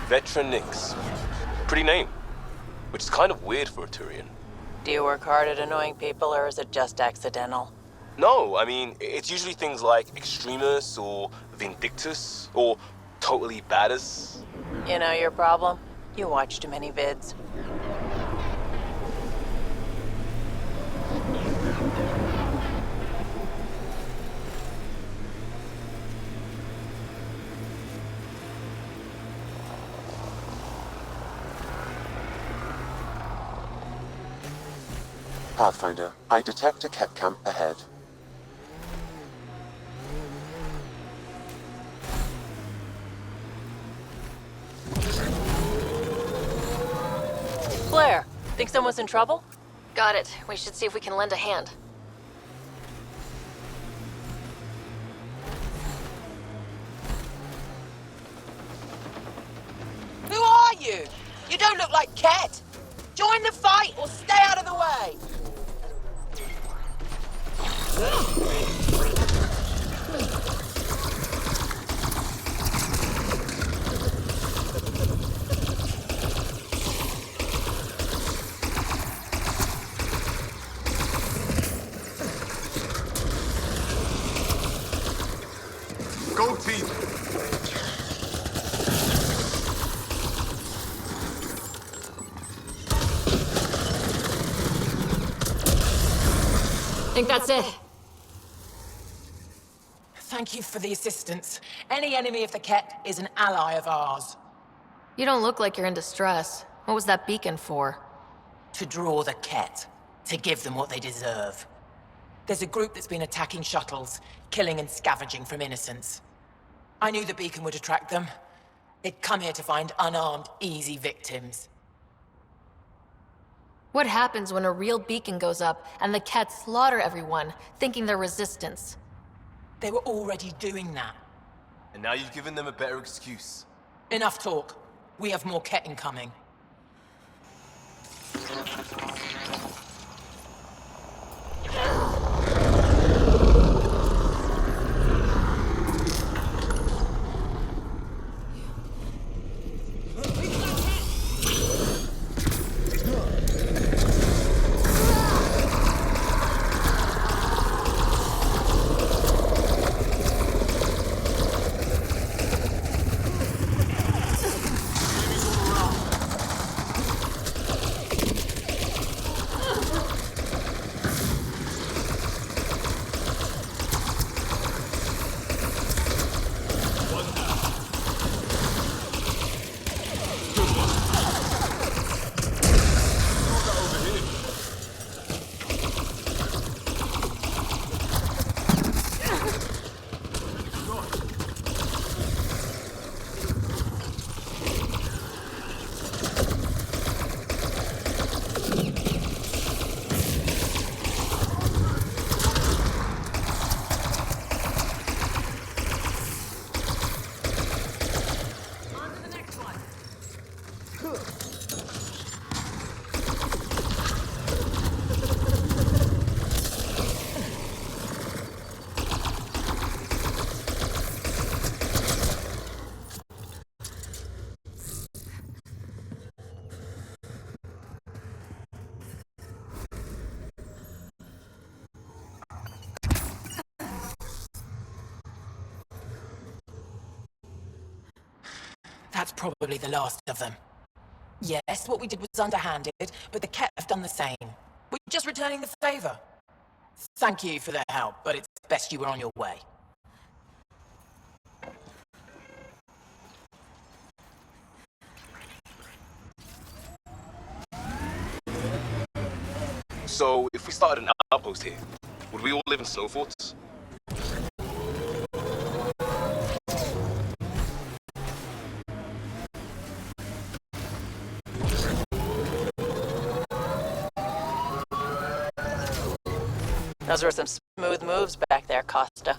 Veteran Nix. Pretty name. Which is kind of weird for a Turian. Do you work hard at annoying people, or is it just accidental? No, I mean, it's usually things like Extremis or Vindictus or Totally Badass. You know your problem? You watch too many vids. Pathfinder, I detect a Ket camp ahead. Blair, think someone's in trouble? Got it. We should see if we can lend a hand. Who are you? You don't look like Ket. Join the fight or stay out of the way. Go team! Think that's it. Thank you for the assistance. Any enemy of the Ket is an ally of ours. You don't look like you're in distress. What was that beacon for? To draw the Ket. To give them what they deserve. There's a group that's been attacking shuttles, killing and scavenging from innocents. I knew the beacon would attract them. They'd come here to find unarmed, easy victims. What happens when a real beacon goes up and the Ket slaughter everyone, thinking they're resistance? They were already doing that. And now you've given them a better excuse. Enough talk. We have more Ket incoming. That's probably the last of them. Yes, what we did was underhanded, but the Ket have done the same. We're just returning the favor. Thank you for their help, but it's best you were on your way. So, if we started an outpost here, would we all live in snow forts? Those were some smooth moves back there, Costa.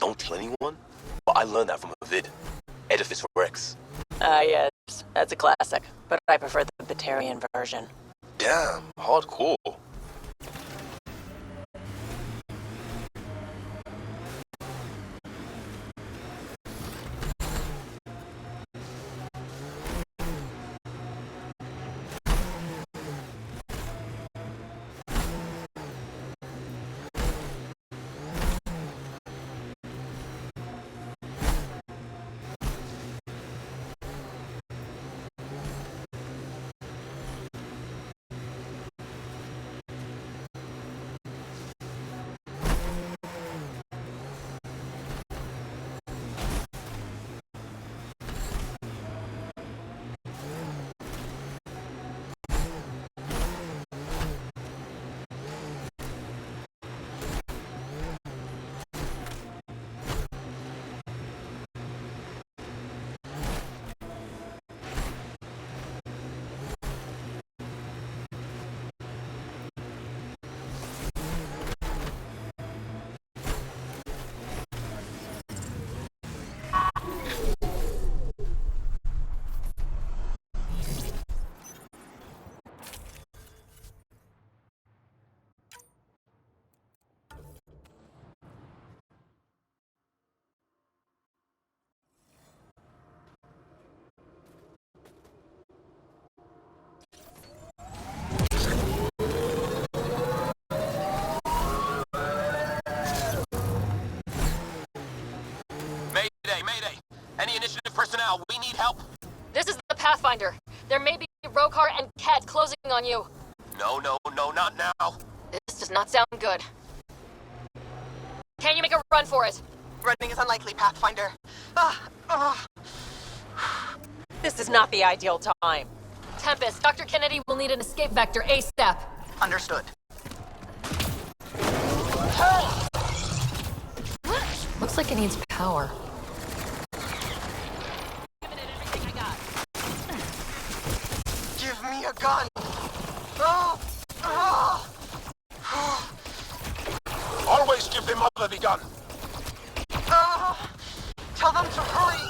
Don't kill anyone? But I learned that from a vid. Edifice Rex. Ah, yes. That's a classic. But I prefer the Ditaeon version. Damn, hardcore. Mayday! Any initiative personnel, we need help. This is the Pathfinder. There may be Rokar and Ket closing on you. No, not now. This does not sound good. Can you make a run for it? Running is unlikely, Pathfinder. This is not the ideal time. Tempest, Dr. Kennedy will need an escape vector ASAP. Understood. Looks like it needs power. Give me a gun! Always give the mother the gun. Tell them to hurry!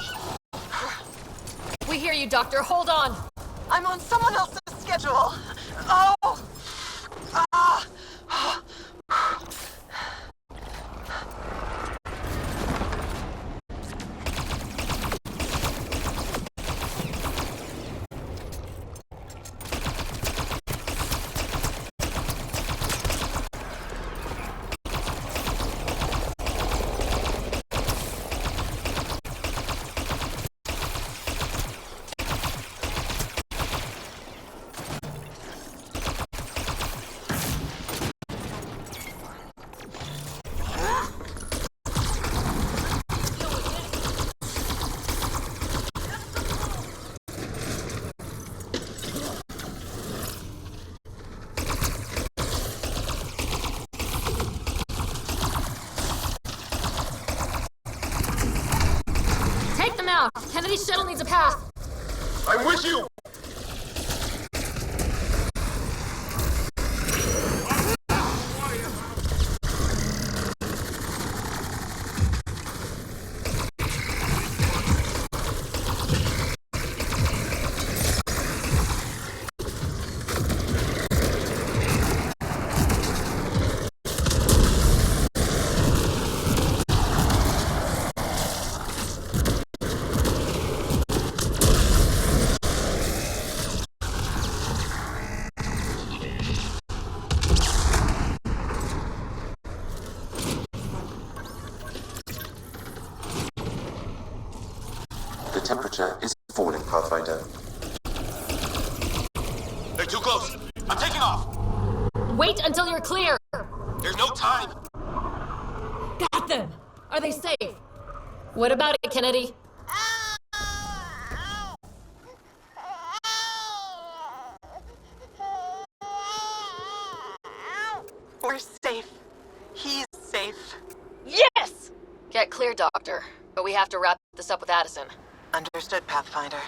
We hear you, Doctor. Hold on. I'm on someone else's schedule. Kennedy's shuttle needs a path. I'm with you! The temperature is falling. Pathfinder. They're too close. I'm taking off. Wait until you're clear! There's no time. Got them! Are they safe? What about it, Kennedy? We're safe. He's safe. Yes! Get clear, Doctor. But we have to wrap this up with Addison. Understood, Pathfinder.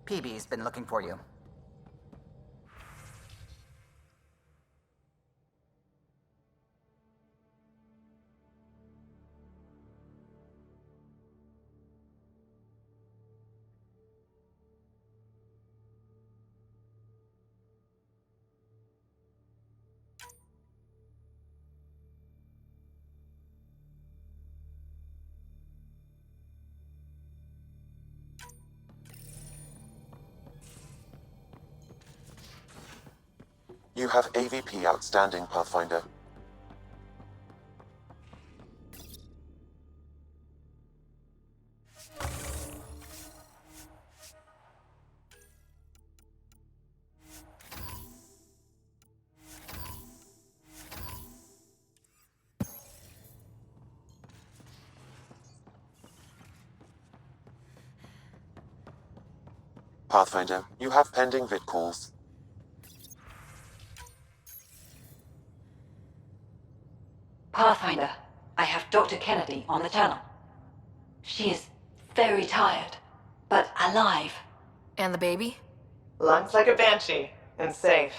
Peebee's been looking for you. You have AVP outstanding, Pathfinder. Pathfinder, you have pending vid calls. Pathfinder, I have Dr. Kennedy on the channel. She is very tired, but alive. And the baby? Lungs like a banshee, and safe.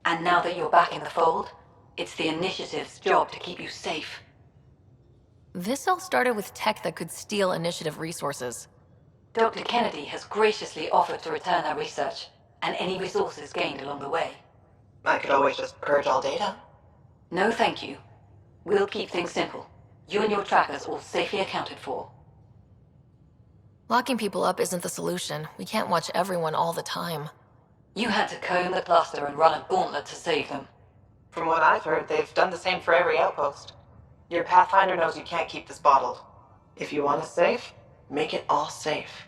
And now that you're back in the fold, it's the Initiative's job to keep you safe. This all started with tech that could steal Initiative resources. Dr. Kennedy has graciously offered to return our research, and any resources gained along the way. I could always just purge all data. No, thank you. We'll keep things simple. You and your trackers all safely accounted for. Locking people up isn't the solution. We can't watch everyone all the time. You had to comb the cluster and run a gauntlet to save them. From what I've heard, they've done the same for every outpost. Your Pathfinder knows you can't keep this bottled. If you want us safe, make it all safe.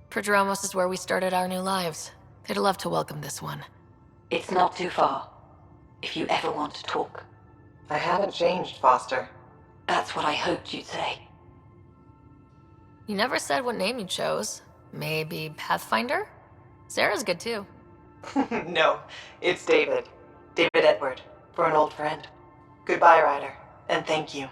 Prodromos is where we started our new lives. They'd love to welcome this one. It's not too far, if you ever want to talk. I haven't changed, Foster. That's what I hoped you'd say. You never said what name you chose. Maybe Pathfinder? Sarah's good too. No, it's David. David Edward, for an old friend. Goodbye, Ryder, and thank you.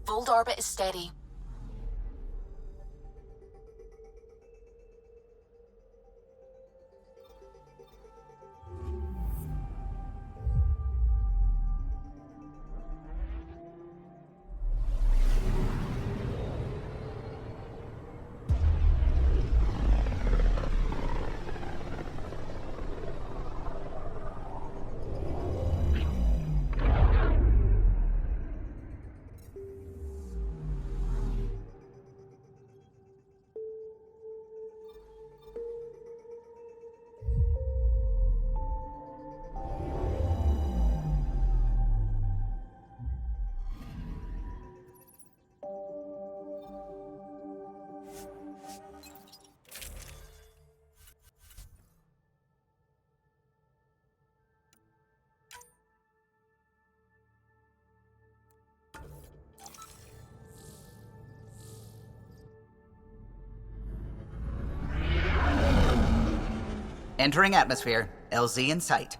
Fold orbit is steady. Entering atmosphere. LZ in sight.